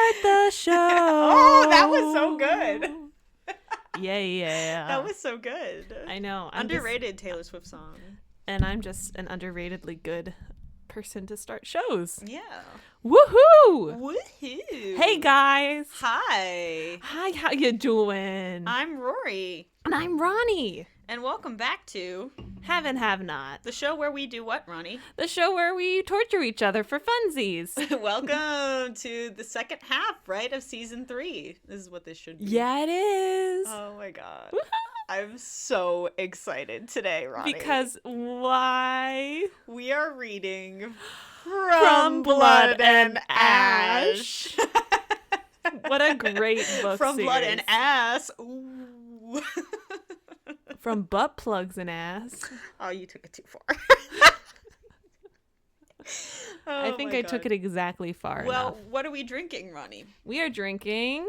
start the show. Oh, that was so good. Yeah. That was so good. I know. Underrated Taylor Swift song. And I'm just an underratedly good person to start shows. Yeah. Woohoo! Woohoo! Hey guys. Hi. Hi, how you doing? I'm Rory. And I'm Roni. And welcome back to Have and Have Not. the show where we do what, Roni? The show where we torture each other for funsies. Welcome to the second half, right, of season 3. This is what this should be. Yeah, it is. Oh my god. I'm so excited today, Roni. Because why? we are reading From Blood and Ash. What a great book From series. Blood and Ass. Ooh. From butt plugs and ass. Oh, you took it too far. I think I took it exactly far Well, enough. what are we drinking, Roni? We are drinking...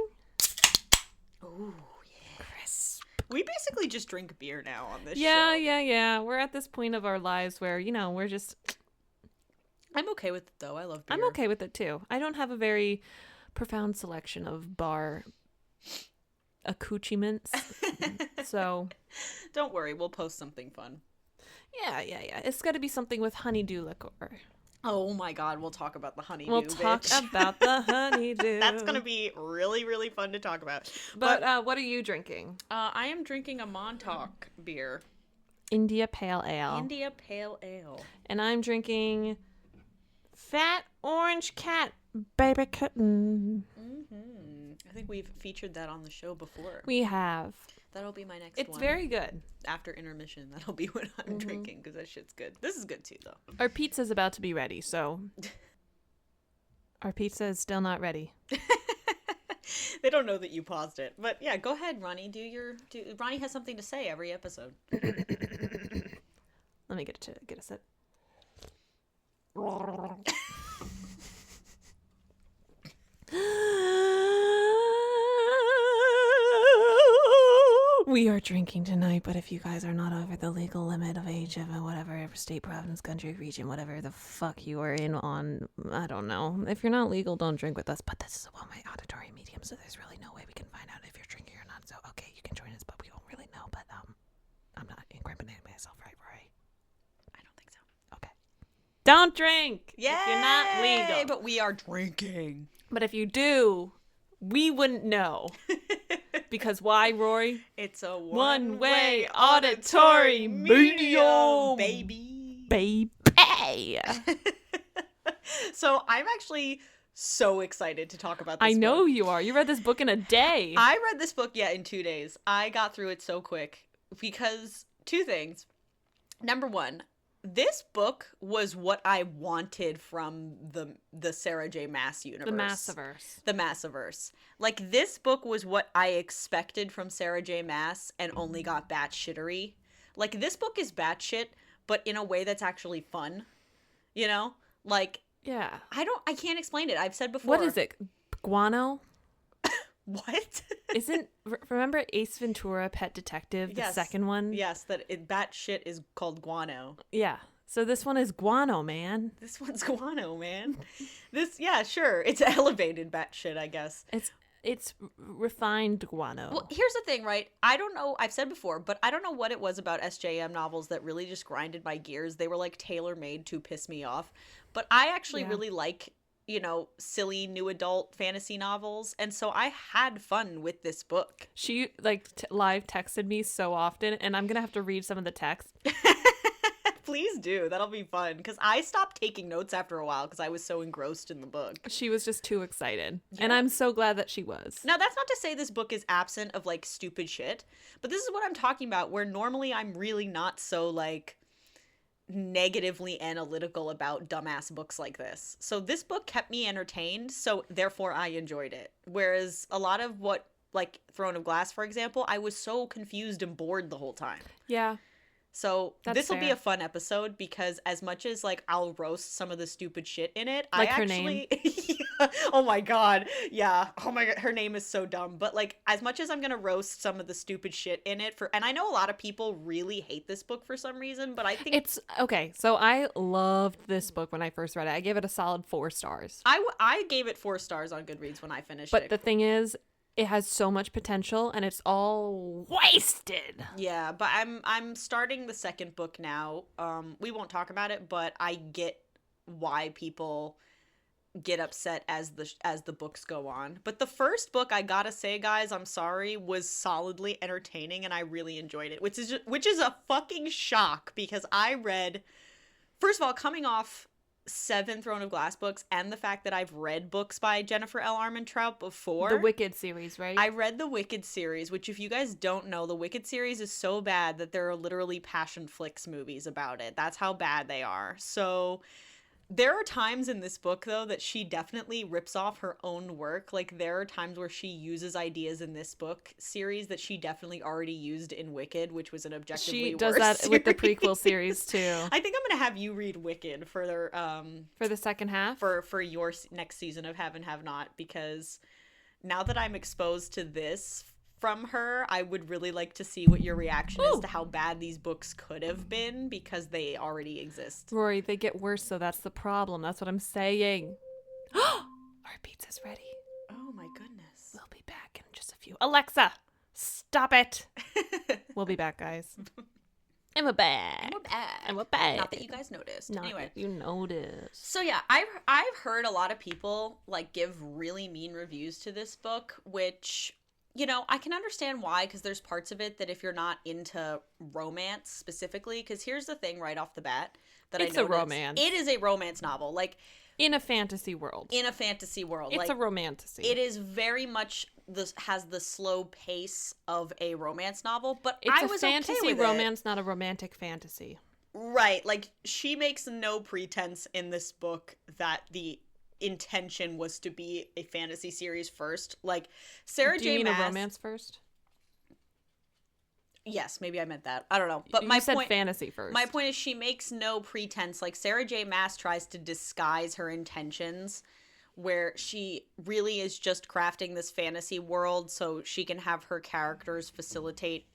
Oh, yeah. Crisp. We basically just drink beer now on this show. Yeah. We're at this point of our lives where, we're just... I'm okay with it, though. I love beer. I'm okay with it, too. I don't have a very profound selection of bar accoutrements. So... Don't worry. We'll post something fun. Yeah. It's got to be something with honeydew liqueur. Oh, my God. We'll talk about the honeydew, We'll talk bitch. about the honeydew. That's going to be really, really fun to talk about. But what are you drinking? I am drinking a Montauk beer. India Pale Ale. India Pale Ale. And I'm drinking Fat Orange Cat Baby Kitten. Mm-hmm. I think we've featured that on the show before. We have. That'll be my next one. It's very good. After intermission, that'll be what I'm drinking, because that shit's good. This is good, too, though. Our pizza's about to be ready, so... Our pizza is still not ready. They don't know that you paused it. But yeah, go ahead, Roni. Roni has something to say every episode. Let me get a sip. We are drinking tonight, but if you guys are not over the legal limit of age of whatever state, province, country, region, whatever the fuck you are in on, I don't know. If you're not legal, don't drink with us. But this is a one-way auditory medium, so there's really no way we can find out if you're drinking or not. So, okay, you can join us, but we don't really know. But I'm not incriminating myself, right, Rory? I don't think so. Okay. Don't drink Yay! if you're not legal. But we are drinking. But if you do, we wouldn't know. Because why, Rory? It's a One-way auditory medium, baby. Baby. So I'm actually so excited to talk about this I know book. you are. You read this book in a day. I read this book, in 2 days. I got through it so quick because 2 things. Number 1, this book was what I wanted from the Sarah J. Maas universe. The Massiverse. Like, this book was what I expected from Sarah J. Maas and only got batshittery. Like, this book is batshit, but in a way that's actually fun. You know? Like, Yeah. I can't explain it. I've said before. What is it? Guano? What? Remember Ace Ventura, Pet Detective, the second one? Yes, batshit is called guano. Yeah. So this one is guano, man. This one's guano, man. Yeah, sure. It's elevated batshit, I guess. It's refined guano. Well, here's the thing, right? I don't know. I've said before, but I don't know what it was about SJM novels that really just grinded my gears. They were like tailor-made to piss me off. But I actually really like, silly new adult fantasy novels. And so I had fun with this book. She live texted me so often, and I'm going to have to read some of the text. Please do. That'll be fun. Because I stopped taking notes after a while because I was so engrossed in the book. She was just too excited. Yeah. And I'm so glad that she was. Now, that's not to say this book is absent of, stupid shit. But this is what I'm talking about, where normally I'm really not so, negatively analytical about dumbass books like this. So this book kept me entertained, so therefore I enjoyed it. Whereas a lot of what, Throne of Glass, for example, I was so confused and bored the whole time. Yeah. So That's this will be fair. a fun episode because as much as like I'll roast some of the stupid shit in it, Like I her actually Yeah. Oh my god. Yeah. Oh my god, her name is so dumb. But like as much as I'm going to roast some of the stupid shit in it for, and I know a lot of people really hate this book for some reason, but I think It's okay. So I loved this book when I first read it. I gave it a solid 4 stars. I gave it 4 stars on Goodreads when I finished But it. the thing is, it has so much potential and it's all wasted. Yeah, but I'm starting the second book now. We won't talk about it, but I get why people get upset as the books go on. But the first book, I gotta say, guys, I'm sorry, was solidly entertaining and I really enjoyed it, which is a fucking shock because I read, first of all, coming off 7 Throne of Glass books and the fact that I've read books by Jennifer L. Armentrout before. The Wicked series, right? I read the Wicked series, which if you guys don't know, the Wicked series is so bad that there are literally passion flicks movies about it. That's how bad they are. So there are times in this book, though, that she definitely rips off her own work. Like, there are times where she uses ideas in this book series that she definitely already used in Wicked, which was an objectively she worse does that series. with the prequel series too. I think I'm gonna have you read Wicked for the second half. for your next season of Have and Have Not, because now that I'm exposed to this from her, I would really like to see what your reaction is to how bad these books could have been because they already exist. Rory, they get worse, so that's the problem. That's what I'm saying. Our pizza's ready. Oh my goodness. We'll be back in just a few. Alexa, stop it. We'll be back, guys. And we're back. We're back. And we're back. Not that you guys noticed. Not Anyway. that you noticed. So yeah, I've heard a lot of people like give really mean reviews to this book, which, you know, I can understand why, because there's parts of it that if you're not into romance specifically, because here's the thing right off the bat that It's I a noticed. romance. It is a romance novel. Like, In a fantasy world. in a fantasy world. It's like, a romantasy. it is very much has the slow pace of a romance novel, but It's I a was fantasy okay with romance, not a romantic fantasy. Right, like she makes no pretense in this book that the intention was to be a fantasy series first. Like Sarah Do J. you mean Maas, a romance first? yes, maybe I meant that. I don't know, but You my said point. fantasy first. My point is, she makes no pretense. Like Sarah J. Maas tries to disguise her intentions, where she really is just crafting this fantasy world so she can have her characters facilitate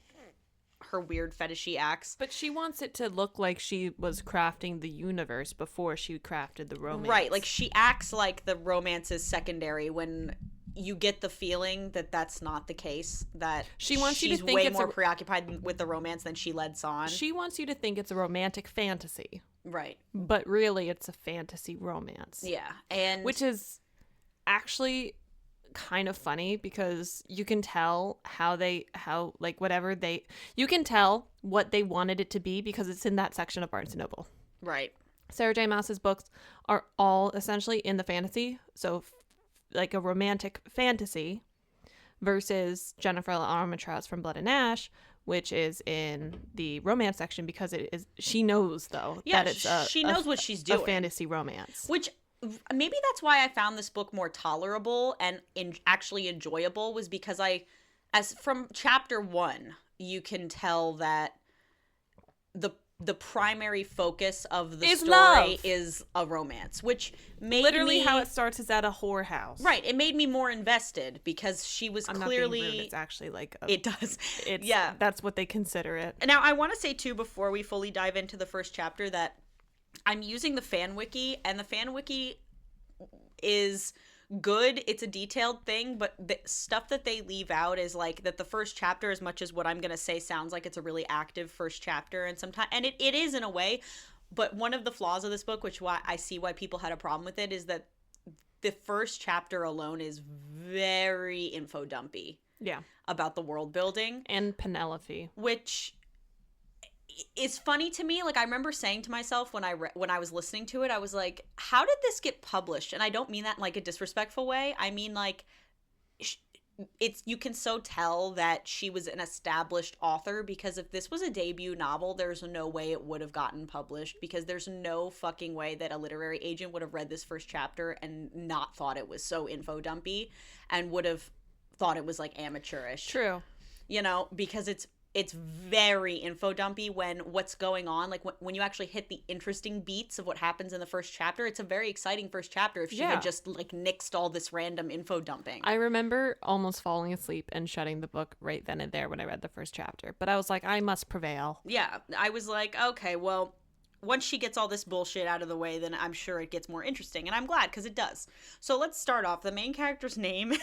her weird fetishy acts. But she wants it to look like she was crafting the universe before she crafted the romance. Right, like she acts like the romance is secondary when you get the feeling that that's not the case, that She wants you to she's think way it's more preoccupied with the romance than she lets on. She wants you to think it's a romantic fantasy, Right. but really it's a fantasy romance. Yeah. And Which is actually kind of funny because you can tell you can tell what they wanted it to be because it's in that section of Barnes & Noble. right. Sarah J. Maas's books are all essentially in the fantasy, so like a romantic fantasy, versus Jennifer L. Armentrout's From Blood and Ash, which is in the romance section because it is. She knows though Yeah, that it's she knows what she's a doing. fantasy romance. Which maybe that's why I found this book more tolerable and actually enjoyable, was because as from chapter 1, you can tell that the primary focus of the story love. is a romance, which made Literally, me, how it starts is at a whorehouse. right. It made me more invested because she was I'm clearly. not being rude. It's actually like a, It does. It's Yeah. That's what they consider it. Now, I want to say, too, before we fully dive into the first chapter, that I'm using the fan wiki, and the fan wiki is good. It's a detailed thing, but the stuff that they leave out is like that the first chapter, as much as what I'm going to say sounds like it's a really active first chapter, and sometimes, and it is in a way, but one of the flaws of this book, which why I see why people had a problem with it, is that the first chapter alone is very info dumpy Yeah. about the world building, And Penelope. which is funny to me. Like, I remember saying to myself when I was listening to it, I was like, how did this get published? And I don't mean that in like a disrespectful way. I mean, like, it's, you can so tell that she was an established author, because if this was a debut novel, there's no way it would have gotten published, because there's no fucking way that a literary agent would have read this first chapter and not thought it was so info dumpy and would have thought it was like amateurish. True. You know, because it's it's very info dumpy when what's going on, like when you actually hit the interesting beats of what happens in the first chapter. It's a very exciting first chapter if she had just like nixed all this random info dumping. I remember almost falling asleep and shutting the book right then and there when I read the first chapter, but I was like, I must prevail. Yeah, I was like, okay, well, once she gets all this bullshit out of the way, then I'm sure it gets more interesting, and I'm glad, because it does. So let's start off. The main character's name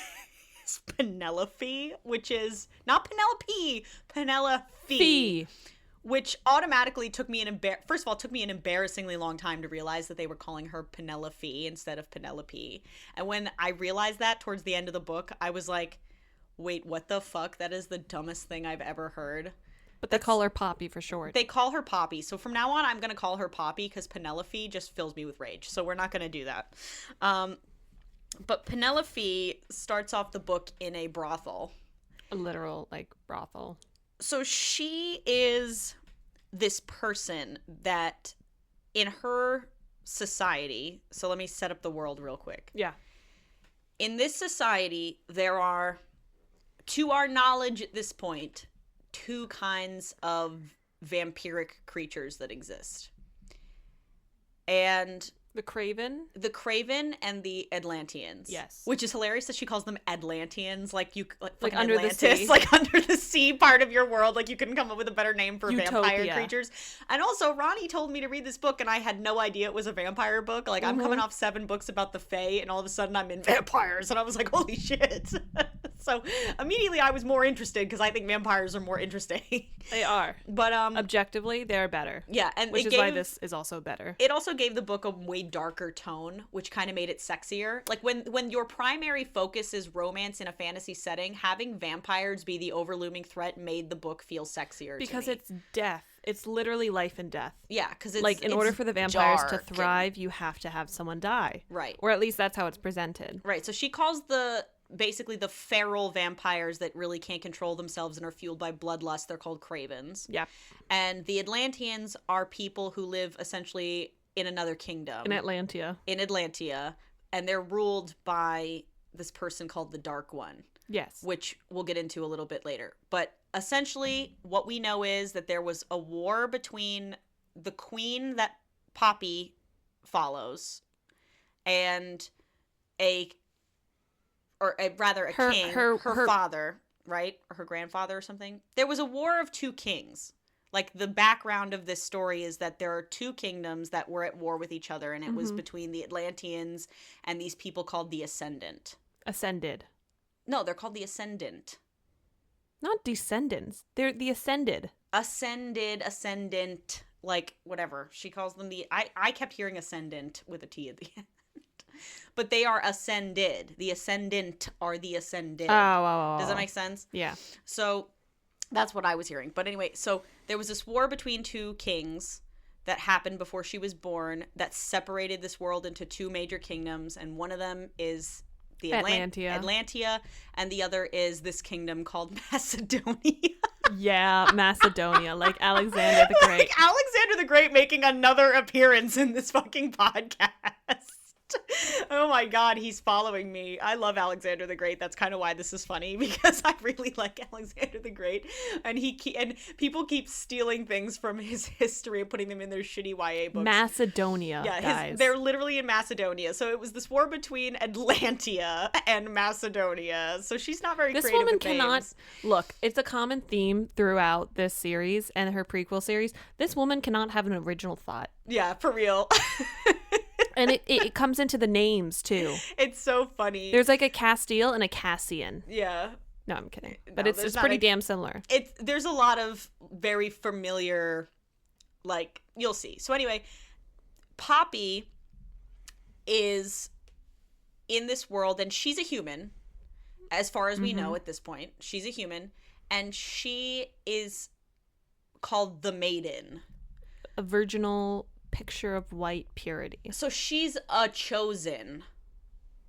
is Penelope, which is not Penelope, Penelope. Which automatically took me first of all, took me an embarrassingly long time to realize that they were calling her Penelope instead of Penelope. And when I realized that towards the end of the book, I was like, wait, what the fuck? That is the dumbest thing I've ever heard. But they call her Poppy for short. They call her Poppy. So from now on, I'm going to call her Poppy because Penelope just fills me with rage. So we're not going to do that. But Penelope starts off the book in a brothel. A literal, like, brothel. So she is this person that in her society, so let me set up the world real quick. Yeah. In this society, there are, to our knowledge at this point, 2 kinds of vampiric creatures that exist. And the Craven and the Atlanteans. Yes. Which is hilarious that she calls them Atlanteans, like under Atlantis, the sea. like under the sea part of your world. Like you couldn't come up with a better name for vampire creatures. And also, Ronnie told me to read this book, and I had no idea it was a vampire book. Like I'm coming off 7 books about the Fae, and all of a sudden I'm in vampires, and I was like, holy shit. So immediately I was more interested because I think vampires are more interesting. They are. But objectively, they're better. Yeah, and which is why this is also better. It also gave the book a way darker tone, which kind of made it sexier. Like when your primary focus is romance in a fantasy setting, having vampires be the overlooming threat made the book feel sexier. Because to me. it's death. It's literally life and death. Yeah, because it's like in order for the vampires to thrive, and you have to have someone die. Right. Or at least that's how it's presented. Right. So she calls basically the feral vampires that really can't control themselves and are fueled by bloodlust, they're called cravens. Yeah. And the Atlanteans are people who live essentially in another kingdom. In Atlantia. And they're ruled by this person called the Dark One. Yes. Which we'll get into a little bit later. But essentially what we know is that there was a war between the queen that Poppy follows and a king, her father, right? Or her grandfather or something. There was a war of 2 kings. Like, the background of this story is that there are 2 kingdoms that were at war with each other, and it was between the Atlanteans and these people called the Ascended. No, they're called the Ascendant. Not descendants. They're the Ascended. Ascendant, like, whatever. She calls them I kept hearing Ascendant with a T at the end. But they are ascended. The Ascendant are the Ascended. Oh. Does that make sense? Yeah. So that's what I was hearing. But anyway, so there was this war between 2 kings that happened before she was born that separated this world into 2 major kingdoms. And one of them is the Atlantia. And the other is this kingdom called Macedonia. Yeah, Macedonia. Like Alexander the Great. Like Alexander the Great making another appearance in this fucking podcast. Oh my god, he's following me. I love Alexander the Great. That's kind of why this is funny, because I really like Alexander the Great, and people keep stealing things from his history and putting them in their shitty YA books. Macedonia, guys. They're literally in Macedonia. So it was this war between Atlantia and Macedonia. So she's not very creative. This woman cannot look. It's a common theme throughout this series and her prequel series. This woman cannot have an original thought. Yeah, for real. And it comes into the names, too. It's so funny. There's like a Castile and a Cassian. Yeah. No, I'm kidding. But it's pretty damn similar. There's a lot of very familiar, like, you'll see. So anyway, Poppy is in this world, and she's a human, as far as we know at this point. She's a human, and she is called the Maiden. A virginal picture of white purity. So she's a chosen.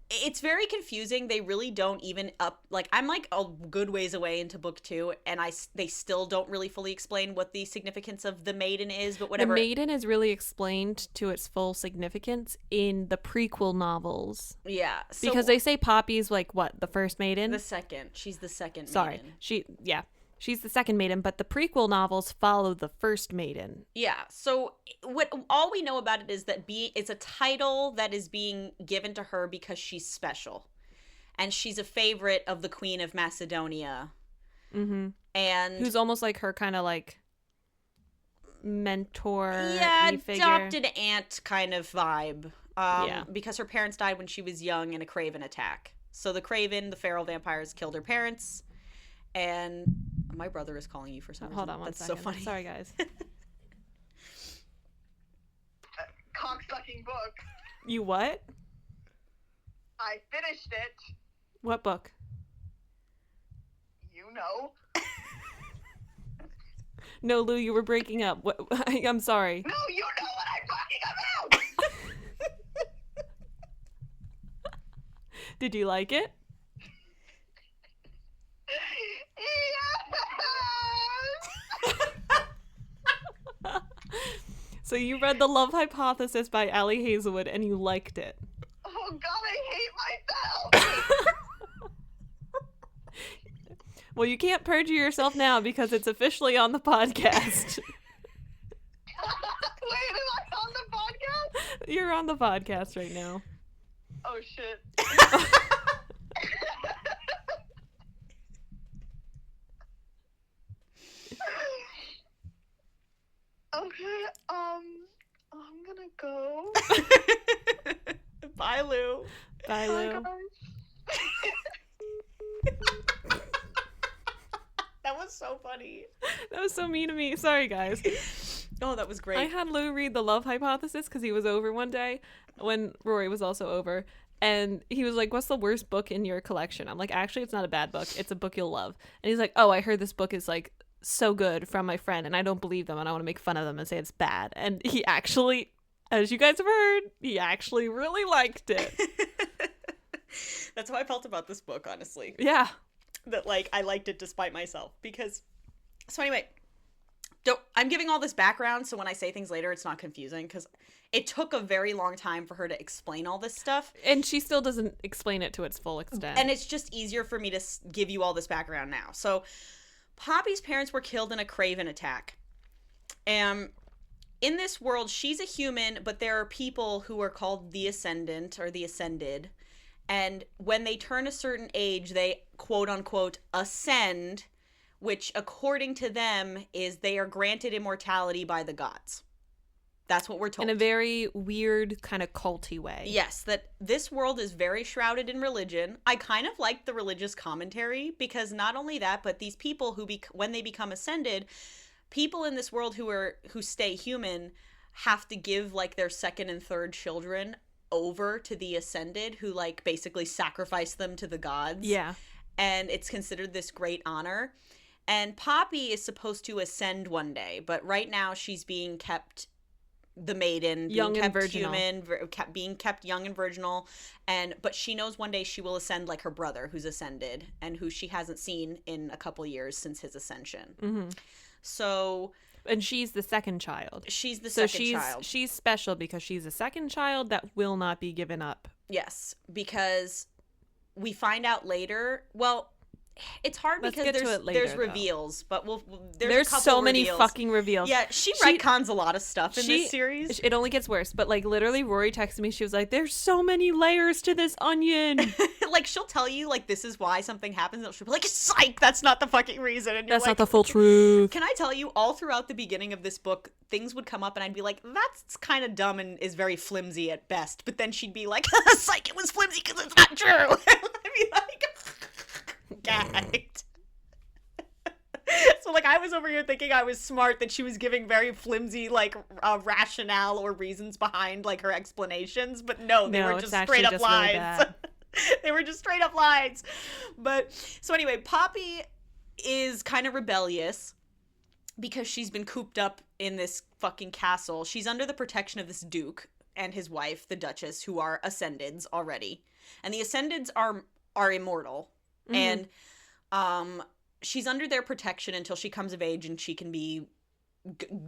It's very confusing. They really don't even I'm like a good ways away into book 2, and they still don't really fully explain what the significance of the Maiden is, but whatever. The Maiden is really explained to its full significance in the prequel novels. Yeah. Because they say Poppy's like what, the first Maiden? The second. She's the second Sorry. Maiden. Yeah. She's the second maiden, but the prequel novels follow the first maiden. Yeah. So what all we know about it is that it's a title that is being given to her because she's special. And she's a favorite of the Queen of Macedonia. Mm-hmm. And who's almost like her kind of like mentor adopted aunt kind of vibe. Because her parents died when she was young in a Craven attack. So the Craven, the feral vampires, killed her parents. And my brother is calling you for some reason. Hold on one second. So funny. Sorry, guys. Cocksucking book. You what? I finished it. What book? You know. No, Lou, you were breaking up. What? I'm sorry. No, you know what I'm talking about! Did you like it? Yes! So you read The Love Hypothesis by Allie Hazelwood and you liked it. Oh god, I hate myself! Well, you can't perjure yourself now because it's officially on the podcast. Wait, am I on the podcast? You're on the podcast right now. Oh shit. Okay, I'm gonna go. Bye, Lou. Bye, Lou. That was so funny. That was so mean of me. Sorry, guys. Oh, that was great. I had Lou read The Love Hypothesis because he was over one day when Rory was also over. And he was like, what's the worst book in your collection? I'm like, actually, it's not a bad book. It's a book you'll love. And he's like, oh, I heard this book is like so good from my friend and I don't believe them and I want to make fun of them and say it's bad. And he actually, as you guys have heard, he actually really liked it. That's how I felt about this book, honestly. Yeah. That, like, I liked it despite myself. Because, so anyway, I'm giving all this background so when I say things later, it's not confusing. Because it took a very long time for her to explain all this stuff. And she still doesn't explain it to its full extent. And it's just easier for me to give you all this background now. So, Poppy's parents were killed in a Craven attack. In this world, she's a human, but there are people who are called the Ascendant or the Ascended. And when they turn a certain age, they quote unquote ascend, which according to them is they are granted immortality by the gods. That's what we're told. In a very weird kind of culty way. Yes, that this world is very shrouded in religion. I kind of like the religious commentary because not only that, but these people who when they become ascended, people in this world who stay human have to give like their second and third children over to the ascended who like basically sacrifice them to the gods. Yeah. And it's considered this great honor. And Poppy is supposed to ascend one day, but right now she's being kept the maiden, young being kept and virginal. human, being kept young and virginal, but she knows one day she will ascend like her brother who's ascended and who she hasn't seen in a couple years since his ascension. Mm-hmm. So, and she's the second child. She's the second child. She's special because she's a second child that will not be given up. Yes, because we find out later. Well, it's hard because there's reveals, but there's a couple so many reveals. Fucking reveals. Yeah, she retcons a lot of stuff in this series. It only gets worse. But like literally, Rory texted me. She was like, "There's so many layers to this onion." Like she'll tell you like this is why something happens. And she'll be like, "Psych, that's not the fucking reason." And that's like, not the full truth. Can I tell you? All throughout the beginning of this book, things would come up, and I'd be like, "That's kind of dumb and is very flimsy at best." But then she'd be like, "Psych, it was flimsy because it's not true." I'd be like, gagged. So, like, I was over here thinking I was smart that she was giving very flimsy, like, rationale or reasons behind, like, her explanations. But no, they were just straight up lies. Really they were just straight up lies. But, so anyway, Poppy is kind of rebellious because she's been cooped up in this fucking castle. She's under the protection of this duke and his wife, the Duchess, who are Ascendeds already. And the Ascendeds are immortal. Mm-hmm. And, she's under their protection until she comes of age and she can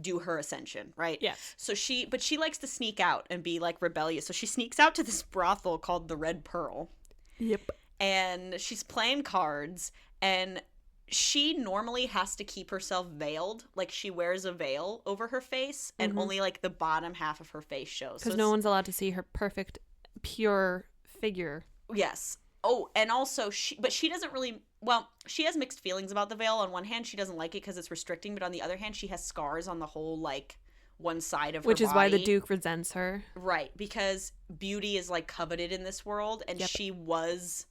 do her ascension, right? Yes. So she likes to sneak out and be like rebellious. So she sneaks out to this brothel called the Red Pearl. Yep. And she's playing cards and she normally has to keep herself veiled. Like, she wears a veil over her face, and only, like, the bottom half of her face shows. Because no one's allowed to see her perfect, pure figure. Yes. Oh, and also, she doesn't really, well, she has mixed feelings about the veil. On one hand, she doesn't like it because it's restricting, but on the other hand, she has scars on the whole, like, one side of her body. Which is why the Duke resents her. Right, because beauty is, like, coveted in this world, and she was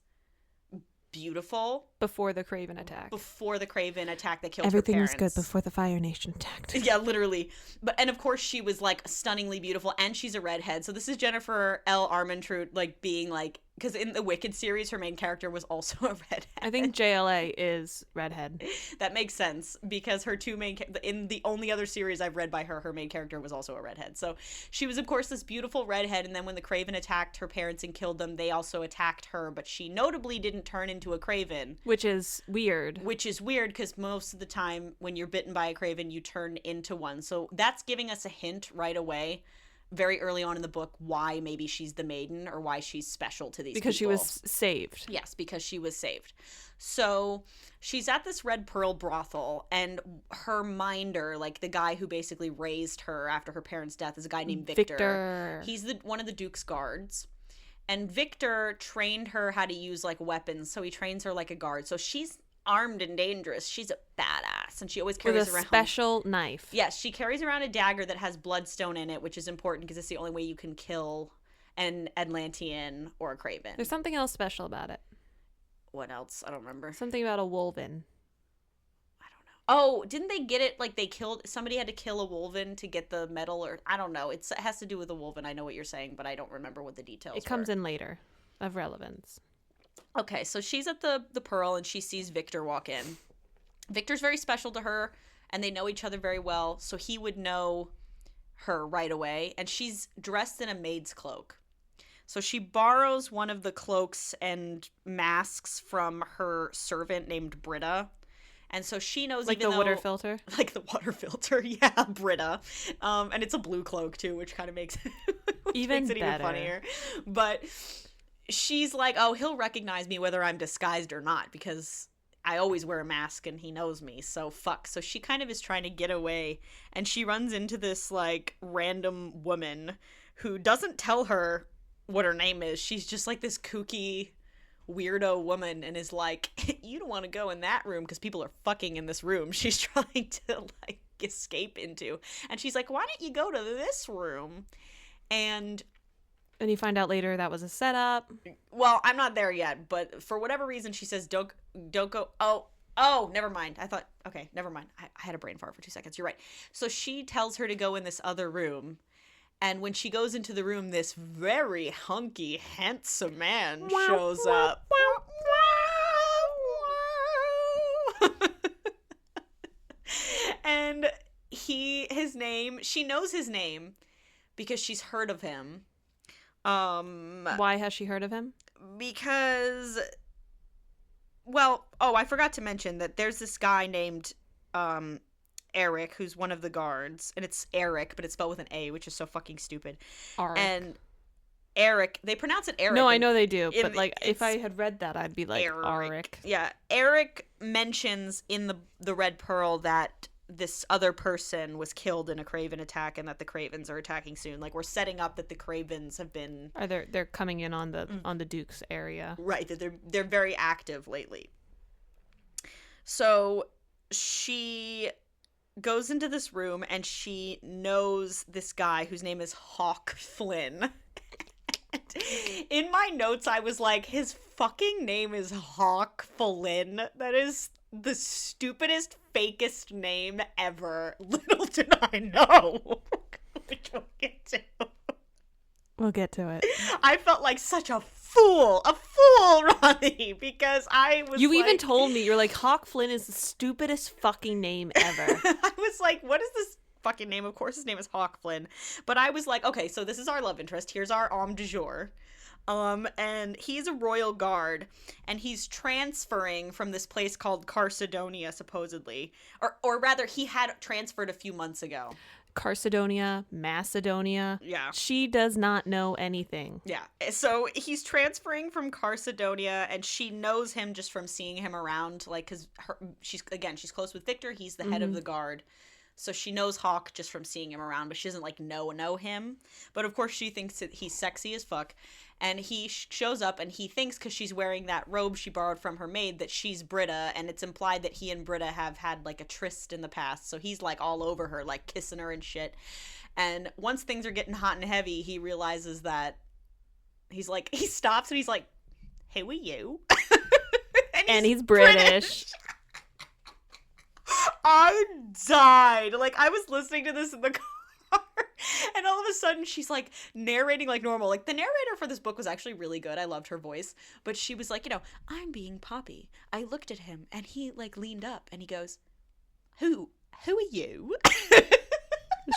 beautiful before the Craven attack. Before the Craven attack that killed Everything her was parents. good before the Fire Nation attacked. Yeah, literally. And of course she was, like, stunningly beautiful, and she's a redhead. So this is Jennifer L. Armentrout, like, being, like, because in the Wicked series, her main character was also a redhead. I think JLA is redhead. That makes sense, because her two main in the only other series I've read by her main character was also a redhead. So she was, of course, this beautiful redhead, and then when the Craven attacked her parents and killed them, they also attacked her, but she notably didn't turn into a Craven. Which is weird. Which is weird, because most of the time when you're bitten by a Craven, you turn into one. So that's giving us a hint right away, very early on in the book, why maybe she's the maiden, or why she's special to these because people. She was saved. Yes, because she was saved. So she's at this Red Pearl brothel, and her minder, like the guy who basically raised her after her parents' death, is a guy named Victor. He's one of the Duke's guards. And Victor trained her how to use, like, weapons, so he trains her like a guard. So she's armed and dangerous. She's a badass, and she always carries with a around special knife. Yes, she carries around a dagger that has bloodstone in it, which is important because it's the only way you can kill an Atlantean or a Craven. There's something else special about it. What else? I don't remember. Something about a Wolven. I don't know. Oh, didn't they get it? Like, somebody had to kill a Wolven to get the medal, or I don't know. It has to do with a Wolven. I know what you're saying, but I don't remember what the details It comes in later, of relevance. Okay, so she's at the Pearl, and she sees Victor walk in. Victor's very special to her, and they know each other very well, so he would know her right away. And she's dressed in a maid's cloak. So she borrows one of the cloaks and masks from her servant named Britta. And so she knows, like even the water filter? Like the water filter, yeah, Britta. And it's a blue cloak, too, which kind of makes even makes it better. Even funnier. But she's like, oh, he'll recognize me whether I'm disguised or not, because I always wear a mask and he knows me, so fuck. So she kind of is trying to get away, and she runs into this, like, random woman who doesn't tell her what her name is. She's just, like, this kooky weirdo woman, and is like, you don't want to go in that room because people are fucking in this room she's trying to, like, escape into. And she's like, why don't you go to this room? And you find out later that was a setup. Well, I'm not there yet, but for whatever reason, she says, don't go. Oh, never mind. I thought, okay, never mind. I had a brain fart for 2 seconds. You're right. So she tells her to go in this other room. And when she goes into the room, this very hunky, handsome man shows up. And she knows his name because she's heard of him. Why has she heard of him? Because, well, I forgot to mention that there's this guy named Eric, who's one of the guards, and it's Eric, but it's spelled with an A, which is so fucking stupid. Eric. And Eric, they pronounce it Eric. No, I know they do, but, like, if I had read that, I'd be like, Eric. Yeah, Eric mentions in the Red Pearl that this other person was killed in a Craven attack, and that the Cravens are attacking soon. Like, we're setting up that the Cravens have been, they're coming in on the Duke's area. Right, that they're very active lately. So she goes into this room, and she knows this guy whose name is Hawk Flynn. In my notes, I was like, his fucking name is Hawk Flynn. That is the stupidest, fakest name ever. Little did I know. Which we'll get to. We'll get to it. I felt like such a fool, Ronnie, because I was You even told me, you're like, Hawk Flynn is the stupidest fucking name ever. I was like, what is this fucking name? Of course his name is Hawk Flynn. But I was like, okay, so this is our love interest. Here's our homme du jour. And he's a royal guard, and he's transferring from this place called Carcedonia, supposedly. Or rather, he had transferred a few months ago. Carcedonia, Macedonia. Yeah. She does not know anything. Yeah. So he's transferring from Carcedonia, and she knows him just from seeing him around, like, because she's close with Victor. He's the head of the guard. So she knows Hawk just from seeing him around, but she doesn't, like, know him. But, of course, she thinks that he's sexy as fuck. And he shows up, and he thinks, because she's wearing that robe she borrowed from her maid, that she's Britta, and it's implied that he and Britta have had, like, a tryst in the past. So he's, like, all over her, like, kissing her and shit. And once things are getting hot and heavy, he realizes that he stops, and he's like, "Who are you?" and he's British. I died. Like, I was listening to this in the car, and all of a sudden she's, like, narrating like normal. Like, the narrator for this book was actually really good. I loved her voice. But she was like, "I'm being Poppy. I looked at him, and he, like, leaned up, and he goes, Who are you?"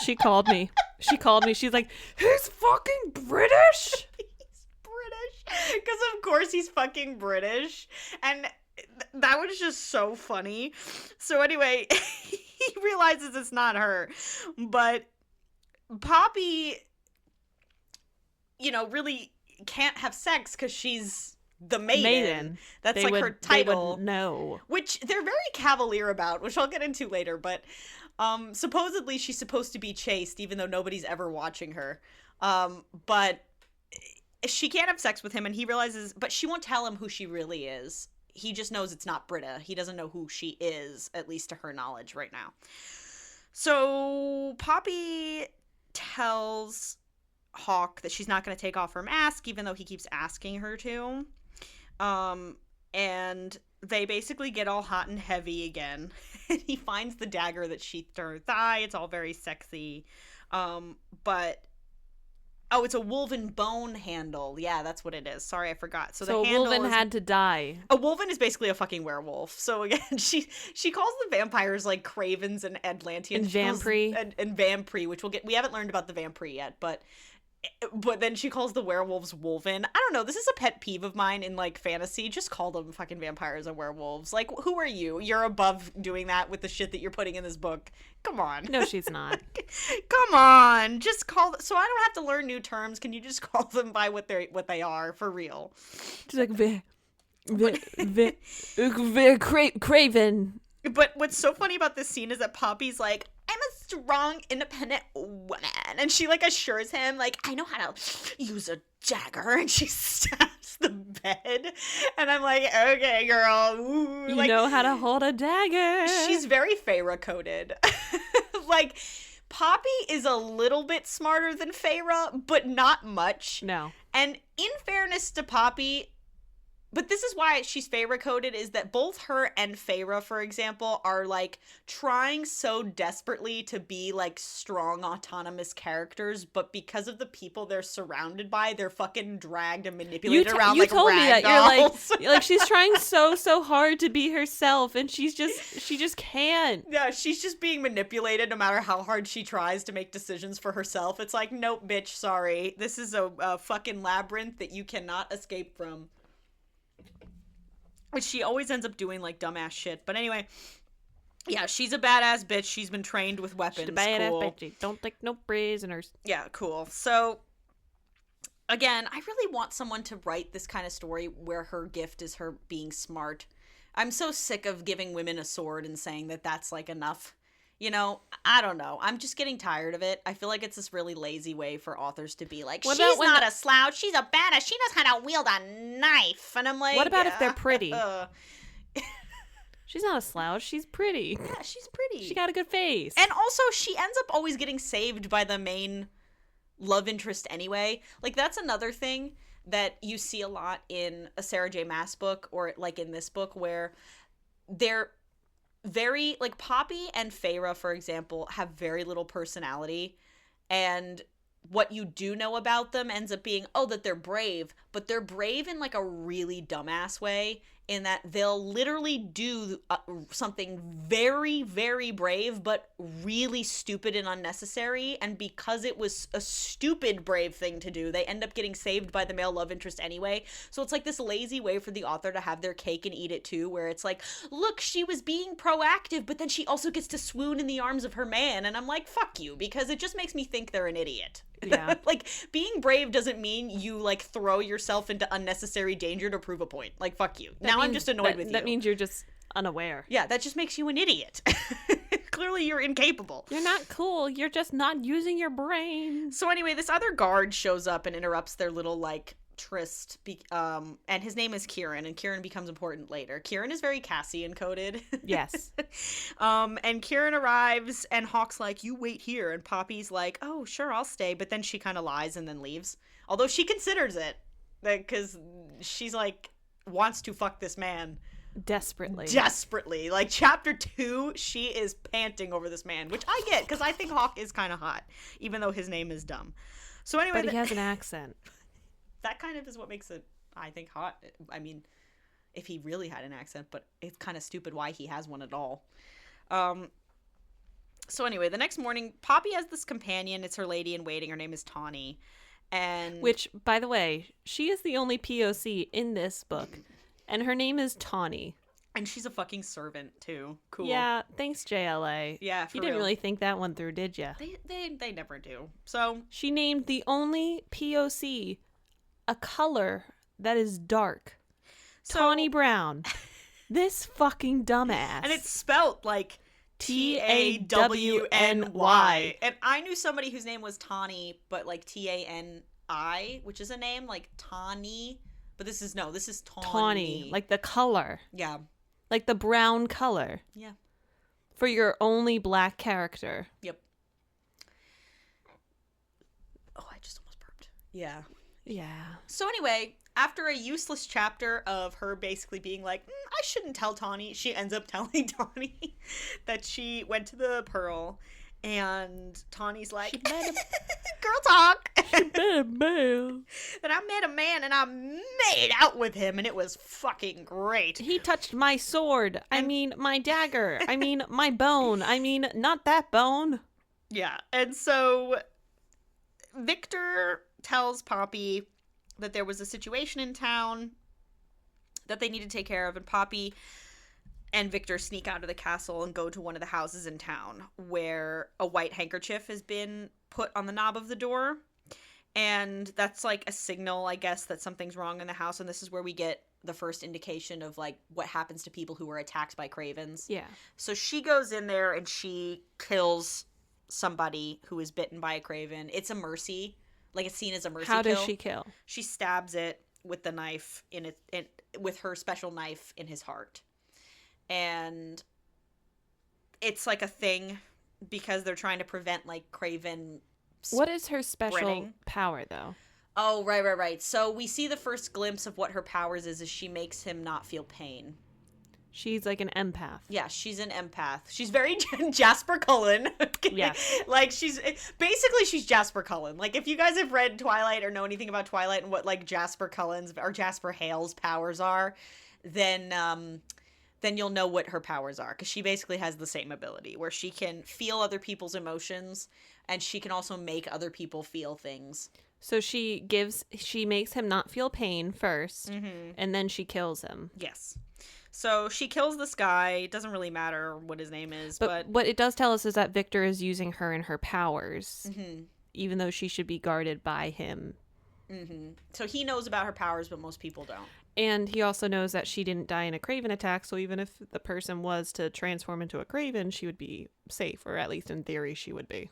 She called me. She's like, "He's fucking British?" He's British. Because, of course, he's fucking British. And that was just so funny. So anyway, he realizes it's not her. But Poppy, really can't have sex because she's the maiden. That's her title. They would know. Which they're very cavalier about, which I'll get into later. But supposedly she's supposed to be chaste, even though nobody's ever watching her. But she can't have sex with him, and he realizes, but she won't tell him who she really is. He just knows it's not Britta. He doesn't know who she is, at least to her knowledge right now. So Poppy tells Hawk that she's not going to take off her mask, even though he keeps asking her to. And they basically get all hot and heavy again. And he finds the dagger that sheathed her thigh. It's all very sexy. But... Oh, it's a woven bone handle. Yeah, that's what it is. Sorry, I forgot. So the handle Wolven had to die. A Wolven is basically a fucking werewolf. So again, she calls the vampires like Cravens and Atlanteans. And Vampire. And Vampire, which we haven't learned about the Vampire yet, but then she calls the werewolves Wolven. I don't know. This is a pet peeve of mine in, like, fantasy. Just call them fucking vampires and werewolves. Like, who are you? You're above doing that with the shit that you're putting in this book. Come on. No, she's not. Come on. Just call... So I don't have to learn new terms. Can you just call them by what they are, for real? She's like, Craven. But what's so funny about this scene is that Poppy's like, "I'm a strong, independent woman." And she, like, assures him, like, "I know how to use a dagger." And she stabs the bed. And I'm like, okay, girl. Ooh. You know how to hold a dagger. She's very Feyre-coded. Like, Poppy is a little bit smarter than Feyre, but not much. No. And in fairness to Poppy... But this is why she's Feyre-coded, is that both her and Feyre, for example, are, like, trying so desperately to be, like, strong, autonomous characters, but because of the people they're surrounded by, they're fucking dragged and manipulated around like rag dolls. You told me that. You're like, she's trying so hard to be herself, and she just can't. Yeah, she's just being manipulated no matter how hard she tries to make decisions for herself. It's like, nope, bitch, sorry. This is a fucking labyrinth that you cannot escape from. Which she always ends up doing, like, dumbass shit. But anyway, yeah, she's a badass bitch. She's been trained with weapons. She's a badass cool. bitch. She don't take no prisoners. Yeah, cool. So, again, I really want someone to write this kind of story where her gift is her being smart. I'm so sick of giving women a sword and saying that that's, like, enough. I don't know. I'm just getting tired of it. I feel like it's this really lazy way for authors to be like, she's not a slouch, she's a badass, she knows how to wield a knife. And I'm like, what about if they're pretty? She's not a slouch, she's pretty. Yeah, she's pretty. She got a good face. And also, she ends up always getting saved by the main love interest anyway. Like, that's another thing that you see a lot in a Sarah J. Maas book, or, like, in this book, where they're very, like, Poppy and Feyre, for example, have very little personality, and what you do know about them ends up being, that they're brave, but they're brave in, like, a really dumbass way, in that they'll literally do something very, very brave, but really stupid and unnecessary. And because it was a stupid, brave thing to do, they end up getting saved by the male love interest anyway. So it's like this lazy way for the author to have their cake and eat it too, where it's like, look, she was being proactive, but then she also gets to swoon in the arms of her man. And I'm like, fuck you, because it just makes me think they're an idiot. Yeah. Like, being brave doesn't mean you, like, throw yourself into unnecessary danger to prove a point. Like, fuck you. Now I'm just annoyed with you. That means you're just unaware. Yeah, that just makes you an idiot. Clearly you're incapable. You're not cool. You're just not using your brain. So anyway, this other guard shows up and interrupts their little, like, tryst, and his name is Kieran, and Kieran becomes important later. Kieran is very Cassian coded. Yes. And Kieran arrives, and Hawk's like, you wait here, and Poppy's like, oh, sure, I'll stay, but then she kind of lies and then leaves. Although she considers it, because she's like, wants to fuck this man. Desperately. Like, chapter 2, she is panting over this man, which I get, because I think Hawk is kind of hot, even though his name is dumb. So anyway. But he has an accent. That kind of is what makes it, I think, hot. I mean, if he really had an accent, but it's kind of stupid why he has one at all. So anyway, the next morning, Poppy has this companion. It's her lady in waiting. Her name is Tawny. And which, by the way, she is the only POC in this book. And her name is Tawny. And she's a fucking servant, too. Cool. Yeah, thanks, JLA. Yeah, for You didn't real. really think that one through, did you? They never do. So She named the only POC a color that is dark. Tawny brown. This fucking dumbass. And it's spelt like Tawny. And I knew somebody whose name was Tawny, but like Tani, which is a name like Tawny. But this is Tawny. Tawny, like the color. Yeah. Like the brown color. Yeah. For your only black character. Yep. Oh, I just almost burped. Yeah. Yeah. So anyway, after a useless chapter of her basically being like, I shouldn't tell Tawny, she ends up telling Tawny that she went to the Pearl, and Tawny's like, girl talk. She met a man. And I met a man and I made out with him, and it was fucking great. He touched my sword. I mean, my dagger. I mean, my bone. I mean, not that bone. Yeah. And so Victor tells Poppy that there was a situation in town that they need to take care of, and Poppy and Victor sneak out of the castle and go to one of the houses in town where a white handkerchief has been put on the knob of the door, and that's like a signal, I guess, that something's wrong in the house. And this is where we get the first indication of like what happens to people who are attacked by cravens. Yeah. So she goes in there and she kills somebody who is bitten by a craven. It's a mercy. Like, it's seen as a mercy kill. How does she kill? She stabs it with the knife with her special knife in his heart. And it's like a thing because they're trying to prevent like craven. What is her special spreading. power, though? Oh, right. So we see the first glimpse of what her powers is she makes him not feel pain. She's like an empath. Yeah, she's an empath. She's very Jasper Cullen. Yes. Like, she's Jasper Cullen. Like, if you guys have read Twilight or know anything about Twilight and what, like, Jasper Cullen's or Jasper Hale's powers are, then you'll know what her powers are. Because she basically has the same ability, where she can feel other people's emotions, and she can also make other people feel things. So she makes him not feel pain first, and then she kills him. Yes. So she kills this guy. It doesn't really matter what his name is. But what it does tell us is that Victor is using her and her powers, even though she should be guarded by him. So he knows about her powers, but most people don't. And he also knows that she didn't die in a craven attack, so even if the person was to transform into a craven, she would be safe, or at least in theory she would be.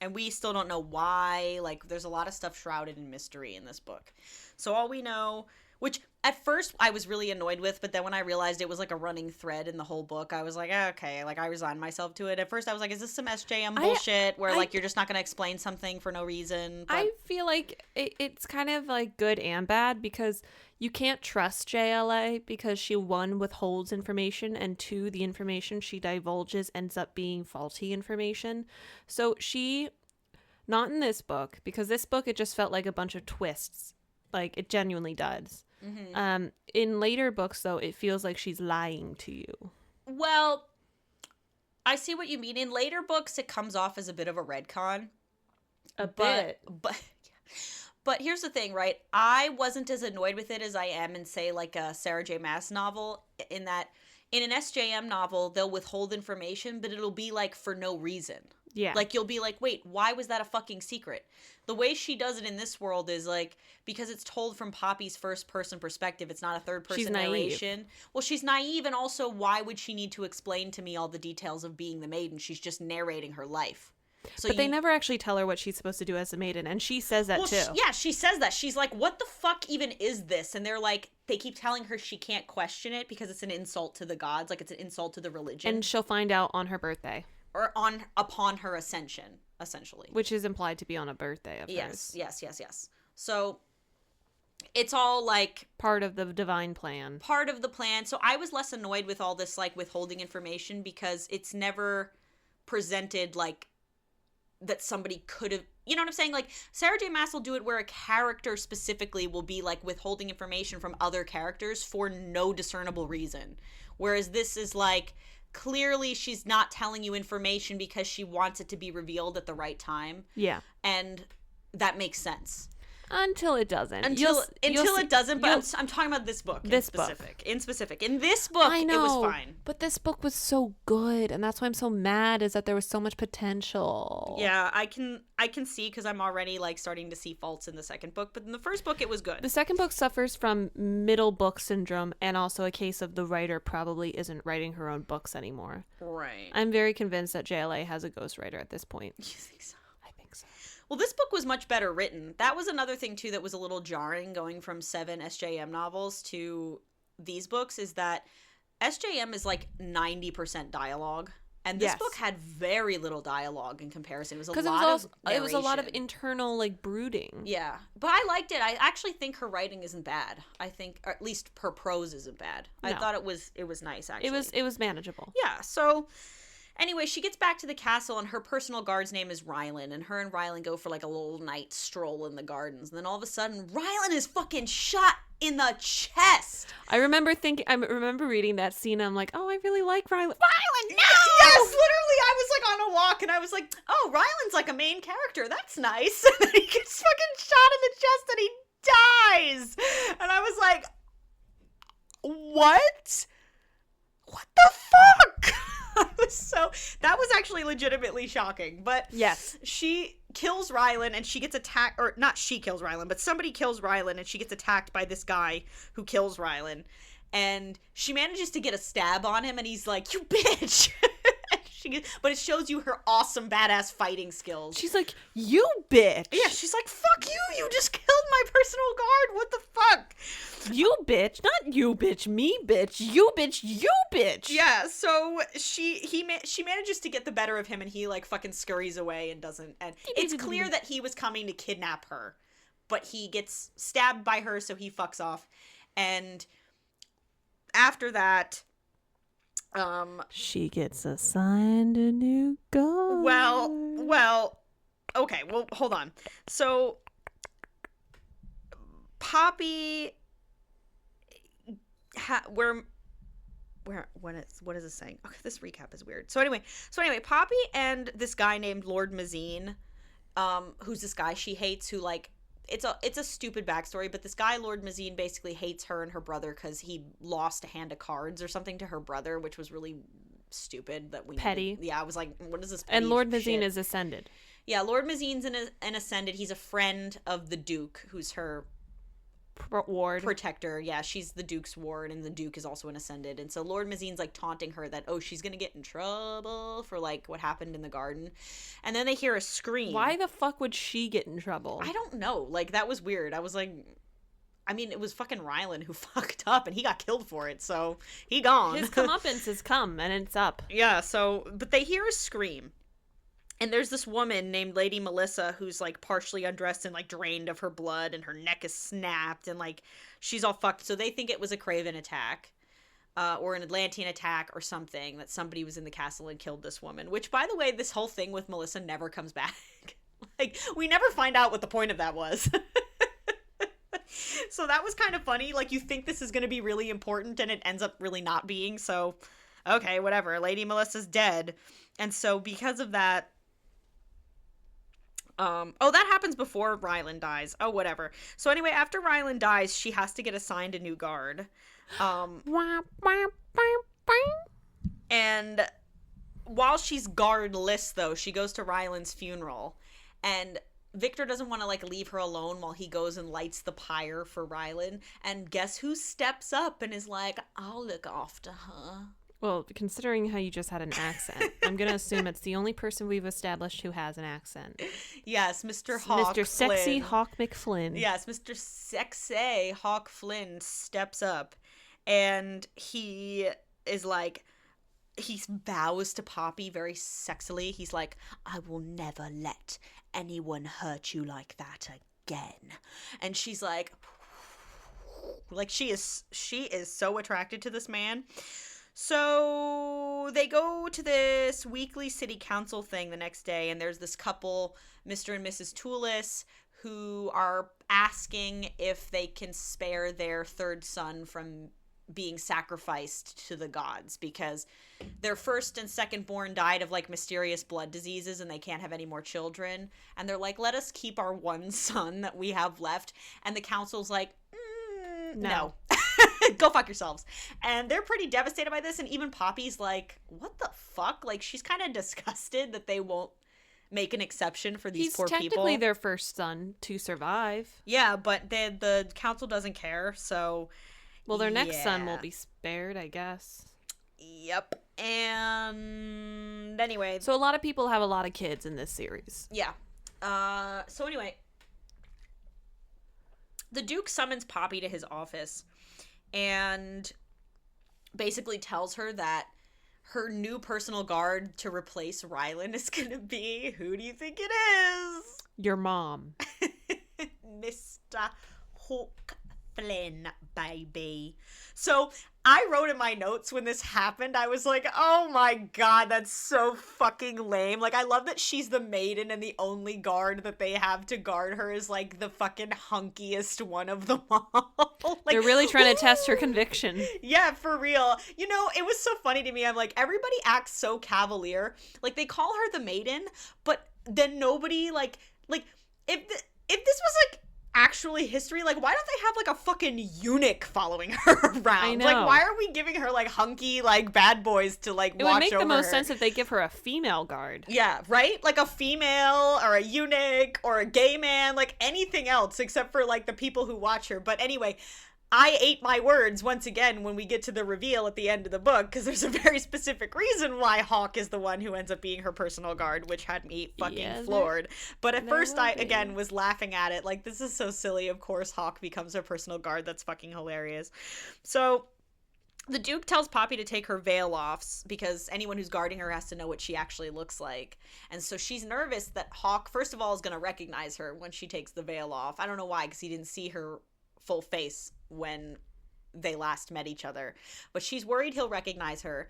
And we still don't know why. Like, there's a lot of stuff shrouded in mystery in this book. So all we know, which at first I was really annoyed with, but then when I realized it was like a running thread in the whole book, I was like, okay, like I resigned myself to it. At first I was like, is this some SJM bullshit where like you're just not going to explain something for no reason? But I feel like it's kind of like good and bad, because you can't trust JLA because she, one, withholds information, and two, the information she divulges ends up being faulty information. So she, not in this book, because this book, it just felt like a bunch of twists. Like, it genuinely does. In later books, though, it feels like she's lying to you. Well, I see what you mean. In later books, it comes off as a bit of a retcon. But But here's the thing, right? I wasn't as annoyed with it as I am in, say, like a Sarah J. Maas novel, in that in an SJM novel, they'll withhold information, but it'll be like for no reason. yeah. Like, you'll be like, wait, why was that a fucking secret? The way she does it in this world is like, because it's told from Poppy's first person perspective, it's not a third She's person naive. narration. Well, she's naive, and also, why would she need to explain to me all the details of being the maiden? She's just narrating her life. So but they never actually tell her what she's supposed to do as a maiden, and she says that too. She says that. She's like, what the fuck even is this? And they're like, they keep telling her she can't question it because it's an insult to the gods, like it's an insult to the religion. And she'll find out on her birthday. Or upon her ascension, essentially. Which is implied to be on a birthday of hers. Yes. So it's all like Part of the divine plan. part of the plan. So I was less annoyed with all this like withholding information because it's never presented like that somebody could have, you know what I'm saying? Like, Sarah J. Maas will do it where a character specifically will be like withholding information from other characters for no discernible reason. Whereas this is like, clearly she's not telling you information because she wants it to be revealed at the right time. Yeah. And that makes sense. Until it doesn't. Until it doesn't, you'll- but I'm talking about this book. This in book. specific. In specific. In this book, I know, it was fine. but this book was so good, and that's why I'm so mad, is that there was so much potential. Yeah, I can see, because I'm already like starting to see faults in the second book, but in the first book it was good. The second book suffers from middle book syndrome, and also a case of the writer probably isn't writing her own books anymore. Right. I'm very convinced that JLA has a ghostwriter at this point. You think so? I think so. Well, this book was much better written. That was another thing too that was a little jarring, going from 7 SJM novels to these books, is that SJM is like 90% dialogue. And this Yes. book had very little dialogue in comparison. It was a Because lot it was a lot of narration. internal like brooding. Yeah, but I liked it. I actually think her writing isn't bad. I think, or at least her prose isn't bad. I No. thought it was nice, actually. It was manageable. Yeah, so anyway, she gets back to the castle, and her personal guard's name is Rylan, and her and Rylan go for like a little night stroll in the gardens, and then all of a sudden, Rylan is fucking shot in the chest. I remember reading that scene, and I'm like, oh, I really like Rylan. Rylan, no! Yes, literally, I was like on a walk, and I was like, oh, Rylan's like a main character. That's nice. And then he gets fucking shot in the chest, and he dies. And I was like, what? What the fuck? That was actually legitimately shocking. But Yes. she kills Rylan, and she gets attacked, or not she kills Rylan, but somebody kills Rylan, and she gets attacked by this guy who kills Rylan. And she manages to get a stab on him, and he's like, you bitch! But it shows you her awesome, badass fighting skills. She's like, you bitch. Yeah, she's like, fuck you, you just killed my personal guard, what the fuck? You bitch, not you bitch, me bitch, you bitch, you bitch. Yeah, so she manages to get the better of him, and he like fucking scurries away and doesn't, and it's clear that he was coming to kidnap her, but he gets stabbed by her, so he fucks off. And after that, she gets assigned a new guard. well, okay, well, hold on. So Poppy, what is this saying? Okay, this recap is weird. So anyway, Poppy and this guy named Lord Mazine, who's this guy she hates, who like, it's a stupid backstory, but this guy, Lord Mazine, basically hates her and her brother because he lost a hand of cards or something to her brother, which was really stupid. That we petty. Yeah, I was like, what is this? And Lord Mazine shit? is ascended. Yeah, Lord Mazine's an ascended. He's a friend of the Duke, who's her Ward. protector. Yeah, she's the Duke's ward, and the Duke is also an ascended. And so Lord Mazine's like taunting her that, oh, she's gonna get in trouble for like what happened in the garden. And then they hear a scream. Why the fuck would she get in trouble? I don't know. Like, that was weird. I was like, I mean, it was fucking Rylan who fucked up, and he got killed for it, so he gone. His comeuppance has come, and it's up. Yeah, so, but they hear a scream. And there's this woman named Lady Melissa who's, like, partially undressed and, like, drained of her blood, and her neck is snapped, and, like, she's all fucked. So they think it was a Craven attack, or an Atlantean attack or something, that somebody was in the castle and killed this woman. Which, by the way, this whole thing with Melissa never comes back. Like, we never find out what the point of that was. So that was kind of funny. Like, you think this is going to be really important, and it ends up really not being. So, okay, whatever. Lady Melissa's dead. And so because of that, that happens before Ryland dies. Oh, whatever. So anyway, after Ryland dies, she has to get assigned a new guard. And while she's guardless, though, she goes to Ryland's funeral, and Victor doesn't want to, like, leave her alone while he goes and lights the pyre for Ryland. And guess who steps up and is like, I'll look after her. Well, considering how you just had an accent, I'm going to assume it's the only person we've established who has an accent. Yes, Mr. Hawk Mr. Sexy Flynn. Hawk McFlynn. Yes, Mr. Sexy Hawk Flynn steps up, and he is like, he bows to Poppy very sexily. He's like, I will never let anyone hurt you like that again. And she's like she is so attracted to this man. So they go to this weekly city council thing the next day, and there's this couple, Mr. and Mrs. Toulis, who are asking if they can spare their third son from being sacrificed to the gods, because their first and second born died of, like, mysterious blood diseases, and they can't have any more children. And they're like, let us keep our one son that we have left. And the council's like, no. Go fuck yourselves. And they're pretty devastated by this, and even Poppy's like, what the fuck? Like, she's kind of disgusted that they won't make an exception for these poor people. He's technically their first son to survive. Yeah, but the council doesn't care, so... Well, their next son will be spared, I guess. Yep. And anyway... So a lot of people have a lot of kids in this series. Yeah. So anyway... The Duke summons Poppy to his office and basically tells her that her new personal guard to replace Ryland is going to be, who do you think it is? Your mom. Mr. Hawk Flynn, baby. So I wrote in my notes when this happened, I was like, oh my god, that's so fucking lame. Like, I love that she's the maiden and the only guard that they have to guard her is, like, the fucking hunkiest one of them all. Like, they're really trying to test her conviction. Yeah, for real. You know, it was so funny to me. I'm like, everybody acts so cavalier. Like, they call her the maiden, but then nobody, like, if this was, like, actually history, like, why don't they have, like, a fucking eunuch following her around? I know. Like, why are we giving her, like, hunky, like, bad boys to, like, watch over her? It would make the most sense if they give her a female guard. Yeah, right? Like a female or a eunuch or a gay man, like anything else except for, like, the people who watch her. But anyway, I ate my words once again when we get to the reveal at the end of the book, because there's a very specific reason why Hawk is the one who ends up being her personal guard, which had me fucking floored. But at first I, again, was laughing at it. Like, this is so silly. Of course Hawk becomes her personal guard. That's fucking hilarious. So the Duke tells Poppy to take her veil off because anyone who's guarding her has to know what she actually looks like. And so she's nervous that Hawk, first of all, is going to recognize her when she takes the veil off. I don't know why, because he didn't see her full face when they last met each other. But she's worried he'll recognize her.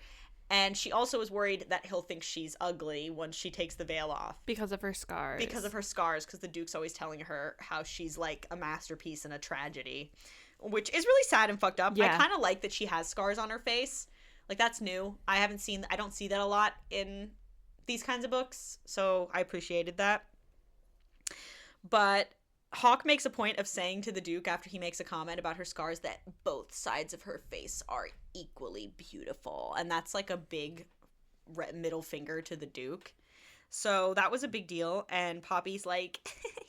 And she also is worried that he'll think she's ugly when she takes the veil off. Because of her scars. Because of her scars, because the Duke's always telling her how she's, like, a masterpiece and a tragedy. Which is really sad and fucked up. Yeah. I kind of like that she has scars on her face. Like, that's new. I don't see that a lot in these kinds of books. So I appreciated that. But Hawk makes a point of saying to the Duke after he makes a comment about her scars that both sides of her face are equally beautiful. And that's like a big middle finger to the Duke. So that was a big deal. And Poppy's like,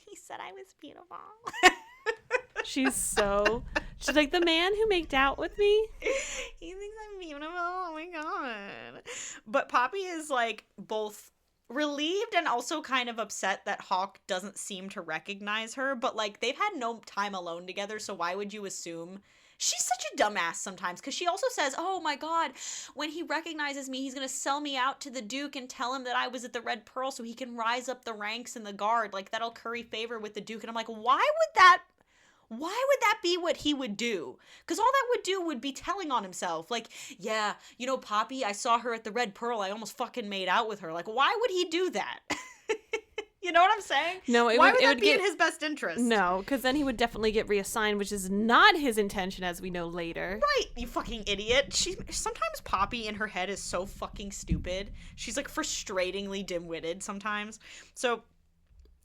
he said I was beautiful. She's like, the man who made out with me? He thinks I'm beautiful. Oh my god. But Poppy is, like, both relieved and also kind of upset that Hawk doesn't seem to recognize her. But, like, they've had no time alone together, so why would you assume? She's such a dumbass sometimes, because she also says, oh my god, when he recognizes me, he's going to sell me out to the Duke and tell him that I was at the Red Pearl so he can rise up the ranks in the guard. Like, that'll curry favor with the Duke. And I'm like, why would that be what he would do? Because all that would do would be telling on himself. Like, yeah, you know, Poppy, I saw her at the Red Pearl. I almost fucking made out with her. Like, why would he do that? You know what I'm saying? No, Why would that be in his best interest? No, because then he would definitely get reassigned, which is not his intention, as we know later. Right, you fucking idiot. Sometimes Poppy in her head is so fucking stupid. She's like frustratingly dim-witted sometimes. So,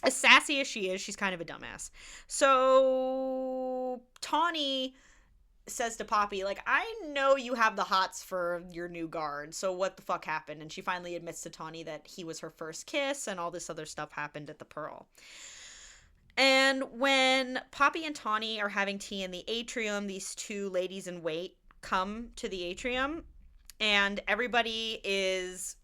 as sassy as she is, she's kind of a dumbass. So, Tawny says to Poppy, like, I know you have the hots for your new guard, so what the fuck happened? And she finally admits to Tawny that he was her first kiss and all this other stuff happened at the Pearl. And when Poppy and Tawny are having tea in the atrium, these two ladies in wait come to the atrium, and everybody is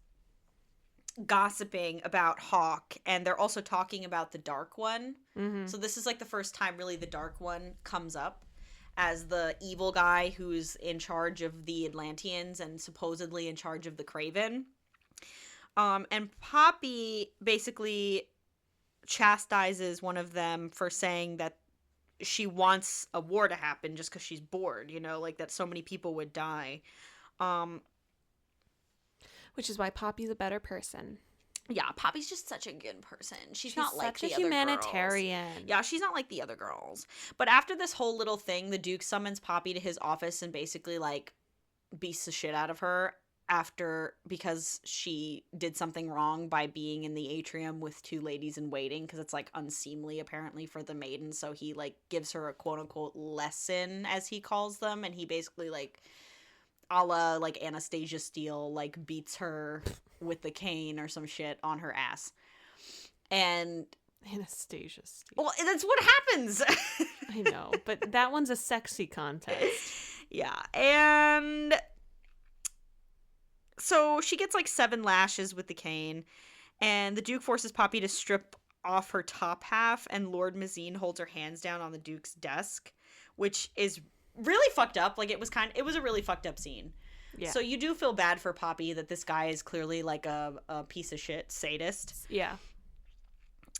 gossiping about Hawk, and they're also talking about the Dark One. Mm-hmm. So this is like the first time really the Dark One comes up as the evil guy who's in charge of the Atlanteans and supposedly in charge of the Kraven. And Poppy basically chastises one of them for saying that she wants a war to happen just because she's bored, you know, like that so many people would die. Which is why Poppy's a better person. Yeah, Poppy's just such a good person. She's not like the such a other humanitarian. girls. Yeah, she's not like the other girls. But after this whole little thing, the Duke summons Poppy to his office and basically like beats the shit out of her because she did something wrong by being in the atrium with two ladies in waiting, because it's like unseemly apparently for the maiden. So he like gives her a quote unquote lesson, as he calls them, and he basically like a la like Anastasia Steele like beats her with the cane or some shit on her ass. And Anastasia Steele. well, that's what happens. I know, but that one's a sexy contest. Yeah, and so she gets like 7 lashes with the cane, and the Duke forces Poppy to strip off her top half, and Lord Mazine holds her hands down on the Duke's desk, which is really fucked up. Like it was a really fucked up scene. Yeah. So you do feel bad for Poppy that this guy is clearly like a piece of shit sadist. Yeah.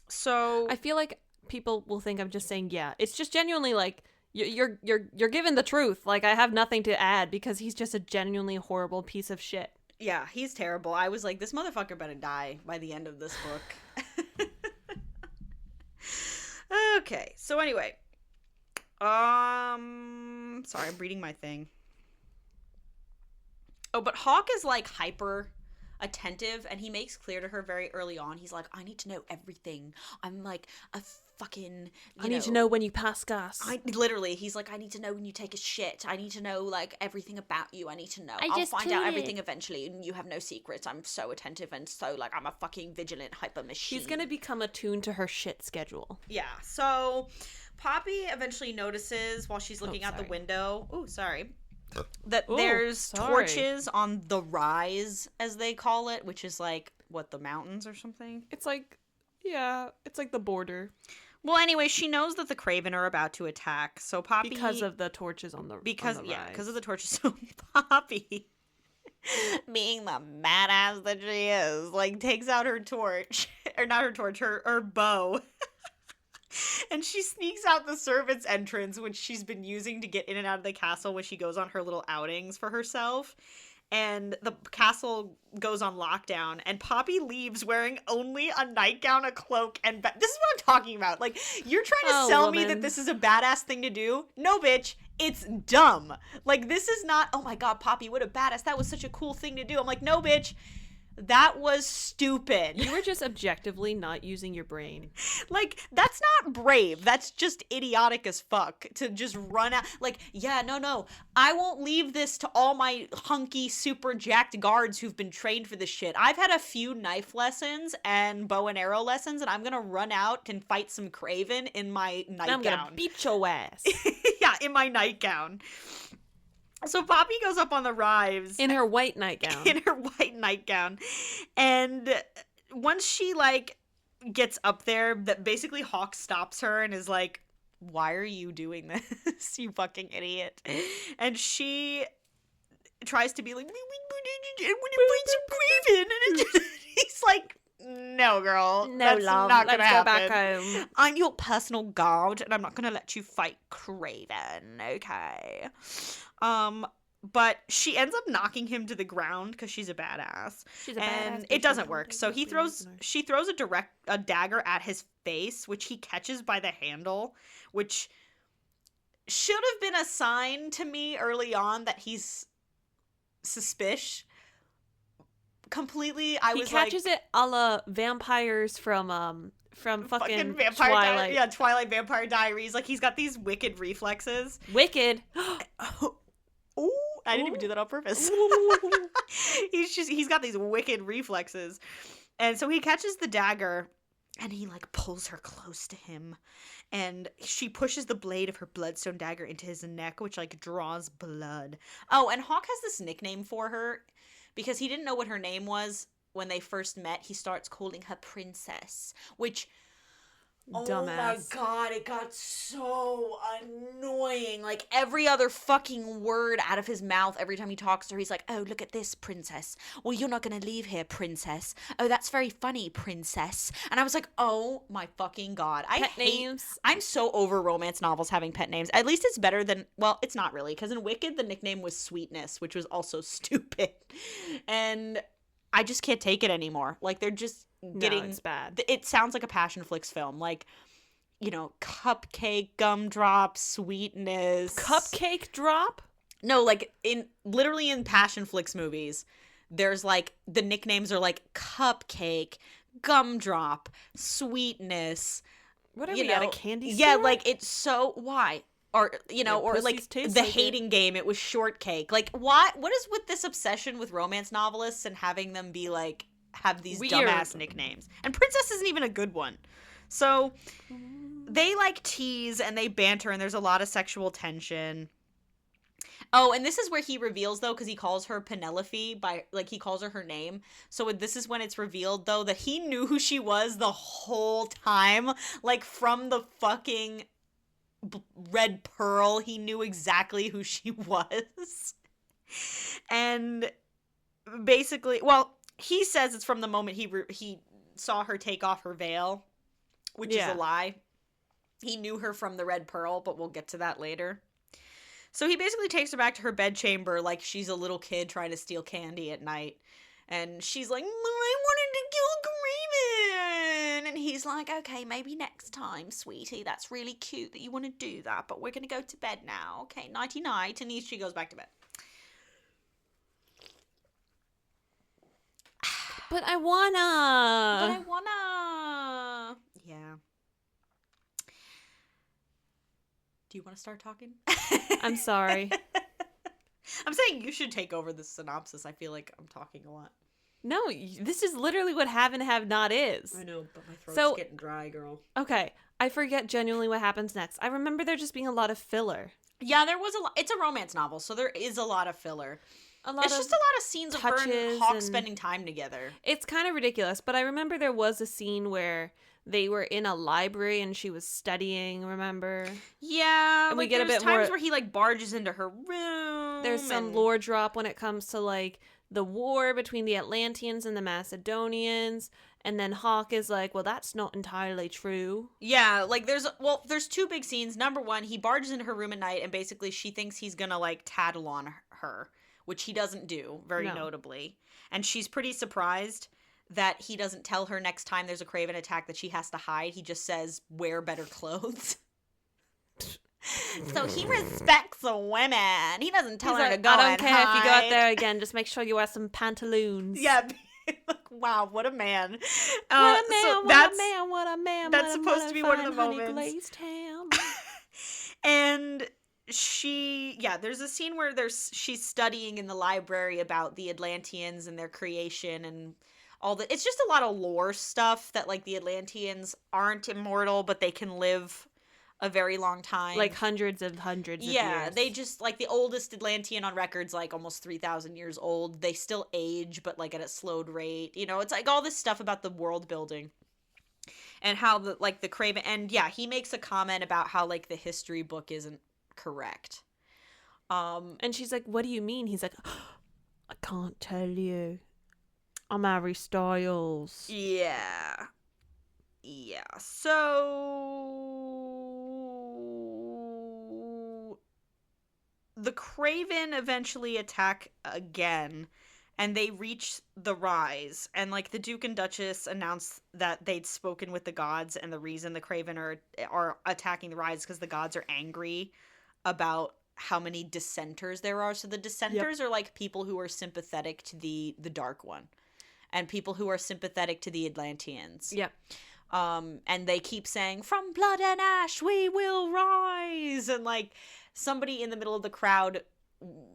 So I feel like people will think I'm just saying yeah. It's just genuinely like you're given the truth. Like I have nothing to add because he's just a genuinely horrible piece of shit. Yeah, he's terrible. I was like, this motherfucker better die by the end of this book. Okay, so anyway. Sorry, I'm reading my thing. Oh, but Hawk is like hyper attentive, and he makes clear to her very early on, he's like, I need to know everything. I'm like a fucking I need to know when you pass gas. He's like, I need to know when you take a shit. I need to know like everything about you. I need to know. I'll find out everything eventually, and you have no secrets. I'm so attentive and so like I'm a fucking vigilant hyper machine. She's gonna become attuned to her shit schedule. Yeah. So Poppy eventually notices while she's looking out the window. Oh, sorry. That there's torches on the rise, as they call it, which is like what, the mountains or something. It's like, yeah, it's like the border. Well, anyway, she knows that the Kraven are about to attack, so Poppy, because of the torches on the rise. Because of the torches. So Poppy, being the badass that she is, like takes out her torch, or not her torch, her bow. And she sneaks out the servants' entrance, which she's been using to get in and out of the castle when she goes on her little outings for herself. And the castle goes on lockdown, and Poppy leaves wearing only a nightgown, a cloak, and this is what I'm talking about. Like, you're trying to sell me that this is a badass thing to do? No, bitch. It's dumb. Like, this is not, oh my god, Poppy, what a badass. That was such a cool thing to do. I'm like, no, bitch. That was stupid. You were just objectively not using your brain. Like, that's not brave. That's just idiotic as fuck to just run out. Like, yeah, no. I won't leave this to all my hunky, super jacked guards who've been trained for this shit. I've had a few knife lessons and bow and arrow lessons, and I'm gonna run out and fight some Kraven in my nightgown. I'm gonna beat your ass. Yeah, in my nightgown. So Poppy goes up on the rise. In her white nightgown. And once she, like, gets up there, that basically Hawk stops her and is like, why are you doing this, you fucking idiot? And she tries to be like, he's like, no, girl. No, that's love. not gonna Let's happen. go back home. I'm your personal guard, and I'm not gonna let you fight Kraven, okay? But she ends up knocking him to the ground because she's a badass. She's a And badass. it doesn't work. So she throws a dagger at his face, which he catches by the handle, which should have been a sign to me early on that he's suspicious. Completely, He catches it a la vampires from fucking Vampire Twilight. Twilight Vampire Diaries. Like, he's got these wicked reflexes. Wicked. Ooh, I didn't even do that on purpose. He's got these wicked reflexes. And so he catches the dagger and he like pulls her close to him. And she pushes the blade of her bloodstone dagger into his neck, which like draws blood. Oh, and Hawk has this nickname for her because he didn't know what her name was when they first met. He starts calling her Princess, which... Dumbass. Oh my god, it got so annoying. Like, every other fucking word out of his mouth every time he talks to her, he's like, oh, look at this, Princess. Well, you're not gonna leave here, Princess. Oh, that's very funny, Princess. And I was like, oh my fucking god. I'm so over romance novels having pet names. At least it's better than, well, it's not really, because in Wicked, the nickname was Sweetness, which was also stupid. And I just can't take it anymore. Like, they're just getting... No, it's bad. It sounds like a Passionflix film. Like, you know, cupcake, gumdrop, sweetness. Cupcake drop? No, like, literally in Passionflix movies, there's, like, the nicknames are, like, cupcake, gumdrop, sweetness. What are we at, a candy store? Yeah, like, it's so... Why? Or, you know, or like the like hating game, it was shortcake. Like, what is with this obsession with romance novelists and having them be like, have these weird dumbass nicknames? And Princess isn't even a good one. So they like tease and they banter and there's a lot of sexual tension. Oh, and this is where he reveals, though, because he calls her Penelope he calls her name. So this is when it's revealed, though, that he knew who she was the whole time. Like, from the fucking... Red Pearl, he knew exactly who she was. And basically, well, he says it's from the moment he saw her take off her veil, which is a lie. He knew her from the Red Pearl, but we'll get to that later. So he basically takes her back to her bedchamber like she's a little kid trying to steal candy at night. And she's like, I wanted to kill Graven. And he's like, okay, maybe next time, sweetie. That's really cute that you want to do that. But we're going to go to bed now. Okay, nighty-night. And she goes back to bed. But I wanna. Yeah. Do you want to start talking? I'm sorry. I'm saying you should take over the synopsis. I feel like I'm talking a lot. No, this is literally what have and have not is. I know, but my throat's getting dry, girl. Okay, I forget genuinely what happens next. I remember there just being a lot of filler. Yeah, there was a lot. It's a romance novel, so there is a lot of filler. It's just a lot of scenes of her and Hawk spending time together. It's kind of ridiculous, but I remember there was a scene where they were in a library and she was studying, remember? Yeah, and we get a bit times where he like barges into her room. There's some lore drop when it comes to like the war between the Atlanteans and the Macedonians, and then Hawk is like, well, that's not entirely true. Yeah, like there's two big scenes. Number one, he barges into her room at night and basically she thinks he's gonna like tattle on her, which he doesn't do, very notably. And she's pretty surprised that he doesn't tell her next time there's a Craven attack that she has to hide. He just says, wear better clothes. So he respects the women. He doesn't tell her to go and hide. I don't care if you go out there again. Just make sure you wear some pantaloons. Yeah. Wow, what a man. What a man, what a man. That's supposed to be one of the moments. And there's a scene where she's studying in the library about the Atlanteans and their creation and all that. It's just a lot of lore stuff that like the Atlanteans aren't immortal, but they can live a very long time. Like hundreds of years. Yeah, they just, like, the oldest Atlantean on record's, like, almost 3,000 years old. They still age, but, like, at a slowed rate. You know, it's, like, all this stuff about the world building. And how, the Craven... And, yeah, he makes a comment about how, like, the history book isn't correct. And she's like, what do you mean? He's like, I can't tell you. I'm Harry Styles. Yeah. Yeah, so the Craven eventually attack again, and they reach the Rise, and like the Duke and Duchess announced that they'd spoken with the gods, and the reason the Craven are attacking the Rise is because the gods are angry about how many dissenters there are. So the dissenters are like people who are sympathetic to the Dark One, and people who are sympathetic to the Atlanteans. Yep. And they keep saying, "From blood and ash we will rise," and like somebody in the middle of the crowd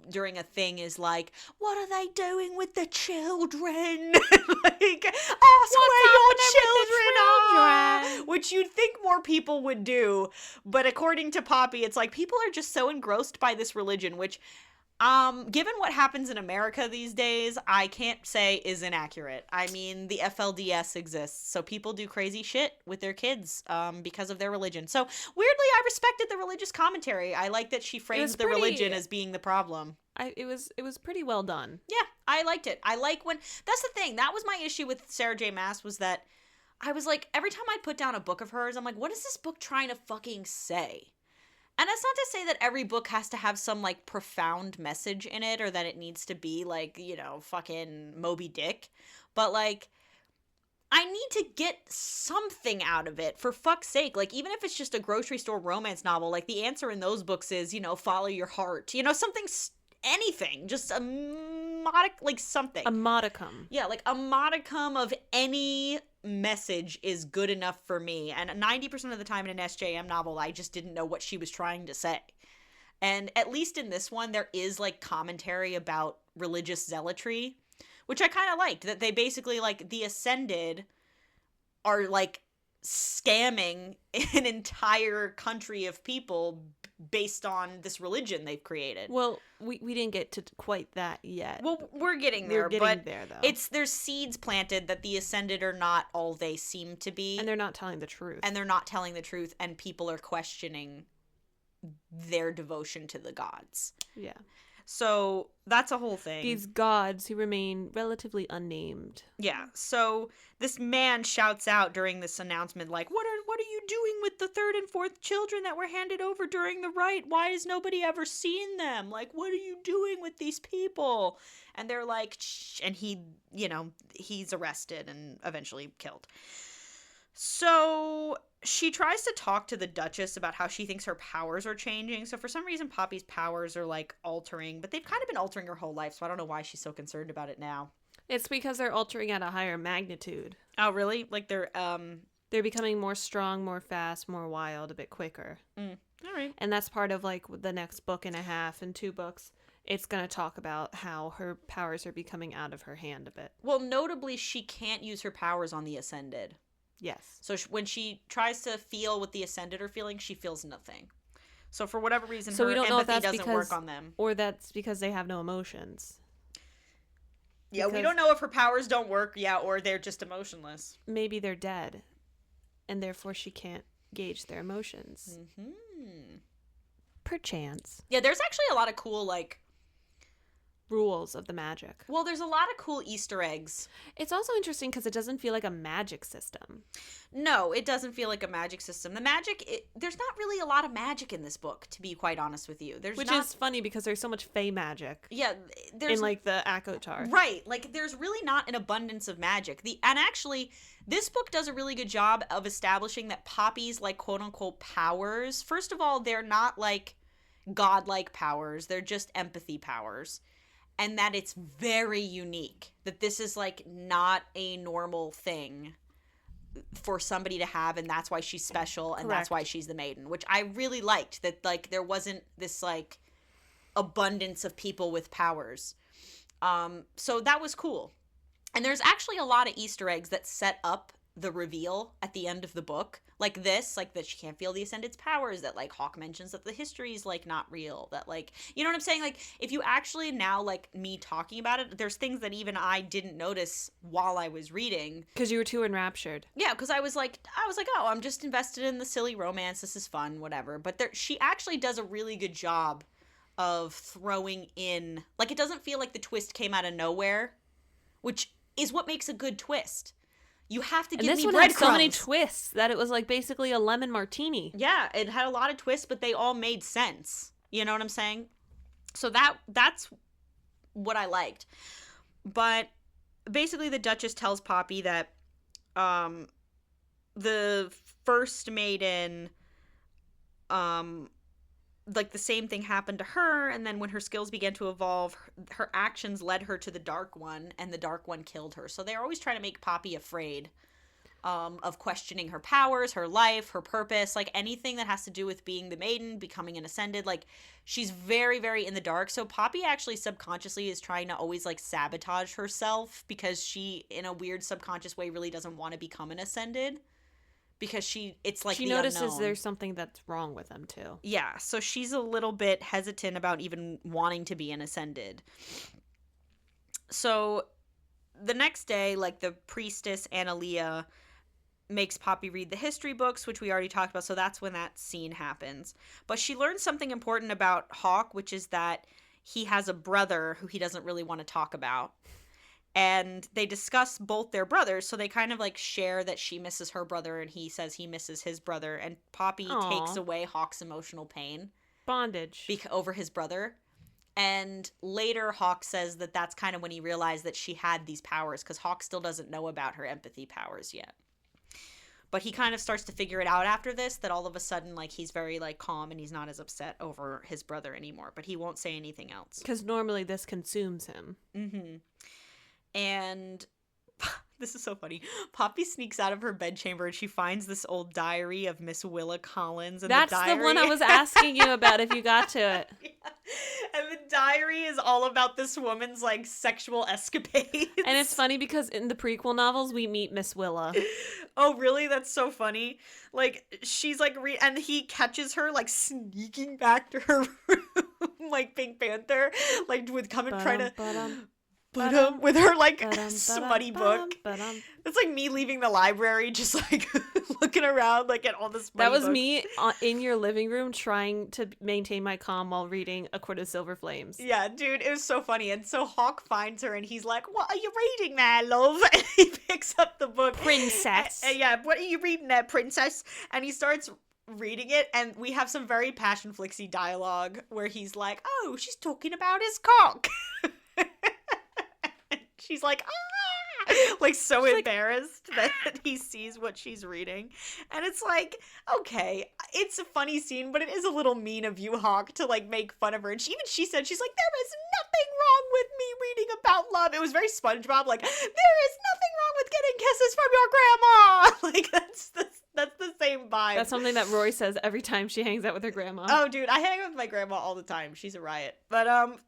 during a thing is like, "What are they doing with the children?" Like, ask where your children are, which you'd think more people would do, but according to Poppy, it's like people are just so engrossed by this religion, which given what happens in America these days, I can't say is inaccurate. I mean, the FLDS exists, so people do crazy shit with their kids because of their religion. So, weirdly, I respected the religious commentary. I like that she frames the religion as being the problem. It was pretty well done. Yeah, I liked it. I like when... That's the thing. That was my issue with Sarah J. Maas, was that I was like, every time I'd put down a book of hers, I'm like, what is this book trying to fucking say? And that's not to say that every book has to have some, like, profound message in it, or that it needs to be, like, you know, fucking Moby Dick. But, like, I need to get something out of it, for fuck's sake. Like, even if it's just a grocery store romance novel, like, the answer in those books is, you know, follow your heart. You know, something, anything. Just a something. A modicum. Yeah, like, a modicum of any message is good enough for me. And 90% of the time in an SJM novel, I just didn't know what she was trying to say. And at least in this one, there is, like, commentary about religious zealotry, which I kind of liked. That they basically, like, the Ascended are, like, scamming an entire country of people based on this religion they've created. Well, we didn't get to quite that yet. Well, we're getting there, though. There's seeds planted that the Ascended are not all they seem to be. And they're not telling the truth. And people are questioning their devotion to the gods. Yeah. So that's a whole thing. These gods who remain relatively unnamed. Yeah. So this man shouts out during this announcement, like, what are you doing with the third and fourth children that were handed over during the rite? Why has nobody ever seen them? Like, what are you doing with these people? And they're like, shh, and he, you know, he's arrested and eventually killed. So she tries to talk to the Duchess about how she thinks her powers are changing. So for some reason, Poppy's powers are, like, altering, but they've kind of been altering her whole life, so I don't know why she's so concerned about it now. It's because they're altering at a higher magnitude. Oh, really? Like, they're becoming more strong, more fast, more wild, a bit quicker. All right. And that's part of, like, the next book and a half and 2 books. It's going to talk about how her powers are becoming out of her hand a bit. Well, notably, she can't use her powers on the Ascended. Yes. So when she tries to feel what the Ascended are feeling, she feels nothing. So for whatever reason, her empathy doesn't work on them. Or that's because they have no emotions. Yeah, we don't know if her powers don't work, or they're just emotionless. Maybe they're dead, and therefore she can't gauge their emotions. Mm-hmm. Perchance. Yeah, there's actually a lot of cool, like, rules of the magic. Well, there's a lot of cool Easter eggs. It's also interesting because it doesn't feel like a magic system. No, it doesn't feel like a magic system. The magic, there's not really a lot of magic in this book, to be quite honest with you. Which is funny because there's so much fey magic. Yeah, there's... in, like, the ACOTAR. Right, like, there's really not an abundance of magic. And actually, this book does a really good job of establishing that Poppy's, like, quote-unquote powers, first of all, they're not, like, godlike powers. They're just empathy powers. And that it's very unique. That this is, like, not a normal thing for somebody to have, and that's why she's special, and that's why she's the maiden. Which I really liked, that, like, there wasn't this, like, abundance of people with powers. So that was cool. And there's actually a lot of Easter eggs that set up the reveal at the end of the book. Like this, like that she can't feel the Ascended's powers, that, like, Hawk mentions that the history is, like, not real, that, like, you know what I'm saying? Like, if you actually now, like, me talking about it, there's things that even I didn't notice while I was reading. Because you were too enraptured. Yeah, because I was like, oh, I'm just invested in the silly romance, this is fun, whatever. But she actually does a really good job of throwing in, like, it doesn't feel like the twist came out of nowhere, which is what makes a good twist. You have to give me breadcrumbs. And this one had so many twists that it was, like, basically a lemon martini. Yeah, it had a lot of twists, but they all made sense. You know what I'm saying? So that's what I liked. But basically the Duchess tells Poppy that the first maiden, like the same thing happened to her, and then when her skills began to evolve, her actions led her to the Dark One, and the Dark One killed her. So they're always trying to make Poppy afraid of questioning her powers, her life, her purpose, like anything that has to do with being the maiden, becoming an ascended. Like, she's very, very in the dark. So Poppy actually subconsciously is trying to always like sabotage herself because she, in a weird subconscious way, really doesn't want to become an ascended. Because it's like she the notices unknown. There's something that's wrong with them too. Yeah, so she's a little bit hesitant about even wanting to be an ascended. So the next day, like, the priestess Analea makes Poppy read the history books, which we already talked about, so that's when that scene happens. But she learns something important about Hawk, which is that he has a brother who he doesn't really want to talk about. And they discuss both their brothers, so they kind of like share that she misses her brother and he says he misses his brother, and Poppy takes away Hawk's emotional pain bondage over his brother. And later Hawk says that that's kind of when he realized that she had these powers, because Hawk still doesn't know about her empathy powers yet. But he kind of starts to figure it out after this, that all of a sudden, like, he's very, like, calm and he's not as upset over his brother anymore. But he won't say anything else. because normally this consumes him. Mm-hmm. And this is so funny. Poppy sneaks out of her bedchamber and she finds this old diary of Miss Willa Collins. And That's the one I was asking you about if you got to it. Yeah. And the diary is all about this woman's, like, sexual escapades. And it's funny because in the prequel novels, we meet Miss Willa. Oh, really? That's so funny. Like, she's, like, and he catches her, like, sneaking back to her room, like Pink Panther, like, with coming trying to... with her like smutty book. It's like me leaving the library, just like looking around, like at all this. That was books. me in your living room trying to maintain my calm while reading A Court of Silver Flames. Yeah, dude, it was so funny. And so Hawk finds her, and he's like, "What are you reading there, love?" And he picks up the book, Princess. Yeah, what are you reading there, princess? And he starts reading it, and we have some very passion flicksy dialogue where he's like, "Oh, she's talking about his cock." She's like, ah! Like, so she's embarrassed that he sees what she's reading. And it's like, okay, it's a funny scene, but it is a little mean of you, Hawk, to, like, make fun of her. And she said, she's like, there is nothing wrong with me reading about love. It was very SpongeBob, like, there is nothing wrong with getting kisses from your grandma. Like, that's the same vibe. That's something that Rory says every time she hangs out with her grandma. Oh, dude, I hang out with my grandma all the time. She's a riot. But,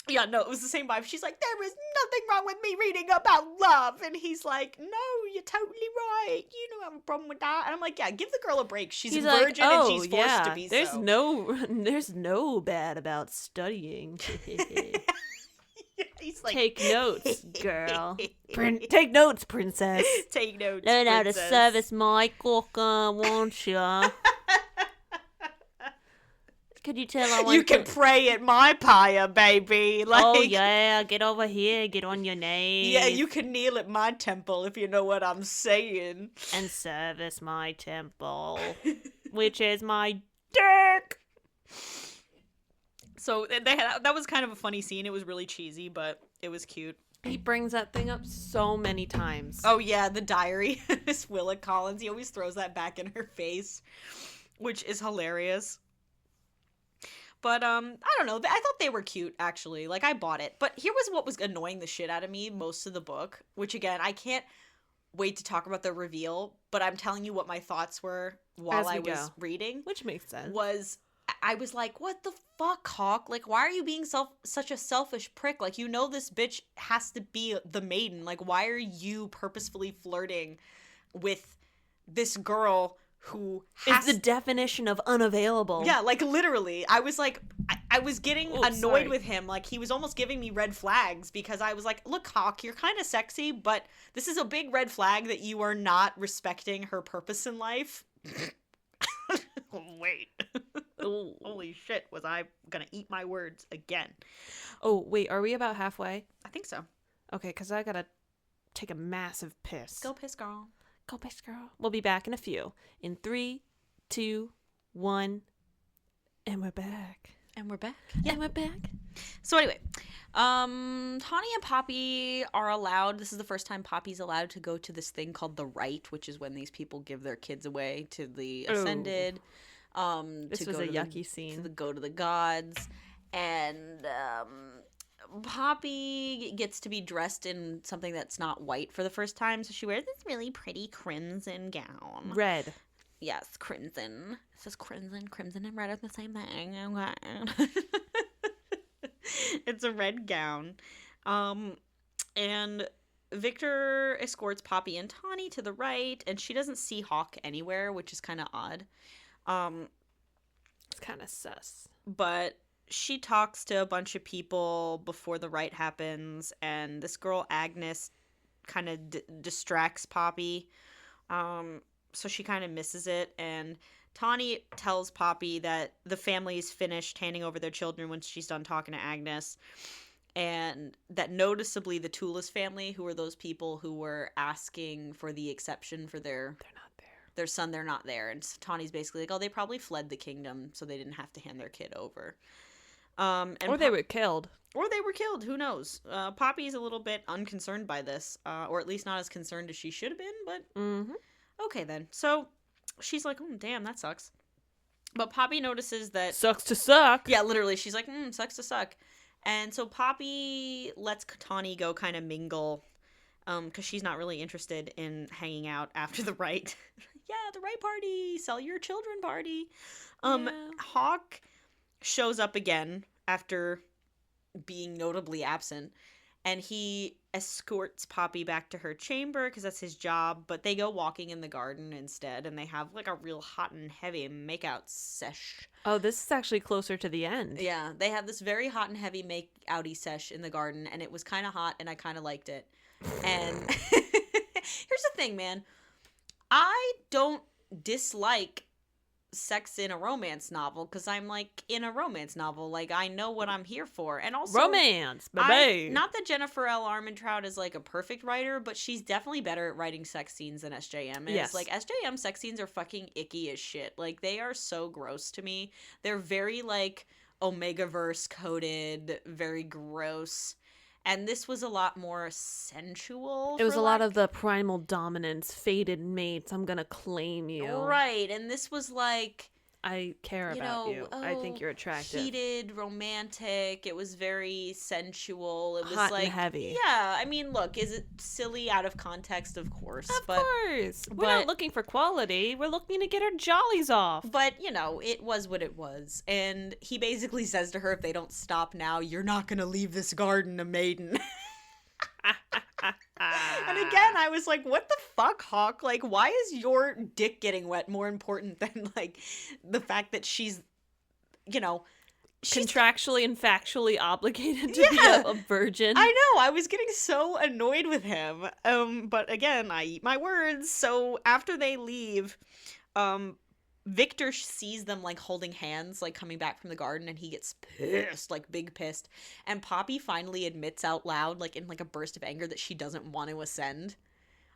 yeah, no, it was the same vibe. She's like, there is nothing wrong with me reading about love. And he's like, no, you're totally right. You don't have a problem with that. And I'm like, yeah, give the girl a break. She's a virgin, like, and she's forced to be there's so. There's no bad about studying. He's like, take notes, girl. Take notes, princess. Take notes, Learn how to princess. service my cock, won't ya? Could you tell I want You can pray at my pyre, baby. Like, oh, yeah, get over here, get on your knees. Yeah, you can kneel at my temple, if you know what I'm saying. And service my temple, which is my dick. So that was kind of a funny scene. It was really cheesy, but it was cute. He brings that thing up so many times. Oh, yeah, the diary. Miss Willa Collins. He always throws that back in her face, which is hilarious. But, I don't know. I thought they were cute, actually. Like, I bought it. But here was what was annoying the shit out of me most of the book, which, again, I can't wait to talk about the reveal, but I'm telling you what my thoughts were while I was reading. Which makes sense. I was like, what the fuck, Hawk? Like, why are you being such a selfish prick? Like, you know this bitch has to be the maiden. Like, why are you purposefully flirting with this girl who is the definition of unavailable? Yeah, like, literally. I was like, I was getting annoyed with him. Like, he was almost giving me red flags because I was like, look, Hawk, you're kind of sexy, but this is a big red flag that you are not respecting her purpose in life. Wait. Holy shit, was I gonna eat my words again? Oh, wait, are we about halfway? I think so. Okay, because I gotta take a massive piss. Go piss, girl. Go piss, girl. We'll be back in a few. In 3, 2, 1, and we're back. And we're back. Yeah, we're back. So anyway, Tawny and Poppy are allowed. This is the first time Poppy's allowed to go to this thing called the Rite, which is when these people give their kids away to the Ascended. This was a yucky scene. Go to the gods, and Poppy gets to be dressed in something that's not white for the first time, so she wears this really pretty crimson gown. Red. Yes, crimson. It says crimson and red are the same thing. Okay. It's a red gown. And Victor escorts Poppy and Tawny to the Rite, and she doesn't see Hawk anywhere, which is kind of odd. It's kind of sus. But she talks to a bunch of people before the Rite happens, and this girl, Agnes, kind of distracts Poppy. So she kind of misses it, and Tawny tells Poppy that the family is finished handing over their children when she's done talking to Agnes, and that noticeably the Toulouse family, who are those people who were asking for the exception for their son, they're not there. And Tawny's basically like, oh, they probably fled the kingdom, so they didn't have to hand their kid over. Or they were killed. Or they were killed, who knows? Poppy's a little bit unconcerned by this, or at least not as concerned as she should have been, but okay then. So she's like, oh, damn, that sucks. But Poppy notices that... Sucks to suck. Yeah, literally. She's like, sucks to suck. And so Poppy lets Tawny go kind of mingle, because she's not really interested in hanging out after the Rite. Yeah, the Rite party! Sell your children party! Yeah. Hawk shows up again after being notably absent, and he escorts Poppy back to her chamber because that's his job, but they go walking in the garden instead, and they have like a real hot and heavy makeout sesh. Oh, this is actually closer to the end. Yeah, they have this very hot and heavy make-outy sesh in the garden, and it was kind of hot, and I kind of liked it. And here's the thing, man. I don't dislike sex in a romance novel because I'm like in a romance novel, like I know what I'm here for. And also romance, baby. Not that Jennifer L. Armentrout is like a perfect writer, but she's definitely better at writing sex scenes than SJM is. Yes. Like SJM sex scenes are fucking icky as shit. Like they are so gross to me. They're very like Omegaverse coded, very gross. And this was a lot more sensual. It was a lot of the primal dominance, fated mates, I'm gonna claim you. Right, and this was like... I care about you. I think you're attractive. Heated, romantic. It was very sensual. It was hot like... and heavy. Yeah, I mean, look, is it silly out of context? Of course. Of course. We're not looking for quality. We're looking to get our jollies off. But, you know, it was what it was. And he basically says to her, if they don't stop now, you're not going to leave this garden a maiden. And again, I was like, what the fuck, Hawk? Like, why is your dick getting wet more important than, like, the fact that she's, you know... contractually and factually obligated to be a virgin. I know, I was getting so annoyed with him. But again, I eat my words. So after they leave, Victor sees them like holding hands, like coming back from the garden, and he gets pissed, like big pissed. And Poppy finally admits out loud, like in like a burst of anger, that she doesn't want to ascend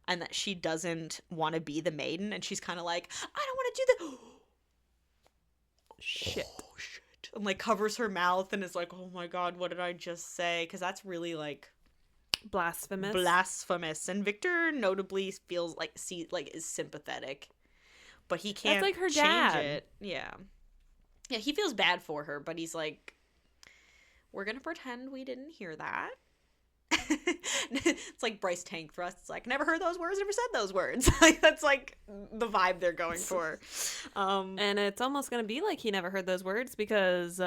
and that she doesn't want to be the maiden. And she's kind of like, I don't want to do that. Shit. Oh, shit. And like covers her mouth and is like, oh my God, what did I just say? Because that's really like blasphemous. And Victor notably feels like is sympathetic. But he can't That's like her change dad. it. Yeah. Yeah, he feels bad for her, but he's like, we're going to pretend we didn't hear that. It's like Bryce Tank Thrust. It's like, never heard those words, never said those words. Like that's like the vibe they're going for. And it's almost going to be like he never heard those words because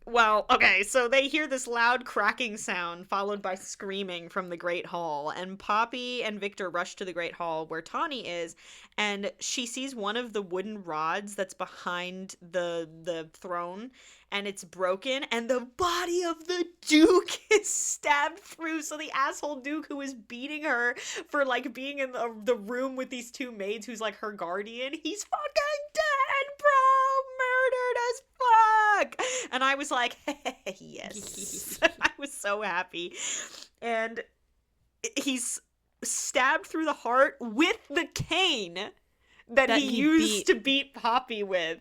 well, okay, so they hear this loud cracking sound followed by screaming from the Great Hall, and Poppy and Victor rush to the Great Hall where Tawny is, and she sees one of the wooden rods that's behind the throne, and it's broken, and the body of the Duke is stabbed through. So the asshole Duke who was beating her for like being in the room with these two maids who's like her guardian, he's fucking dead, bro! Murdered as fuck! And I was like, yes. I was so happy. And he's stabbed through the heart with the cane that he used to beat Poppy with,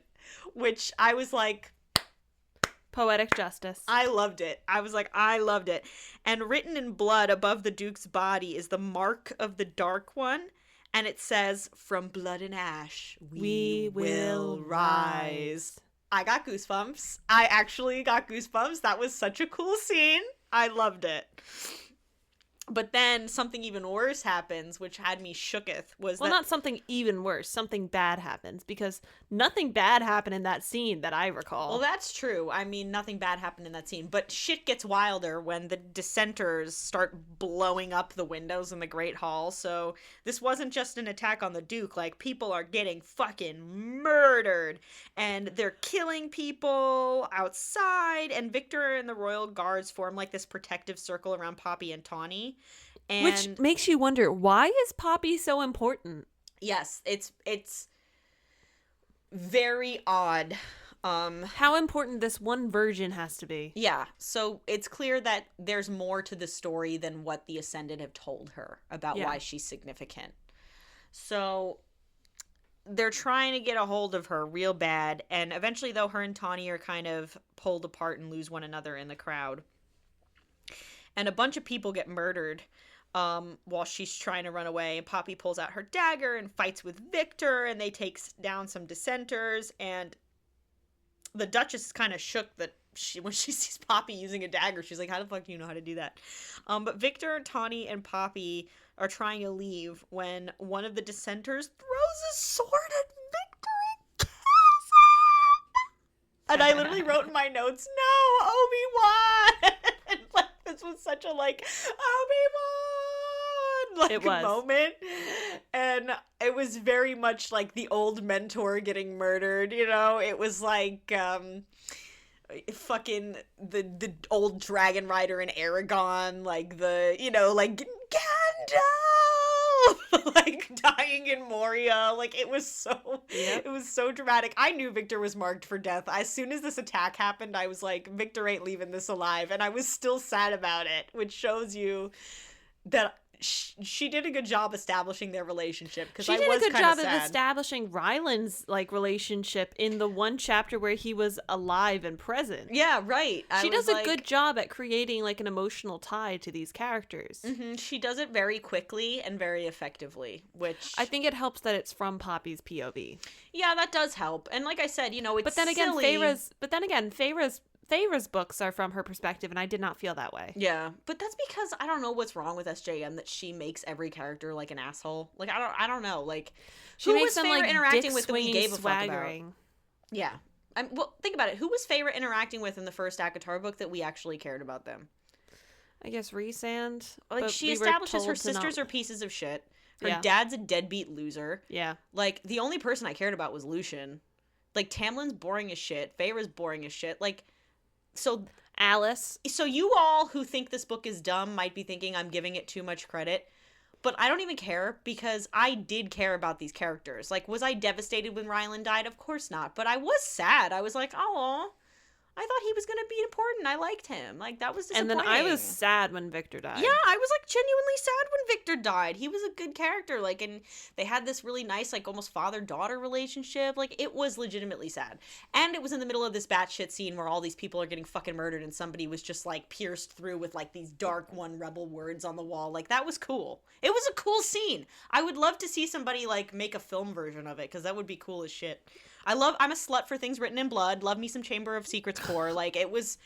which I was like, Poetic justice. I loved it. I was like, I loved it. And written in blood above the Duke's body is the mark of the Dark One. And it says, from blood and ash, we will rise. I got goosebumps. I actually got goosebumps. That was such a cool scene. I loved it. But then something even worse happens, which had me shooketh. Not something even worse. Something bad happens, because nothing bad happened in that scene that I recall. Well, that's true. I mean, nothing bad happened in that scene. But shit gets wilder when the dissenters start blowing up the windows in the Great Hall. So this wasn't just an attack on the Duke. Like, people are getting fucking murdered. And they're killing people outside. And Victor and the royal guards form, like, this protective circle around Poppy and Tawny. And which makes you wonder, why is Poppy so important? yes, it's very odd. How important this one version has to be. Yeah, so it's clear that there's more to the story than what the Ascended have told her about why she's significant. So they're trying to get a hold of her real bad, and eventually, though, her and Tawny are kind of pulled apart and lose one another in the crowd. And a bunch of people get murdered while she's trying to run away. And Poppy pulls out her dagger and fights with Victor, and they take down some dissenters. And the Duchess is kind of shook that when she sees Poppy using a dagger, she's like, how the fuck do you know how to do that? But Victor, Tawny, and Poppy are trying to leave when one of the dissenters throws a sword at Victor and kills him. And I literally wrote in my notes, no, Obi-Wan! And like, this was such a Obi-Wan moment. And it was very much like the old mentor getting murdered, you know? It was like fucking the old dragon rider in Aragon, like like Gandalf like dying in Moria. Like it was so dramatic. I knew Victor was marked for death. As soon as this attack happened, I was like, Victor ain't leaving this alive, and I was still sad about it, which shows you that she did a good job establishing their relationship. Because she did a good job of establishing Ryland's like relationship in the one chapter where he was alive and present. Yeah, right. She does a good job at creating like an emotional tie to these characters. Mm-hmm. She does it very quickly and very effectively, which I think it helps that it's from Poppy's POV. Yeah, that does help. And like I said, it's but then again, silly. Feyre's books are from her perspective, and I did not feel that way. Yeah, but that's because I don't know what's wrong with SJM that she makes every character like an asshole. Like I don't know. Like she who makes was them Feyre like interacting with that we gave a fuck about? swaggering. Yeah, well, think about it. Who was Feyre interacting with in the first ACOTAR book that we actually cared about them? I guess Rhysand. Like she establishes her sisters are pieces of shit. Her dad's a deadbeat loser. Yeah. Like the only person I cared about was Lucian. Like Tamlin's boring as shit. Feyre's boring as shit. Like. So Alice. So you all who think this book is dumb might be thinking I'm giving it too much credit. But I don't even care because I did care about these characters. Like, was I devastated when Ryland died? Of course not. But I was sad. I was like, oh, I thought he was going to be important. I liked him. Like, that was disappointing. And then I was sad when Victor died. Yeah, I was, like, genuinely sad when Victor died. He was a good character. Like, and they had this really nice, like, almost father-daughter relationship. Like, it was legitimately sad. And it was in the middle of this batshit scene where all these people are getting fucking murdered and somebody was just, like, pierced through with, like, these Dark One rebel words on the wall. Like, that was cool. It was a cool scene. I would love to see somebody, like, make a film version of it, because that would be cool as shit. I'm a slut for things written in blood. Love me some Chamber of Secrets core. Like, it's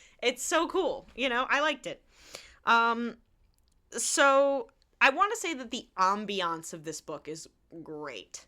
so cool. I liked it. So I want to say that the ambiance of this book is great.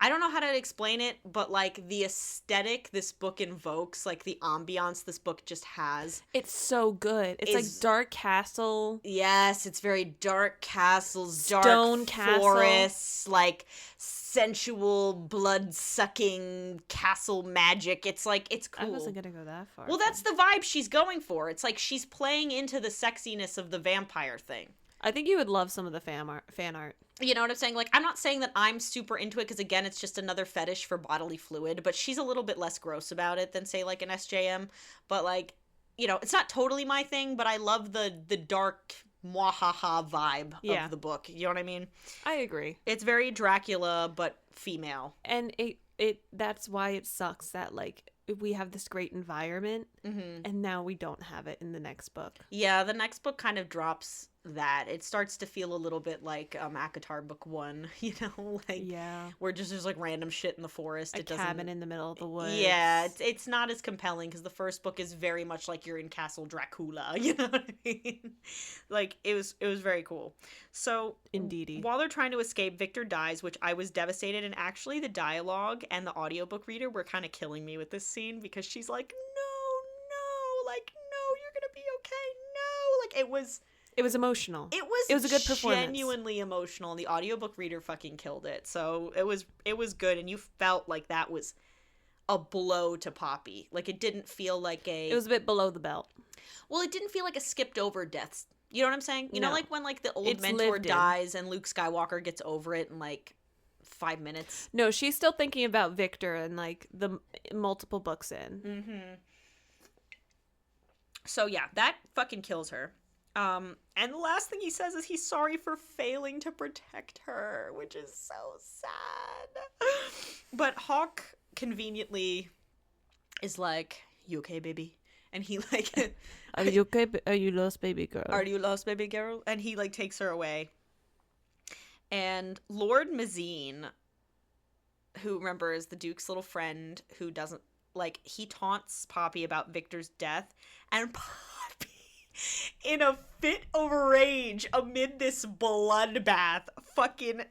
I don't know how to explain it, but, like, the aesthetic this book invokes, like, the ambiance this book just has. It's so good. It's like dark castle. Yes, it's very dark castles, Stone dark forests, like, sensual, blood-sucking castle magic. It's, like, it's cool. I wasn't gonna go that far. Well, that's the vibe she's going for. It's like she's playing into the sexiness of the vampire thing. I think you would love some of the fan art. You know what I'm saying? Like, I'm not saying that I'm super into it because, again, it's just another fetish for bodily fluid, but she's a little bit less gross about it than, say, like an SJM. But, like, it's not totally my thing, but I love the dark mwahaha vibe of the book. You know what I mean? I agree. It's very Dracula, but female. And that's why it sucks that, like, we have this great environment, Mm-hmm. and now we don't have it in the next book. Yeah, the next book kind of drops that. It starts to feel a little bit like ACOTAR book 1, you know, like Yeah. where just there's like random shit in the forest. A cabin in the middle of the woods. Yeah, it's not as compelling because the first book is very much like you're in Castle Dracula, you know what I mean? Like it was very cool. So Indeedy. while they're trying to escape, Victor dies, which I was devastated, and actually the dialogue and the audiobook reader were kind of killing me with this scene because she's like, no, like no, you're gonna be okay, no, like It was emotional. it was a good performance. genuinely emotional, and the audiobook reader fucking killed it. So it was good, and you felt like that was a blow to Poppy. Like it didn't feel like It was a bit below the belt. well, it didn't feel like a skipped over death. You know what I'm saying? You know, No. like when like the old It's mentor lived in. dies and Luke Skywalker gets over it in like 5 minutes. No, she's still thinking about Victor and like the multiple books in. Mm-hmm. So yeah, that fucking kills her. And the last thing he says is he's sorry for failing to protect her, which is so sad. But Hawk conveniently is like, "You okay, baby?" And he like, Are you okay? Are you lost, baby girl? "Are you lost, baby girl?" And he like takes her away. And Lord Mazine, who remember is the Duke's little friend who doesn't like, he taunts Poppy about Victor's death, and Poppy, in a fit of rage amid this bloodbath, fucking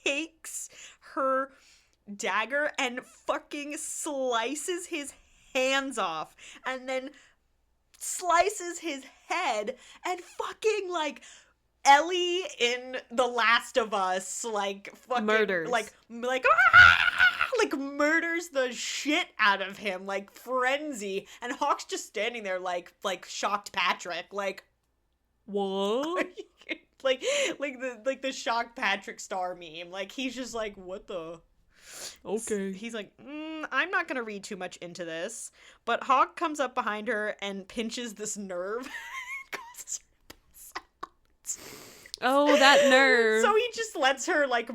takes her dagger and fucking slices his hands off, and then slices his head, and fucking like Ellie in The Last of Us, like fucking Murders. like like murders the shit out of him, like frenzy, and Hawk's just standing there like shocked Patrick, like What? like the shocked Patrick star meme, like he's just like, what the. Okay. He's like, I'm not gonna read too much into this, but Hawk comes up behind her and pinches this nerve. Causes her to pass out. Oh, that nerve. So he just lets her like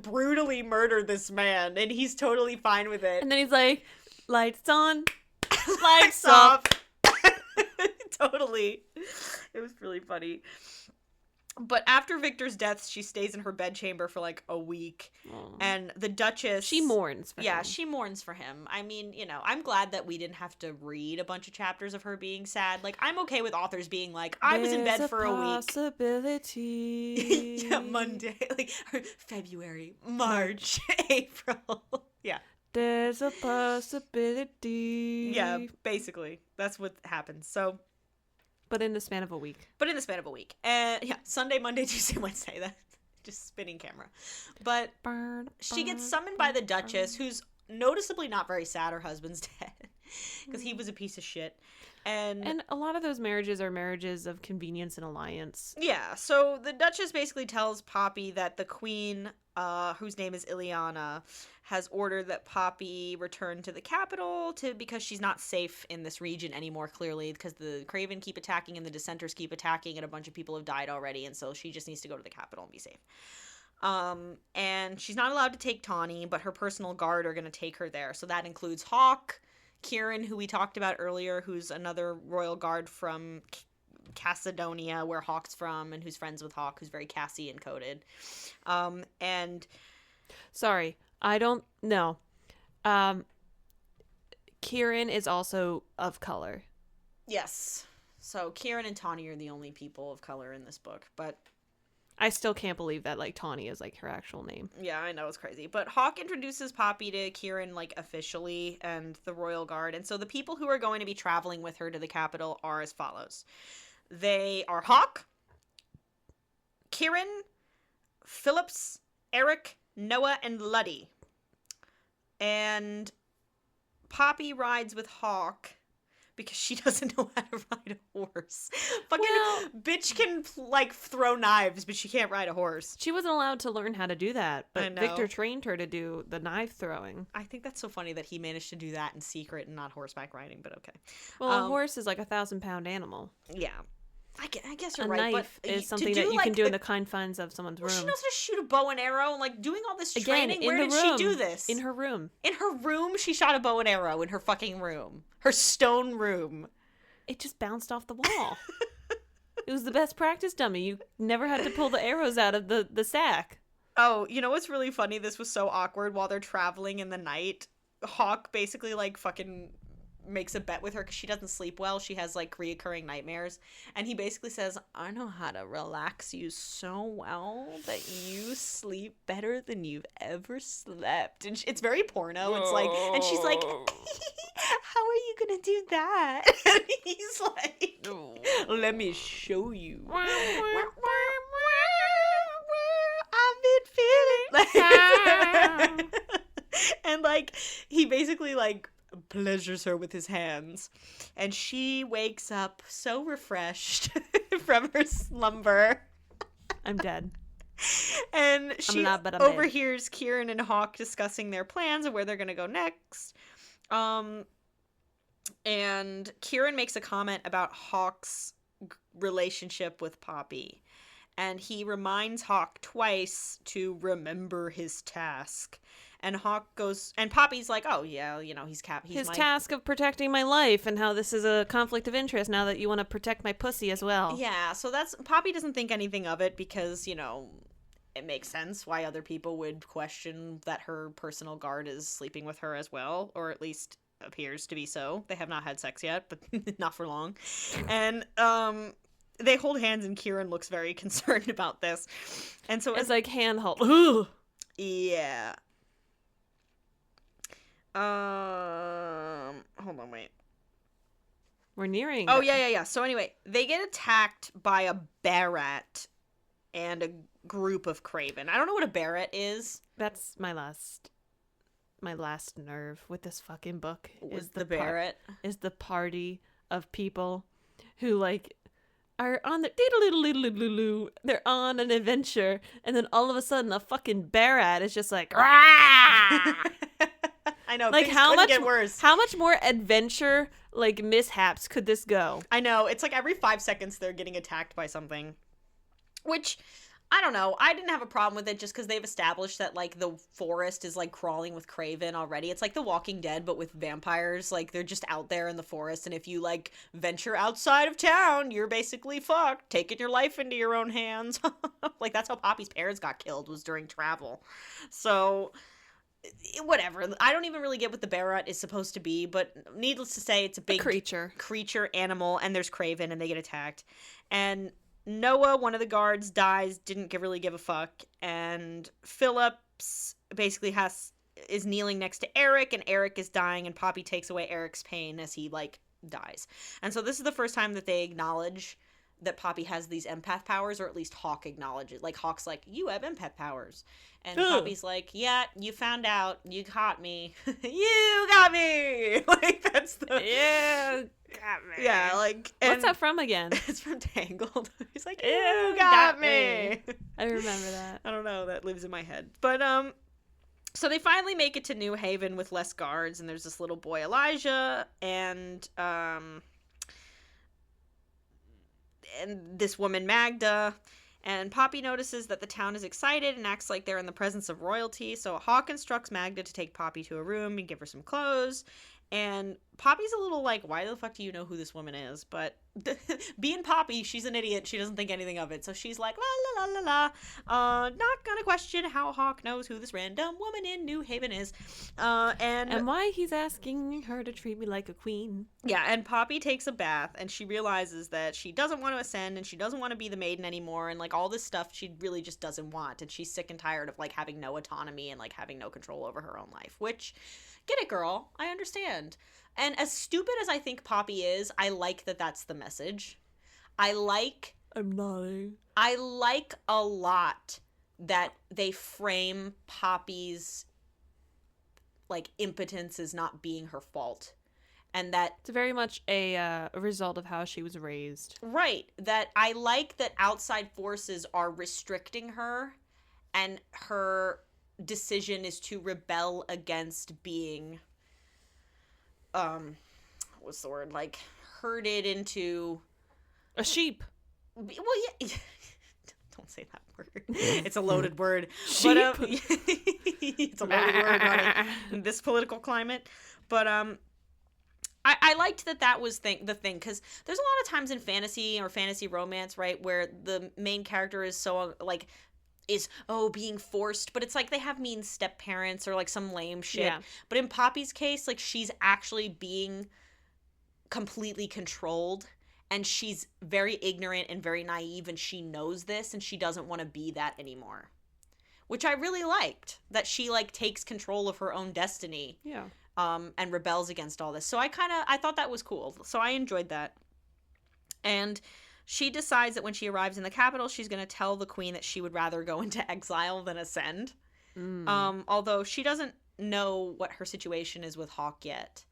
brutally murder this man, and he's totally fine with it. And then he's like, lights on. Lights off. Totally. It was really funny. But after Victor's death, she stays in her bedchamber for like a week. Oh. And the Duchess... She mourns for him. Yeah, she mourns for him. I mean, you know, I'm glad that we didn't have to read a bunch of chapters of her being sad. Like, I'm okay with authors being like, I was in bed for a week. Possibility. Yeah, Monday. Like, February, March, April. Yeah. There's a possibility. Yeah, basically. That's what happens. So... But in the span of a week. And yeah, Sunday, Monday, Tuesday, Wednesday. That just spinning camera. But she gets summoned by the Duchess, who's noticeably not very sad her husband's dead, because he was a piece of shit. And a lot of those marriages are marriages of convenience and alliance. yeah, so the Duchess basically tells Poppy that the Queen, whose name is Ileana, has ordered that Poppy return to the capital because she's not safe in this region anymore, clearly, because the Craven keep attacking and the Dissenters keep attacking, and a bunch of people have died already, and so she just needs to go to the capital and be safe. And she's not allowed to take Tawny, but her personal guard are going to take her there. So that includes Hawk, Kieran, who we talked about earlier, who's another royal guard from Cassadonia, where Hawk's from, and who's friends with Hawk, who's very Cassian coded. And Sorry, I don't know. Kieran is also of color. yes, so Kieran and Tawny are the only people of color in this book, but I still can't believe that like Tawny is like her actual name. yeah, I know, it's crazy. But Hawk introduces Poppy to Kieran, like, officially, and the Royal Guard. And so the people who are going to be traveling with her to the capital are as follows. They are Hawk, Kieran, Phillips, Eric, Noah, and Luddy. And Poppy rides with Hawk because she doesn't know how to ride a horse. Fucking bitch can, like, throw knives, but she can't ride a horse. She wasn't allowed to learn how to do that, I but know. Victor trained her to do the knife throwing. I think that's so funny that he managed to do that in secret and not horseback riding, but okay. Well, a horse is like 1,000-pound animal. Yeah. I guess you're A right. knife but is to something do, that you like, can do in the confines of someone's Well, she room. knows how to shoot a bow and arrow, and like doing all this Again, training. in Where the did room. she do this? In her room. In her room, she shot a bow and arrow in her fucking room. Her stone room. It just bounced off the wall. It was the best practice dummy. You never had to pull the arrows out of the sack. Oh, you know what's really funny? This was so awkward while they're traveling in the night. Hawk basically like fucking makes a bet with her because she doesn't sleep well. She has like reoccurring nightmares. And he basically says, I know how to relax you so well that you sleep better than you've ever slept. And it's very porno. It's like, and she's like, how are you gonna do that? And he's like, let me show you. I've been feeling like and like he basically like pleasures her with his hands, and she wakes up so refreshed from her slumber. I'm dead. And she I'm not, but I'm overhears Kieran and Hawk discussing their plans of where they're gonna go next. And Kieran makes a comment about Hawk's relationship with Poppy. And he reminds Hawk twice to remember his task. And Hawk goes, and Poppy's like, oh yeah, you know, he's his my task of protecting my life, and how this is a conflict of interest now that you want to protect my pussy as well. Yeah, so that's, Poppy doesn't think anything of it because, you know, it makes sense why other people would question that her personal guard is sleeping with her as well, or at least appears to be so. They have not had sex yet, but not for long. And they hold hands, and Kieran looks very concerned about this. And so it's like handhold. Yeah. Hold on, wait. We're nearing. Oh, yeah. So anyway, they get attacked by a Barrat and a group of Craven. I don't know what a Barrat is. That's my last nerve with this fucking book. Is the Barrat? Is the party of people who like are on the they're on an adventure, and then all of a sudden a fucking Barrat is just like I know, like things how couldn't much get worse. How much more adventure like mishaps could this go? I know, it's like every 5 seconds they're getting attacked by something, which I don't know. I didn't have a problem with it just because they've established that like the forest is like crawling with Craven already. It's like The Walking Dead but with vampires. Like they're just out there in the forest, and if you like venture outside of town, you're basically fucked, taking your life into your own hands. Like that's how Poppy's parents got killed, was during travel. So whatever. I don't even really get what the Barrat is supposed to be, but needless to say, it's a big creature animal, and there's Craven, and they get attacked. And Noah, one of the guards, dies, didn't really give a fuck, and Phillips basically is kneeling next to Eric, and Eric is dying, and Poppy takes away Eric's pain as he like dies. And so this is the first time that they acknowledge that Poppy has these empath powers, or at least Hawk acknowledges. Like Hawk's like, you have empath powers. And Poppy's like, yeah, you found out. You caught me. You got me! Like, that's the... You got me. Yeah, like... What's that from again? It's from Tangled. He's like, you got me! I remember that. I don't know, that lives in my head. But, so they finally make it to New Haven with less guards, and there's this little boy, Elijah, and this woman, Magda. And Poppy notices that the town is excited and acts like they're in the presence of royalty. So Hawk instructs Magda to take Poppy to a room and give her some clothes. And Poppy's a little like, why the fuck do you know who this woman is? But being Poppy, she's an idiot. She doesn't think anything of it. So she's like, la la la la la. Not gonna question how Hawk knows who this random woman in New Haven is. And why he's asking her to treat me like a queen. Yeah, and Poppy takes a bath, and she realizes that she doesn't want to ascend, and she doesn't want to be the maiden anymore, and like all this stuff she really just doesn't want. And she's sick and tired of like having no autonomy and like having no control over her own life, which... Get it, girl. I understand. And as stupid as I think Poppy is, I like that that's the message. I'm nodding. I like a lot that they frame Poppy's, like, impotence as not being her fault. And that... It's very much a result of how she was raised. Right. That I like that outside forces are restricting her, and her... decision is to rebel against being what's the word, like herded into a sheep. Well, yeah. Don't say that word. It's a loaded word. Sheep? But it's a loaded word, Ronnie, in this political climate. But I liked that was the thing, because there's a lot of times in fantasy or fantasy romance, right, where the main character is so like being forced, but it's like they have mean step parents or like some lame shit. Yeah. But in Poppy's case, like she's actually being completely controlled, and she's very ignorant and very naive, and she knows this, and she doesn't want to be that anymore, which I really liked, that she like takes control of her own destiny. Yeah. And rebels against all this. So I thought that was cool. So I enjoyed that. And she decides that when she arrives in the capital, she's going to tell the queen that she would rather go into exile than ascend. Although she doesn't know what her situation is with Hawk yet.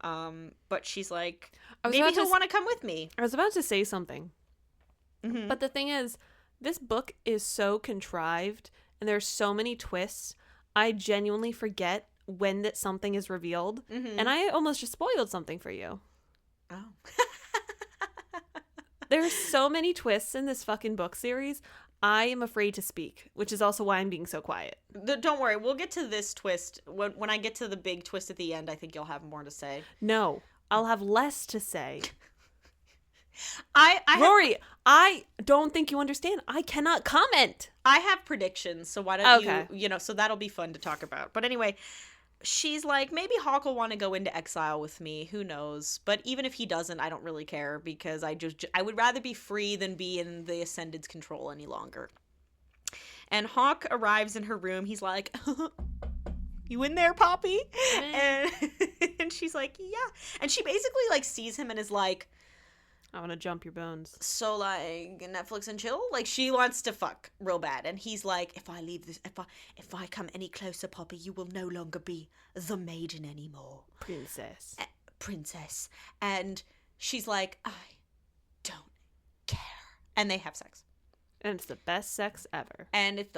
But she's like, maybe he'll want to come with me. I was about to say something. Mm-hmm. But the thing is, this book is so contrived and there's so many twists. I genuinely forget when that something is revealed. Mm-hmm. And I almost just spoiled something for you. Oh. There's so many twists in this fucking book series. I am afraid to speak, which is also why I'm being so quiet. Don't worry, we'll get to this twist. When I get to the big twist at the end, I think you'll have more to say. No, I'll have less to say. Rory, I don't think you understand. I cannot comment. I have predictions, so why don't Okay. you so that'll be fun to talk about. But anyway, she's like, maybe Hawk will want to go into exile with me. Who knows? But even if he doesn't, I don't really care, because I would rather be free than be in the Ascended's control any longer. And Hawk arrives in her room. He's like, you in there, Poppy? And she's like, yeah. And she basically like sees him and is like, I want to jump your bones. so like Netflix and chill. Like she wants to fuck real bad, and he's like, if I leave this, if I come any closer, Poppy, you will no longer be the maiden anymore, princess. And she's like, I don't care, and they have sex, and it's the best sex ever. And honestly,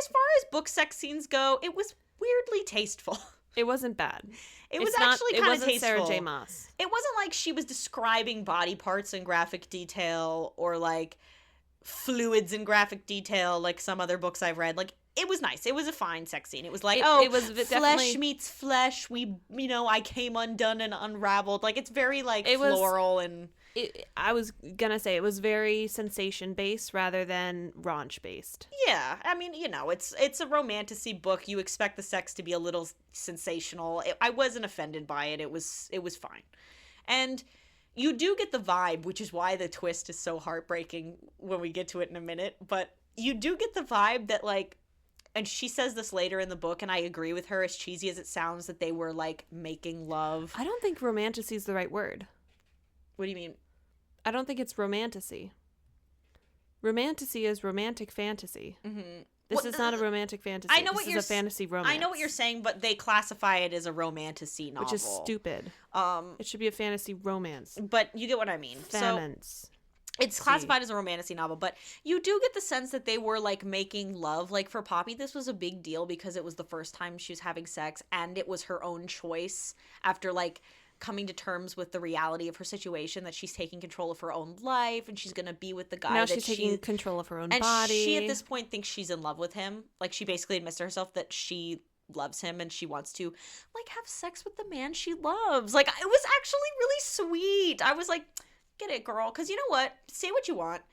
as far as book sex scenes go, it was weirdly tasteful. It wasn't bad. It was actually kind of tasteful. Sarah J. Maas. It wasn't like she was describing body parts in graphic detail or like fluids in graphic detail like some other books I've read. Like, it was nice. It was a fine sex scene. It was like, it was flesh definitely meets flesh. I came undone and unraveled. Like, it's very like floral and. I was gonna say it was very sensation based rather than raunch based. Yeah, I mean, it's a romantasy book. You expect the sex to be a little sensational. I wasn't offended by it. It was fine, and you do get the vibe, which is why the twist is so heartbreaking when we get to it in a minute. But you do get the vibe that like, and she says this later in the book, and I agree with her. As cheesy as it sounds, that they were like making love. I don't think romantasy is the right word. What do you mean? I don't think it's romantasy. Romantasy is romantic fantasy. Mm-hmm. This is not a romantic fantasy. I know this is a fantasy romance. I know what you're saying, but they classify it as a romantasy novel, which is stupid. It should be a fantasy romance. But you get what I mean. Famines. So it's classified as a romantasy novel, but you do get the sense that they were like making love. Like for Poppy, this was a big deal because it was the first time she was having sex, and it was her own choice after like coming to terms with the reality of her situation, that she's taking control of her own life and she's gonna be with the guy. Now she's taking control of her own body. She at this point thinks she's in love with him. Like, she basically admits to herself that she loves him and she wants to like have sex with the man she loves. Like, it was actually really sweet. I was like, get it, girl, because you know what, say what you want,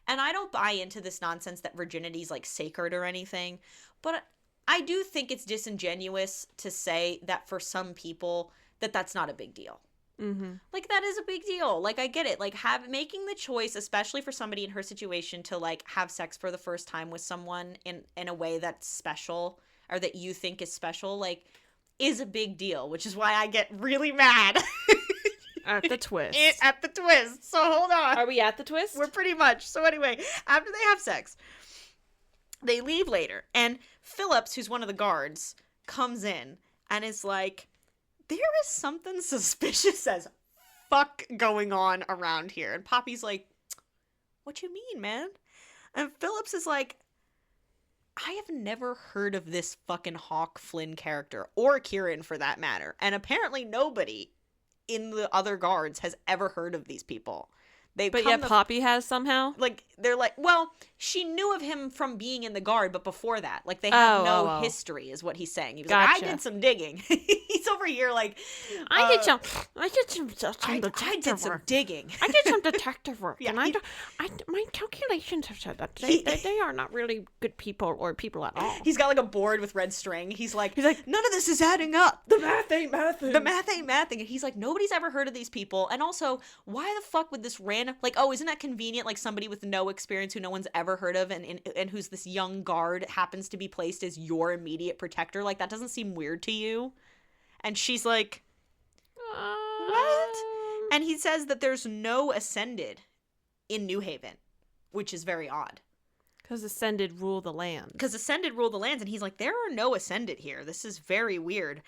and I don't buy into this nonsense that virginity is like sacred or anything, but I do think it's disingenuous to say that for some people that's not a big deal. Mm-hmm. Like, that is a big deal. Like, I get it. Like, making the choice, especially for somebody in her situation, to like have sex for the first time with someone in a way that's special, or that you think is special, like, is a big deal, which is why I get really mad at the twist. At the twist. So hold on. Are we at the twist? We're pretty much. So anyway, after they have sex, they leave later, and Phillips, who's one of the guards, comes in and is like, there is something suspicious as fuck going on around here. And Poppy's like, what you mean, man? And Phillips is like, I have never heard of this fucking Hawk Flynn character, or Kieran for that matter. And apparently nobody in the other guards has ever heard of these people. But yet Poppy has somehow? Like, they're like, well, she knew of him from being in the Guard, but before that. Like, they have no history, is what he's saying. He was like, I did some digging. He's over here like... I did some digging. I did some detective work, and my calculations have said that they are not really good people or people at all. He's got like a board with red string. He's like, none of this is adding up. The math ain't mathing. The math ain't mathing. And he's like, nobody's ever heard of these people. And also, why the fuck would this random... Like, oh, isn't that convenient? Like, somebody with no experience who no one's ever heard of and who's this young guard happens to be placed as your immediate protector. Like, that doesn't seem weird to you. And she's like, what? And he says that there's no Ascended in New Haven, which is very odd. Because Ascended rule the land. And he's like, there are no Ascended here. This is very weird.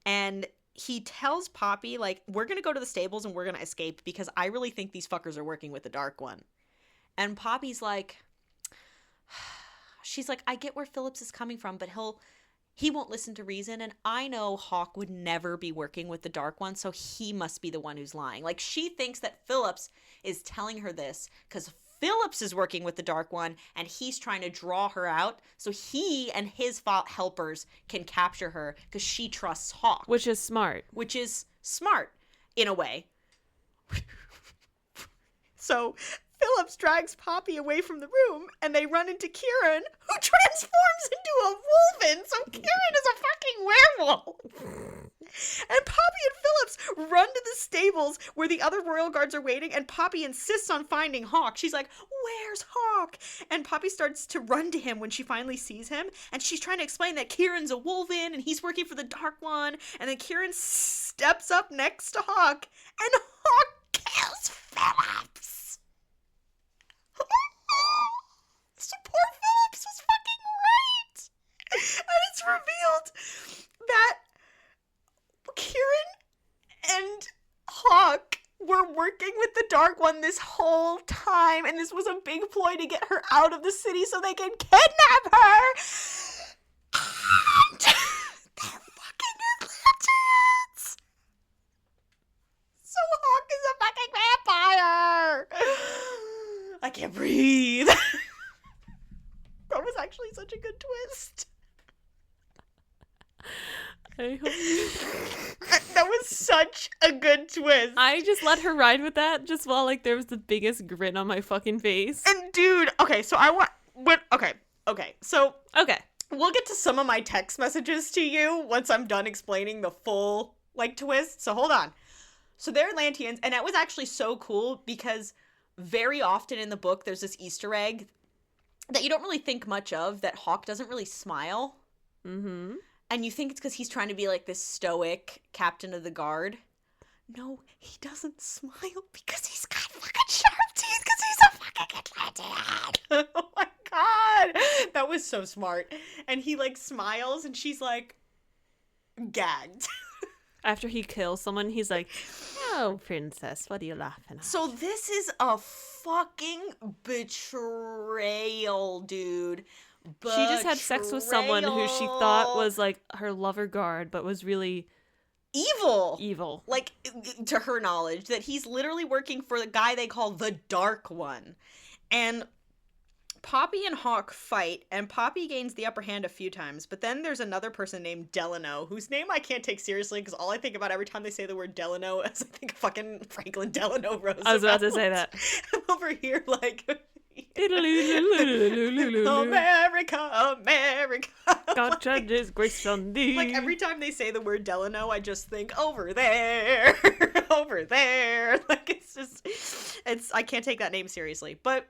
And he tells Poppy, like, we're going to go to the stables and we're going to escape because I really think these fuckers are working with the Dark One. And Poppy's like, she's like, I get where Phillips is coming from, but he won't listen to reason. And I know Hawk would never be working with the Dark One, so he must be the one who's lying. Like, she thinks that Phillips is telling her this because Phillips is working with the Dark One and he's trying to draw her out so he and his helpers can capture her because she trusts Hawk. Which is smart in a way. So Phillips drags Poppy away from the room and they run into Kieran, who transforms into a wolven. So Kieran is a fucking werewolf. And Poppy and Phillips run to the stables where the other royal guards are waiting, and Poppy insists on finding Hawk. She's like, where's Hawk? And Poppy starts to run to him when she finally sees him, and she's trying to explain that Kieran's a wolven and he's working for the Dark One, and then Kieran steps up next to Hawk, and Hawk kills Phillips. So poor Phillips was fucking right. And it's revealed that Kieran and Hawk were working with the Dark One this whole time, and this was a big ploy to get her out of the city so they can kidnap her. And they're fucking Atlanteans. So Hawk is a fucking vampire. I can't breathe. That was actually such a good twist. I hope That was such a good twist. I just let her ride with that just while like there was the biggest grin on my fucking face. And dude, okay, so we'll get to some of my text messages to you once I'm done explaining the full like twist. So hold on. So they're Atlanteans, and that was actually so cool because very often in the book there's this Easter egg that you don't really think much of, that Hawk doesn't really smile. Mm-hmm. And you think it's because he's trying to be like this stoic captain of the guard. No, he doesn't smile because he's got fucking sharp teeth because he's a fucking Atlantean. Oh my god. That was so smart. And he like smiles and she's like gagged. After he kills someone, he's like, oh, princess, what are you laughing at? So this is a fucking betrayal, dude. She just had sex with someone who she thought was like her lover guard, but was really evil. Like, to her knowledge, that he's literally working for the guy they call the Dark One. And Poppy and Hawk fight, and Poppy gains the upper hand a few times, but then there's another person named Delano, whose name I can't take seriously because all I think about every time they say the word Delano is I think of fucking Franklin Delano Roosevelt. I was about to say that. I'm over here like... America. God judges grace on thee. Like every time they say the word Delano, I just think over there, over there. Like it's I can't take that name seriously. But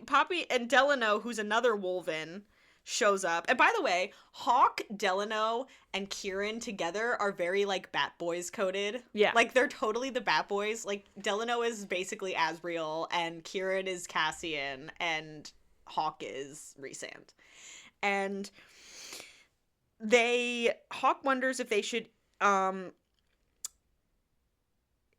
Poppy and Delano, who's another wolven, shows up. And by the way, Hawk, Delano, and Kieran together are very like Bat Boys coded. Yeah. Like they're totally the Bat Boys. Like Delano is basically Asriel and Kieran is Cassian and Hawk is Rhysand. And Hawk wonders if they should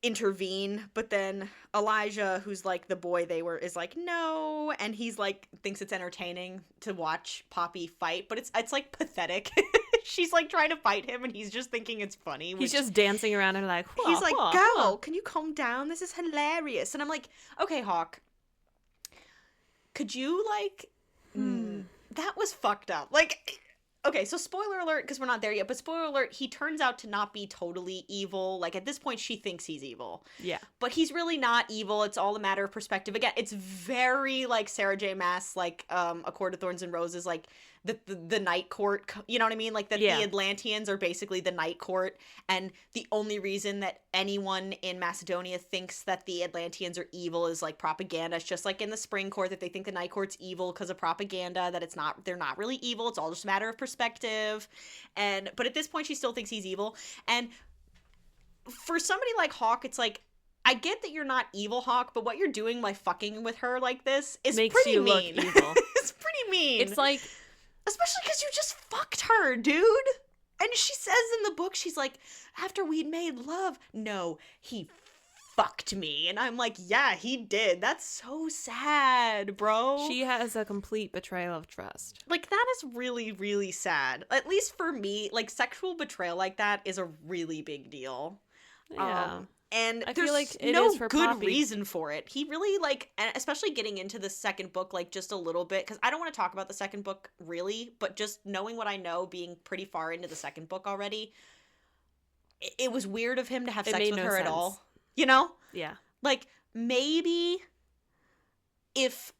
intervene, but then Elijah, who's like the boy they were, is like no, and he's like thinks it's entertaining to watch Poppy fight, but it's like pathetic. she's like trying to fight him and he's just thinking it's funny. He's just dancing around and like, he's like, girl, can you calm down? This is hilarious. And I'm like, okay, Hawk, could you like, that was fucked up. Like, okay, so spoiler alert, because we're not there yet, but spoiler alert, he turns out to not be totally evil. Like, at this point, she thinks he's evil. Yeah. But he's really not evil. It's all a matter of perspective. Again, it's very, like, Sarah J. Maas, like, A Court of Thorns and Roses, like, the Night Court, you know what I mean? Like, that the Atlanteans are basically the Night Court, and the only reason that anyone in Macedonia thinks that the Atlanteans are evil is, like, propaganda. It's just like in the Spring Court that they think the Night Court's evil because of propaganda, that it's not, they're not really evil. It's all just a matter of perspective. But at this point, she still thinks he's evil. And for somebody like Hawk, it's like, I get that you're not evil, Hawk, but what you're doing by fucking with her like this is makes pretty you mean. look evil. It's pretty mean. It's like, especially because you just fucked her, dude. And she says in the book, she's like, after we'd made love, no, he fucked me. And I'm like, yeah, he did. That's so sad, bro. she has a complete betrayal of trust. Like, that is really, really sad. At least for me, like, sexual betrayal like that is a really big deal. Yeah. And I there's feel like it no is for good Poppy. reason for it. He really, like, and especially getting into the second book, like, just a little bit, because I don't want to talk about the second book, really, but just knowing what I know, being pretty far into the second book already, it was weird of him to have It sex made with no her at sense. all. You know? Yeah. Like, maybe if...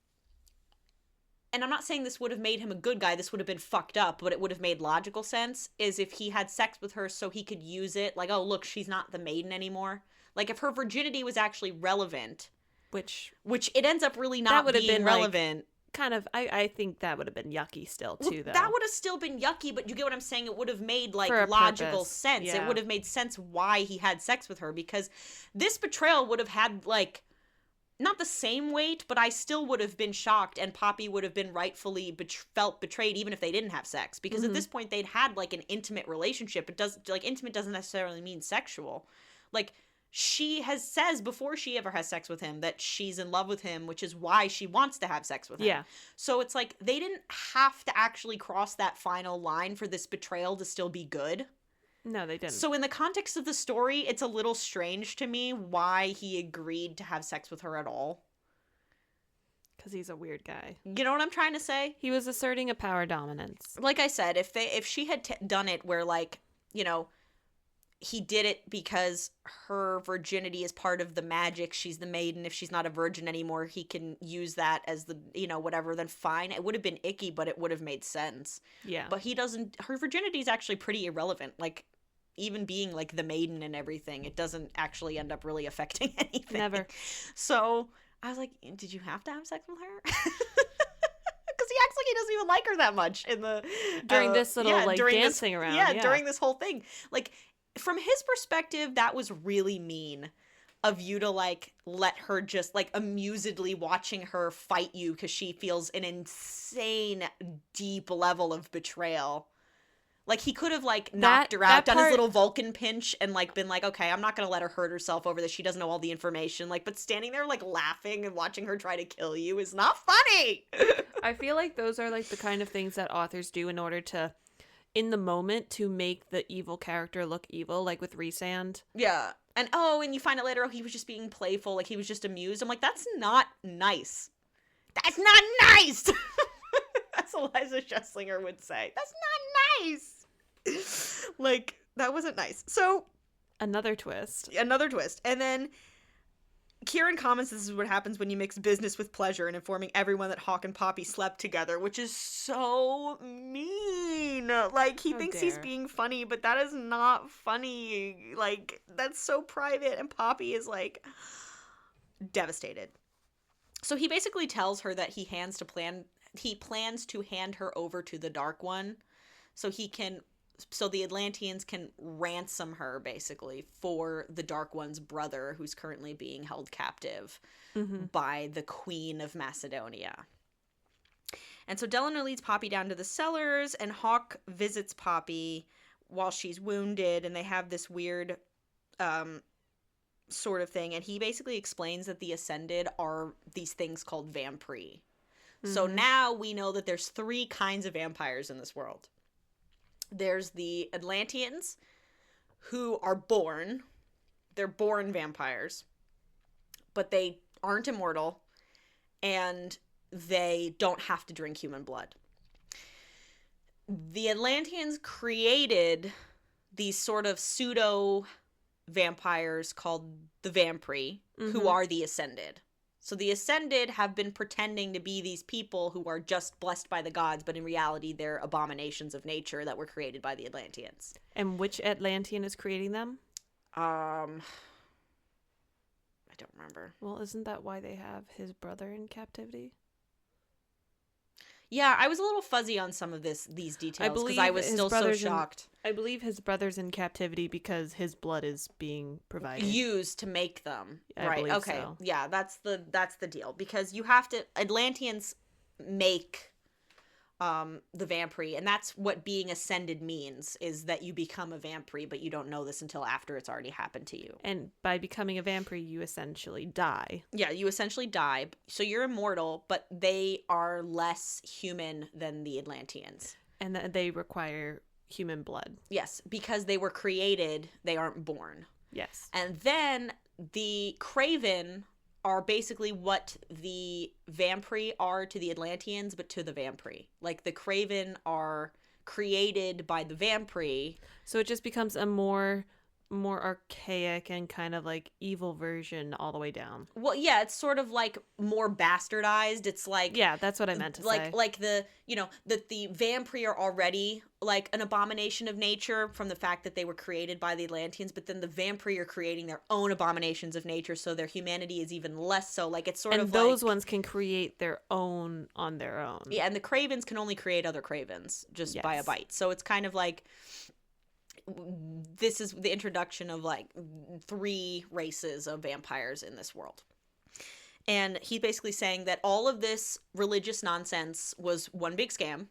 And I'm not saying this would have made him a good guy, this would have been fucked up, but it would have made logical sense, is if he had sex with her so he could use it, like, oh, look, she's not the maiden anymore. Like, if her virginity was actually relevant, Which it ends up really that not would have being been relevant. like, kind of, I think that would have been yucky still too, Well, though. that would have still been yucky, but you get what I'm saying? It would have made, like, For a logical purpose, sense. It yeah. would have made sense why he had sex with her, because this betrayal would have had, like, not the same weight, but I still would have been shocked, and Poppy would have been rightfully felt betrayed even if they didn't have sex, because at this point they'd had, like, an intimate relationship. It does, like, intimate doesn't necessarily mean sexual. Like, she says before she ever has sex with him that she's in love with him, which is why she wants to have sex with him. Yeah. So it's like they didn't have to actually cross that final line for this betrayal to still be good. No, they didn't. So in the context of the story, it's a little strange to me why he agreed to have sex with her at all. Because he's a weird guy. You know what I'm trying to say? He was asserting a power dominance. Like I said, if she had done it where, like, you know, he did it because her virginity is part of the magic, she's the maiden, if she's not a virgin anymore, he can use that as the, you know, whatever, then fine. It would have been icky, but it would have made sense. Yeah. But he doesn't, her virginity is actually pretty irrelevant. Like, even being, like, the maiden and everything, it doesn't actually end up really affecting anything. Never. So I was like, did you have to have sex with her? Because he acts like he doesn't even like her that much in the During this little, like, during dancing around, Yeah, yeah. during this whole thing. Like, from his perspective, that was really mean of you to, like, let her just, like, amusedly watching her fight you because she feels an insane deep level of betrayal. Like, he could have, like, knocked her out, done his little Vulcan pinch, and, like, been like, okay, I'm not gonna let her hurt herself over this. She doesn't know all the information. Like, but standing there, like, laughing and watching her try to kill you is not funny. I feel like those are, like, the kind of things that authors do in order to, in the moment, to make the evil character look evil, like with Rhysand. Yeah. And, and you find out later, he was just being playful, like, he was just amused. I'm like, that's not nice. That's not nice! As Eliza Schesslinger would say. That's not nice! Like, that wasn't nice. So, Another twist. And then Kieran comments this is what happens when you mix business with pleasure and informing everyone that Hawk and Poppy slept together, which is so mean. Like, he How thinks he's dare. being funny, but that is not funny. Like, that's so private, and Poppy is, like, devastated. So he basically tells her that he plans to hand her over to the Dark One so the Atlanteans can ransom her, basically, for the Dark One's brother, who's currently being held captive by the Queen of Macedonia. And so Delanar leads Poppy down to the cellars, and Hawk visits Poppy while she's wounded, and they have this weird sort of thing, and he basically explains that the Ascended are these things called vampire. So now we know that there's 3 kinds of vampires in this world. There's the Atlanteans, who are born. They're born vampires, but they aren't immortal, and they don't have to drink human blood. The Atlanteans created these sort of pseudo vampires called the Vampri, who are the Ascended. So the Ascended have been pretending to be these people who are just blessed by the gods, but in reality they're abominations of nature that were created by the Atlanteans. And which Atlantean is creating them? I don't remember. Well, isn't that why they have his brother in captivity? Yeah, I was a little fuzzy on some of these details because I was still so shocked. I believe his brother's in captivity because his blood is being provided. Used to make them. I right. believe Okay. so. Yeah, that's the deal. Because you have to Atlanteans make the Vampri, and that's what being ascended means, is that you become a Vampri, but you don't know this until after it's already happened to you. And by becoming a Vampri, you essentially die. Yeah, you essentially die. So you're immortal, but they are less human than the Atlanteans. And they require human blood. Yes, because they were created, they aren't born. Yes. And then the Craven are basically what the Vampri are to the Atlanteans, but to the Vampri. Like, the Craven are created by the Vampri. So it just becomes a more archaic and kind of like evil version all the way down. Well, yeah, it's sort of like more bastardized. It's like, yeah, that's what I meant to say. Like the, you know, that the Vampri are already like an abomination of nature from the fact that they were created by the Atlanteans, but then the Vampri are creating their own abominations of nature, so their humanity is even less so. Like, it's sort of like, and those ones can create their own on their own. Yeah, and the Cravens can only create other Cravens just by a bite. So it's kind of like, this is the introduction of like 3 races of vampires in this world. And he's basically saying that all of this religious nonsense was one big scam,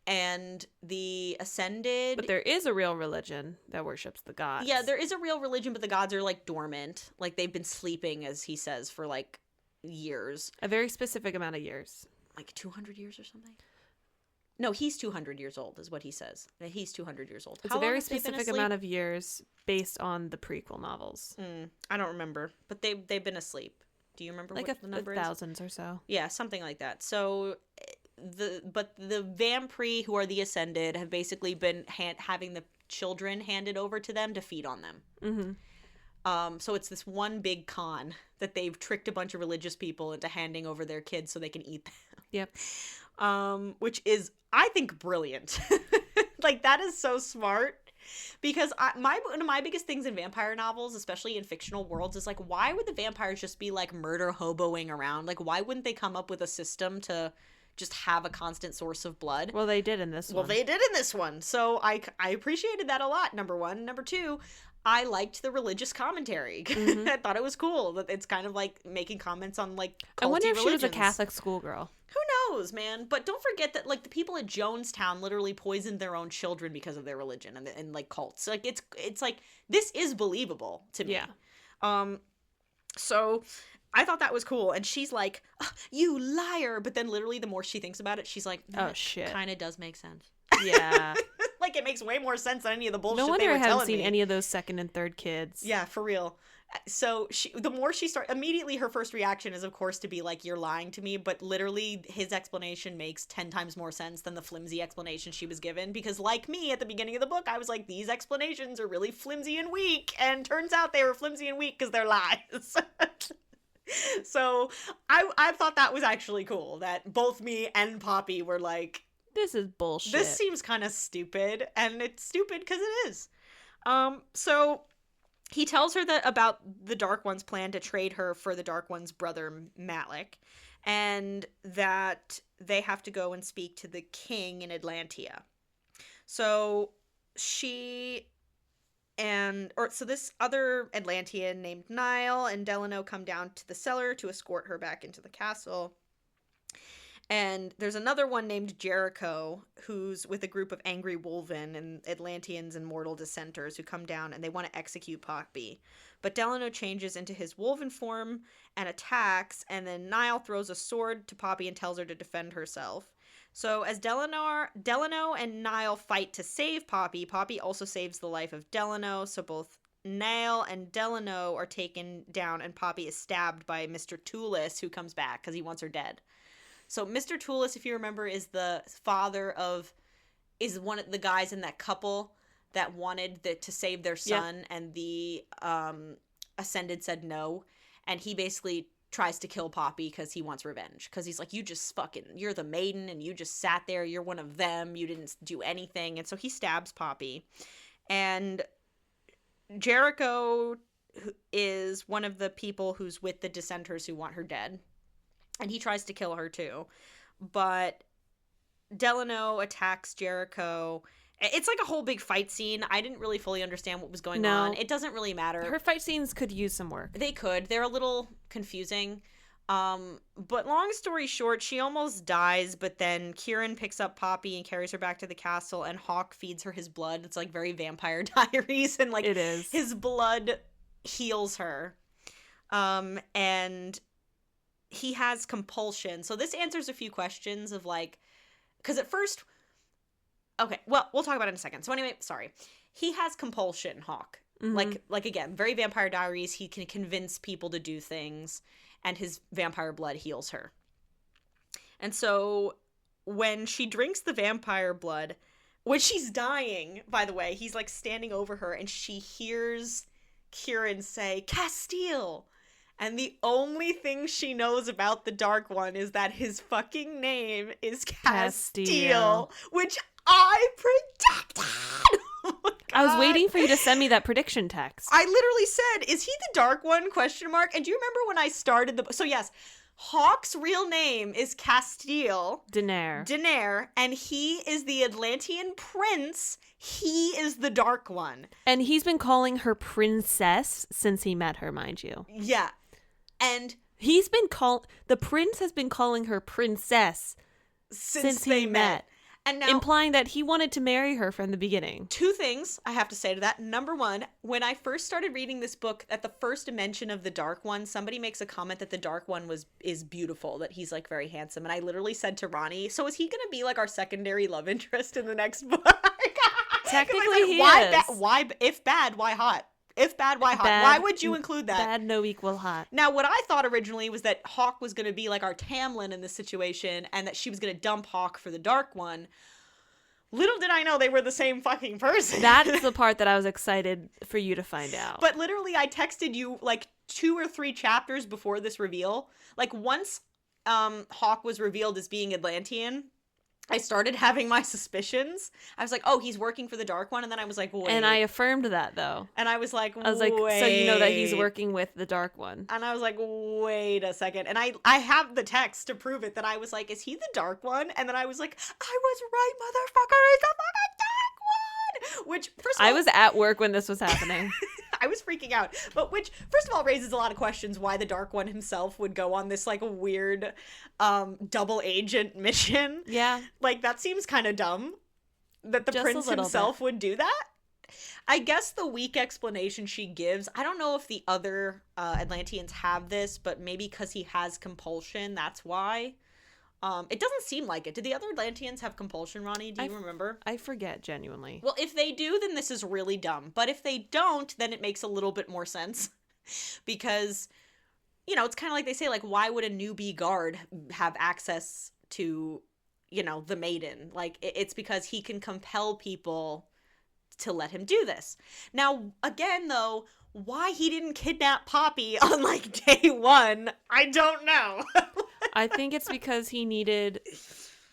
and the Ascended... But there is a real religion that worships the gods. Yeah, there is a real religion, but the gods are like dormant. Like, they've been sleeping, as he says, for like years. A very specific amount of years. Like 200 years or something? No, he's 200 years old, is what he says. He's 200 years old. It's How a very long have they been specific asleep? amount of years based on the prequel novels. I don't remember, but they've been asleep. Do you remember Like what the number thousands or so. Yeah, something like that. So the Vampri, who are the Ascended, have basically been having the children handed over to them to feed on them. So it's this one big con that they've tricked a bunch of religious people into handing over their kids so they can eat them. Yep. Which is, I think, brilliant. Like, that is so smart. Because one of my biggest things in vampire novels, especially in fictional worlds, is like, why would the vampires just be like murder hoboing around? Like, why wouldn't they come up with a system to just have a constant source of blood? Well, they did in this one. Well, they did in this one. So I appreciated that a lot, number one. Number two, I liked the religious commentary. I thought it was cool that it's kind of like making comments on like culty I wonder if religions. she was a Catholic schoolgirl. Who knows, man? But don't forget that like the people at Jonestown literally poisoned their own children because of their religion and like cults. Like, it's like, this is believable to me. Yeah. So I thought that was cool. And she's like, you liar. But then literally the more she thinks about it, she's like, oh shit, kind of does make sense. Yeah. Like, it makes way more sense than any of the bullshit No they wonder were I haven't telling seen me. any of those second and third kids. Yeah, for real. So the more she starts, immediately her first reaction is, of course, to be like, you're lying to me. But literally his explanation makes 10 times more sense than the flimsy explanation she was given. Because like me at the beginning of the book, I was like, these explanations are really flimsy and weak. And turns out they were flimsy and weak because they're lies. So I thought that was actually cool that both me and Poppy were like, this is bullshit. this seems kind of stupid. And it's stupid because it is. So he tells her that about the Dark One's plan to trade her for the Dark One's brother, Malik, and that they have to go and speak to the king in Atlantia. So this other Atlantean named Nile and Delano come down to the cellar to escort her back into the castle. And there's another one named Jericho who's with a group of angry Wolven and Atlanteans and mortal dissenters who come down and they want to execute Poppy. But Delano changes into his Wolven form and attacks, and then Nile throws a sword to Poppy and tells her to defend herself. So as Delano and Niall fight to save Poppy, Poppy also saves the life of Delano. So both Niall and Delano are taken down, and Poppy is stabbed by Mr. Toulis, who comes back because he wants her dead. So Mr. Toulis, if you remember, is one of the guys in that couple that wanted to save their son, and the Ascended said no, and he basically tries to kill Poppy because he wants revenge, because he's like, you're the maiden and you just sat there, you're one of them, you didn't do anything. And so he stabs Poppy, and Jericho is one of the people who's with the dissenters who want her dead, and he tries to kill her too, but Delano attacks Jericho. It's like a whole big fight scene. I didn't really fully understand what was going on. It doesn't really matter. Her fight scenes could use some work. They could. They're a little confusing. But long story short, she almost dies, but then Kieran picks up Poppy and carries her back to the castle, and Hawk feeds her his blood. It's like very Vampire Diaries, and like it is. His blood heals her. And he has compulsion. So this answers a few questions of like, because at first, okay, well, we'll talk about it in a second. So anyway, sorry. He has compulsion, Hawk. Mm-hmm. Like again, very Vampire Diaries. He can convince people to do things, and his vampire blood heals her. And so when she drinks the vampire blood, when she's dying, by the way, he's like standing over her, and she hears Kieran say, Castile. And the only thing she knows about the Dark One is that his fucking name is Castile. Which I predicted. Oh, I was waiting for you to send me that prediction text. I literally said, is he the Dark One? ? And do you remember when I started the... So yes, Hawk's real name is Castile. Daenerys. And he is the Atlantean prince. He is the Dark One. And he's been calling her princess since he met her, mind you. Yeah. And the prince has been calling her princess since they met. And now, implying that he wanted to marry her from the beginning. Two things I have to say to that. Number one, when I first started reading this book, at the first mention of the Dark One, somebody makes a comment that the Dark One is beautiful, that he's like very handsome. And I literally said to Roni, so is he going to be like our secondary love interest in the next book? Technically like, he is. Is. Why, if bad, why hot? If bad, why hot? Why would you include that? Bad no equal hot. Now, what I thought originally was that Hawk was going to be like our Tamlin in this situation, and that she was going to dump Hawk for the Dark One. Little did I know they were the same fucking person. That's the part that I was excited for you to find out. But literally, I texted you like 2 or 3 chapters before this reveal. Like once Hawk was revealed as being Atlantean, I started having my suspicions. I was like, oh, he's working for the Dark One. And then I was like, wait. And I affirmed that, though. And I was like, so you know that he's working with the Dark One. And I was like, wait a second. And I have the text to prove it, that I was like, is he the Dark One? And then I was like, I was right, motherfucker. He's the fucking Dark One. Which, first of all, I was at work when this was happening. I was freaking out. But which, first of all, raises a lot of questions why the Dark One himself would go on this, like, weird double agent mission. Yeah. Like, that seems kind of dumb that the prince himself would do that. I guess the weak explanation she gives, I don't know if the other Atlanteans have this, but maybe because he has compulsion, that's why. It doesn't seem like it. Did the other Atlanteans have compulsion, Roni? Do you remember? I forget, genuinely. Well, if they do, then this is really dumb. But if they don't, then it makes a little bit more sense. Because, you know, it's kind of like they say, like, why would a newbie guard have access to, you know, the maiden? Like, it's because he can compel people to let him do this. Now, again, though, why he didn't kidnap Poppy on, like, day 1, I don't know. I think it's because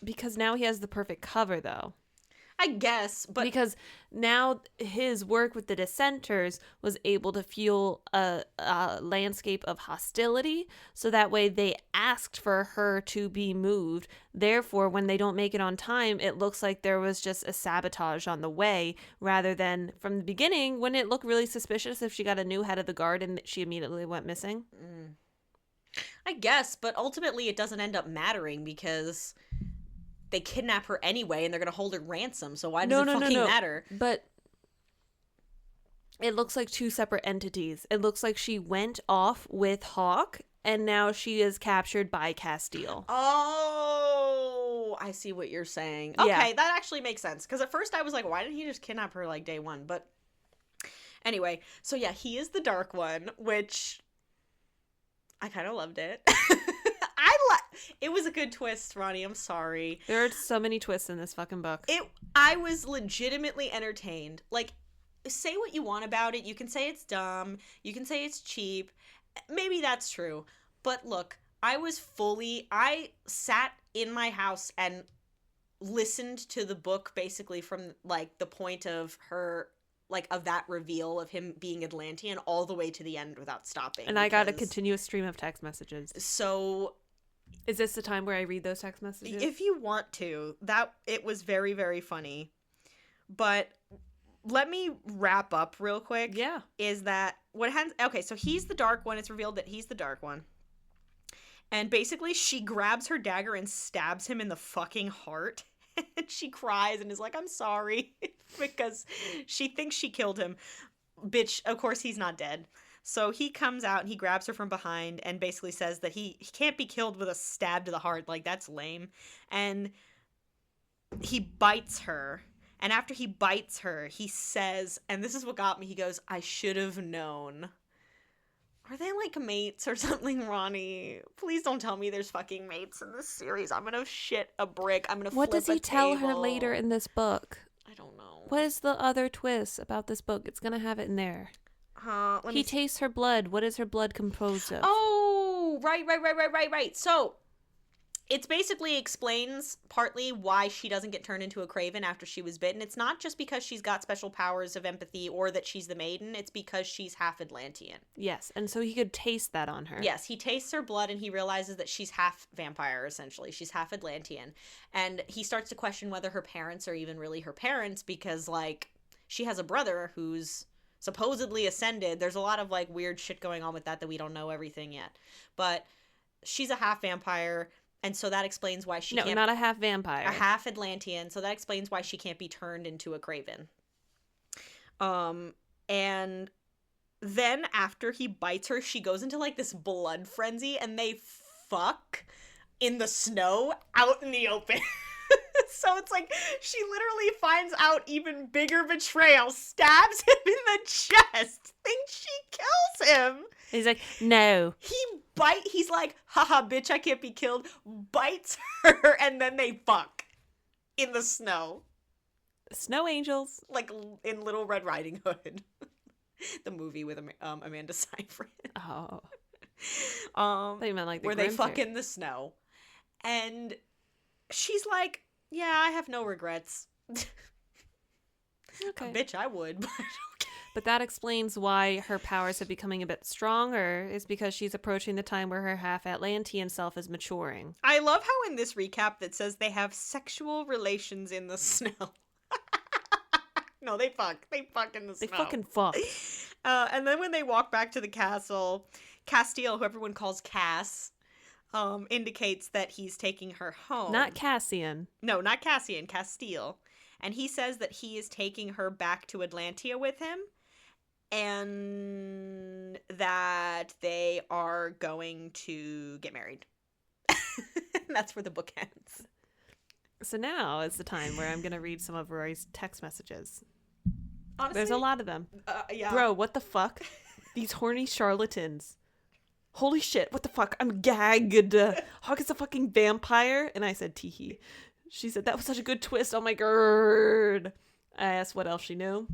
because now he has the perfect cover, though. I guess, but... Because now his work with the dissenters was able to fuel a landscape of hostility, so that way they asked for her to be moved. Therefore, when they don't make it on time, it looks like there was just a sabotage on the way, rather than from the beginning, when it looked really suspicious if she got a new head of the guard and she immediately went missing. I guess, but ultimately it doesn't end up mattering because they kidnap her anyway and they're going to hold her ransom, so why does it matter? But it looks like 2 separate entities. It looks like she went off with Hawk, and now she is captured by Castile. Oh, I see what you're saying. Yeah. Okay, that actually makes sense. Because at first I was like, why didn't he just kidnap her like day one? But anyway, so yeah, he is the Dark One, which I kind of loved it. It was a good twist, Ronnie. I'm sorry. There are so many twists in this fucking book. I was legitimately entertained. Like, say what you want about it. You can say it's dumb. You can say it's cheap. Maybe that's true. But look, I sat in my house and listened to the book basically from, like, the point of her, like, of that reveal of him being Atlantean all the way to the end without stopping. And I got a continuous stream of text messages. So... Is this the time where I read those text messages? If you want to. It was very, very funny. But let me wrap up real quick. Yeah. Is that okay, so he's the Dark One. It's revealed that he's the Dark One. And basically she grabs her dagger and stabs him in the fucking heart. And she cries and is like, I'm sorry. Because she thinks she killed him. Bitch, of course he's not dead. So he comes out and he grabs her from behind and basically says that he can't be killed with a stab to the heart. Like, that's lame. And he bites her. And after he bites her, he says, and this is what got me, he goes, I should have known. Are they like mates or something, Ronnie? Please don't tell me there's fucking mates in this series. I'm gonna shit a brick. I'm gonna What flip does he a tell her table. later in this book? I don't know. What is the other twist about this book? It's gonna have it in there. He tastes her blood. What is her blood composed of? Oh, right. So, it basically explains partly why she doesn't get turned into a Craven after she was bitten. It's not just because she's got special powers of empathy or that she's the maiden. It's because she's half Atlantean. Yes, and so he could taste that on her. Yes, he tastes her blood and he realizes that she's half vampire, essentially. She's half Atlantean. And he starts to question whether her parents are even really her parents because, like, she has a brother who's supposedly ascended. There's a lot of, like, weird shit going on with that we don't know everything yet. But she's a half vampire, and so that explains why she can't... No, not a half vampire. A half Atlantean, so that explains why she can't be turned into a Craven. And then after he bites her, she goes into, like, this blood frenzy, and they fuck in the snow out in the open. So it's like she literally finds out even bigger betrayal, stabs him in the chest, thinks she kills him. He's like, no. He's like, haha, bitch, I can't be killed, bites her, and then they fuck in the snow. Snow angels. Like in Little Red Riding Hood. The movie with Amanda Seyfried. Oh. I thought you meant like the where they Grimm fuck series. in the snow. And she's like, yeah, I have no regrets. Okay. Bitch, I would, but okay. But that explains why her powers are becoming a bit stronger, is because she's approaching the time where her half Atlantean self is maturing. I love how in this recap that says they have sexual relations in the snow. No, they fuck. They fuck in the snow. They fucking fuck. And then when they walk back to the castle, Castile, who everyone calls Cass, indicates that he's taking her home. Not Cassian. No, not Cassian, Castile. And he says that he is taking her back to Atlantia with him, and that they are going to get married. And that's where the book ends. So now is the time where I'm going to read some of Rory's text messages. Honestly, There's a lot of them. Yeah. Bro, what the fuck? These horny charlatans. Holy shit, what the fuck? I'm gagged. Hawk is a fucking vampire? And I said, teehee. She said, that was such a good twist. Oh my god. I asked what else she knew.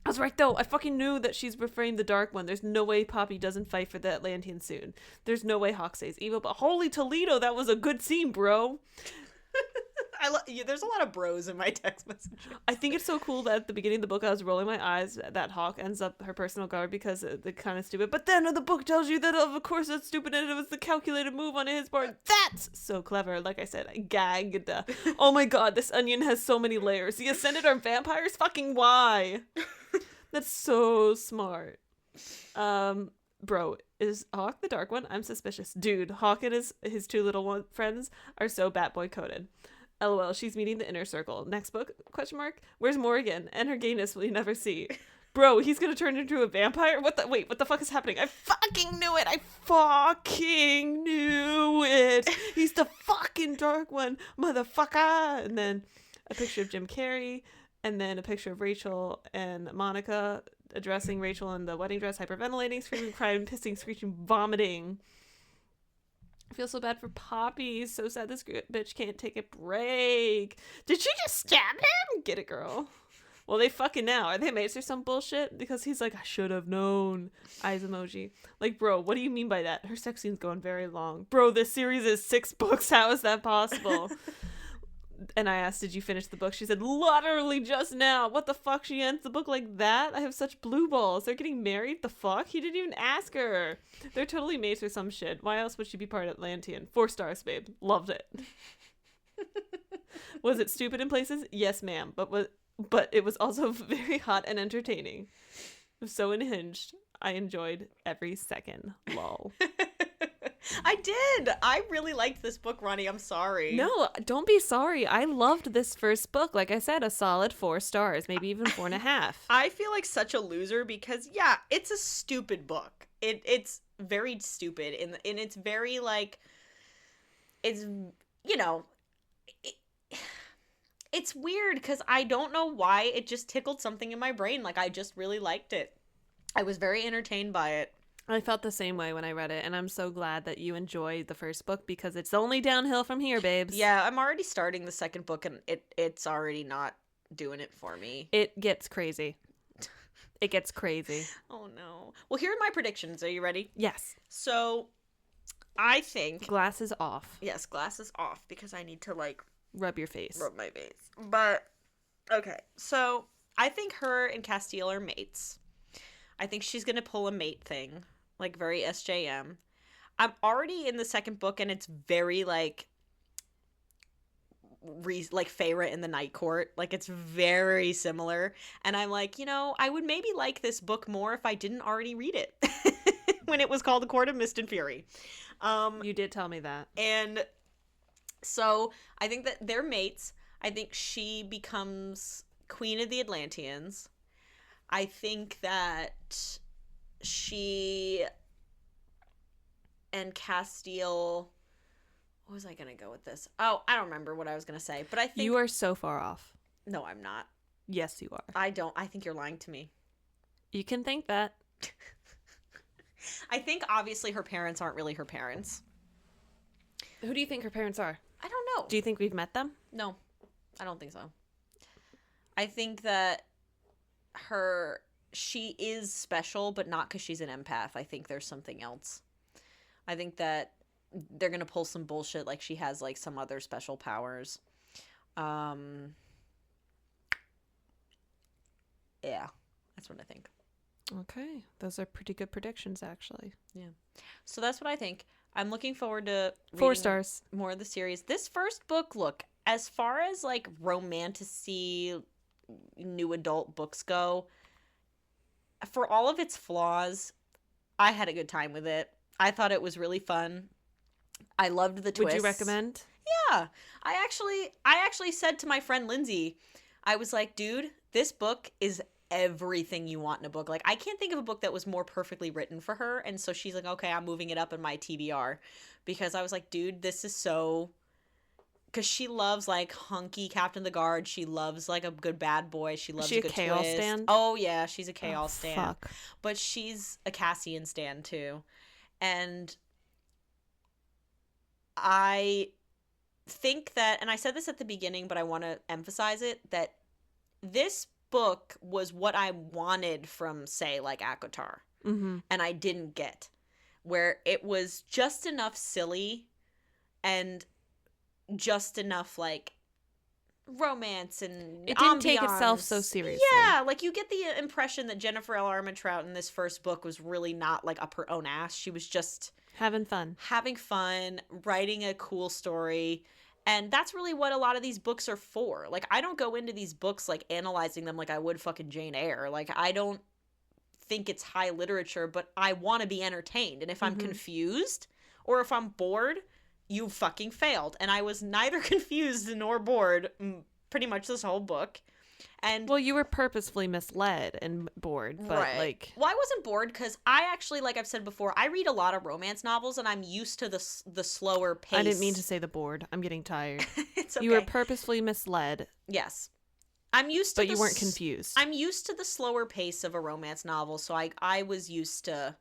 I was right, though. I fucking knew that she's referring the Dark One. There's no way Poppy doesn't fight for the Atlantean soon. There's no way Hawk stays evil. But holy Toledo, that was a good scene, bro. There's a lot of bros in my text messages. I think it's so cool that at the beginning of the book I was rolling my eyes that Hawk ends up her personal guard because they're kind of stupid. But then the book tells you that of course it's stupid and it was the calculated move on his part. That's so clever. Like I said, I gagged. Oh my god, this onion has so many layers. The Ascended are vampires? Fucking why? That's so smart. Bro, is Hawk the Dark One? I'm suspicious. Dude, Hawk and his two little friends are so Batboy coded. LOL, she's meeting the inner circle. Next book? Question mark. Where's Morrigan? And her gayness will you never see. Bro, he's gonna turn into a vampire? What the fuck is happening? I fucking knew it! I fucking knew it! He's the fucking dark one, motherfucker! And then a picture of Jim Carrey, and then a picture of Rachel and Monica addressing Rachel in the wedding dress, hyperventilating, screaming, crying, pissing, screeching, vomiting. I feel so bad for Poppy. So sad this bitch can't take a break. Did she just stab him? Get it, girl. Well, they fucking now. Are they mates or some bullshit? Because he's like, I should have known. Eyes emoji. Like, bro, what do you mean by that? Her sex scene's going very long. Bro, this series is 6 books. How is that possible? And I asked, did you finish the book? She said, literally just now. What the fuck? She ends the book like that? I have such blue balls. They're getting married? The fuck? He didn't even ask her. They're totally mates or some shit. Why else would she be part of Atlantean? 4 stars, babe. Loved it. Was it stupid in places? Yes, ma'am. But it was also very hot and entertaining. It was so unhinged. I enjoyed every second. Lol. I did. I really liked this book, Ronnie. I'm sorry. No, don't be sorry. I loved this first book. Like I said, a solid 4 stars, maybe even 4.5. I feel like such a loser because, yeah, it's a stupid book. It's very stupid. And it's very, like, it's, you know, it's weird because I don't know why. It just tickled something in my brain. Like, I just really liked it. I was very entertained by it. I felt the same way when I read it, and I'm so glad that you enjoyed the first book because it's only downhill from here, babes. Yeah, I'm already starting the second book, and it's already not doing it for me. It gets crazy. It gets crazy. Oh, no. Well, here are my predictions. Are you ready? Yes. So, I think... Glasses off. Yes, glasses off, because I need to, like... Rub your face. Rub my face. But, okay. So, I think her and Castile are mates. I think she's going to pull a mate thing. Like, very SJM. I'm already in the second book, and it's very, like Feyre in the Night Court. Like, it's very similar. And I'm like, you know, I would maybe like this book more if I didn't already read it. When it was called The Court of Mist and Fury. You did tell me that. And so, I think that they're mates. I think she becomes Queen of the Atlanteans. I think that she and Castile... What was I going to go with this? Oh, I don't remember what I was going to say. But I think... You are so far off. No, I'm not. Yes, you are. I don't. I think you're lying to me. You can think that. I think, obviously, her parents aren't really her parents. Who do you think her parents are? I don't know. Do you think we've met them? No, I don't think so. I think that she is special, but not because she's an empath. I think there's something else. I think that they're gonna pull some bullshit like she has like some other special powers. Yeah, that's what I think. Okay, those are pretty good predictions, actually. Yeah, so that's what I think. I'm looking forward to 4 stars. More of the series. This first book, look, as far as like romantasy new adult books go, for all of its flaws, I had a good time with it. I thought it was really fun. I loved the twists. Would you recommend? Yeah. I actually said to my friend Lindsay, I was like, dude, this book is everything you want in a book. Like, I can't think of a book that was more perfectly written for her. And so she's like, okay, I'm moving it up in my TBR. Because I was like, dude, this is so... Because she loves, like, hunky Captain of the Guard. She loves, like, a good bad boy. She loves a good Chaos twist. stan? Oh, yeah, she's a Chaos stan. Fuck. But she's a Cassian stan, too. And I think that, and I said this at the beginning, but I want to emphasize it, that this book was what I wanted from, say, like, ACOTAR. Mm-hmm. And I didn't get. Where it was just enough silly and... just enough like romance and it didn't take ambiance. itself so seriously. Yeah, like you get the impression that Jennifer L. Armentrout in this first book was really not like up her own ass. She was just having fun, writing a cool story. And that's really what a lot of these books are for. Like, I don't go into these books like analyzing them like I would fucking Jane Eyre. Like, I don't think it's high literature, but I want to be entertained. And if I'm confused or if I'm bored, you fucking failed. And I was neither confused nor bored pretty much this whole book. And Well, you were purposefully misled and bored, but like, well, I wasn't bored because I actually, like I've said before, I read a lot of romance novels and I'm used to the slower pace. I didn't mean to say the bored. I'm getting tired. It's okay. You were purposefully misled. Yes. I'm used to But you weren't confused. I'm used to the slower pace of a romance novel, so I was used to.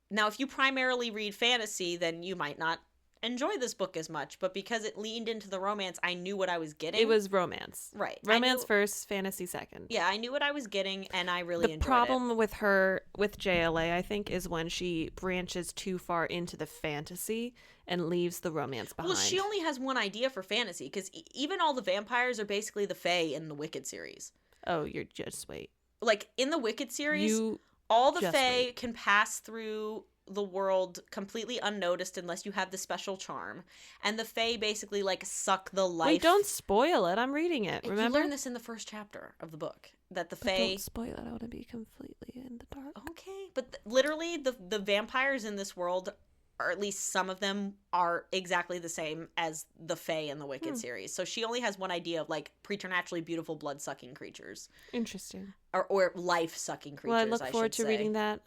Now, if you primarily read fantasy, then you might not enjoy this book as much, but because it leaned into the romance, I knew what I was getting. It was romance. Right. Romance first, fantasy second. Yeah, I knew what I was getting, and I really enjoyed it. The problem with her, with JLA, I think, is when she branches too far into the fantasy and leaves the romance behind. Well, she only has one idea for fantasy, because even all the vampires are basically the Fae in the Wicked series. Oh, you're just wait. Like, in the Wicked series, all the just Fae wait. can pass through the world completely unnoticed unless you have the special charm, and the Fae basically like suck the life. Wait, don't spoil it. I'm reading it. Remember, you learn this in the first chapter of the book that the But Fae. don't spoil it. I want to be completely in the dark. Okay, but literally the vampires in this world, or at least some of them, are exactly the same as the Fae in the Wicked series. So she only has one idea of like preternaturally beautiful blood sucking creatures, Interesting. or life sucking creatures. Well, I look forward to say. reading that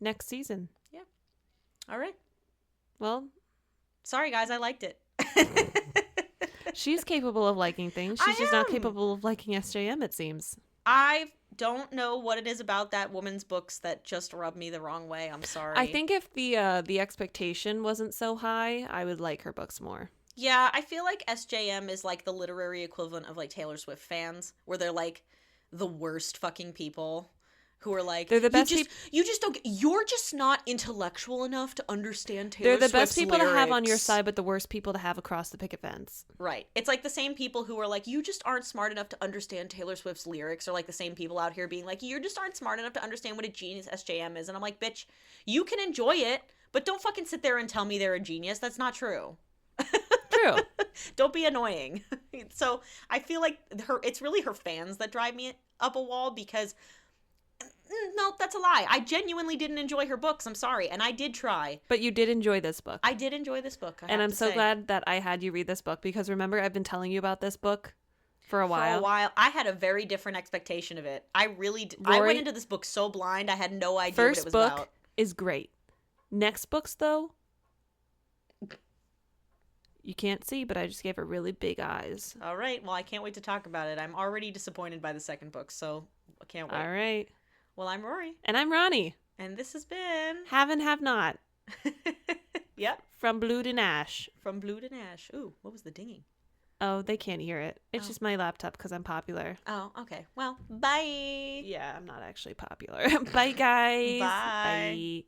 next season. Yeah. All right. Well, sorry guys, I liked it. she's capable of liking things. She's just not capable of liking SJM, it seems. I don't know what it is about that woman's books that just rub me the wrong way. I'm sorry. I think if the expectation wasn't so high, I would like her books more. Yeah, I feel like SJM is like the literary equivalent of like Taylor Swift fans, where they're like the worst fucking people. Who are like, they're the best you just don't you're just not intellectual enough to understand Taylor Swift's They're the best people lyrics. to have on your side, but the worst people to have across the picket fence. Right. It's like the same people who are like, you just aren't smart enough to understand Taylor Swift's lyrics, or like the same people out here being like, you just aren't smart enough to understand what a genius SJM is. And I'm like, bitch, you can enjoy it, but don't fucking sit there and tell me they're a genius. That's not true. True. Don't be annoying. So I feel like it's really her fans that drive me up a wall, because no, that's a lie. I genuinely didn't enjoy her books. I'm sorry. And I did try. But you did enjoy this book. I did enjoy this book. And I'm so glad that I had you read this book, because remember, I've been telling you about this book for a while. I had a very different expectation of it. I really did. Rory, I went into this book so blind. I had no idea what it was first book about. is great. Next books, though, you can't see, but I just gave her really big eyes. All right. Well, I can't wait to talk about it. I'm already disappointed by the second book, so I can't wait. All right. Well, I'm Rory. And I'm Roni. And this has been... Have and Have Not. Yep. From Blue to Nash. From Blue to Nash. Ooh, what was the dinging? Oh, they can't hear it. It's just my laptop because I'm popular. Oh, okay. Well, bye. Yeah, I'm not actually popular. Bye, guys. Bye. Bye.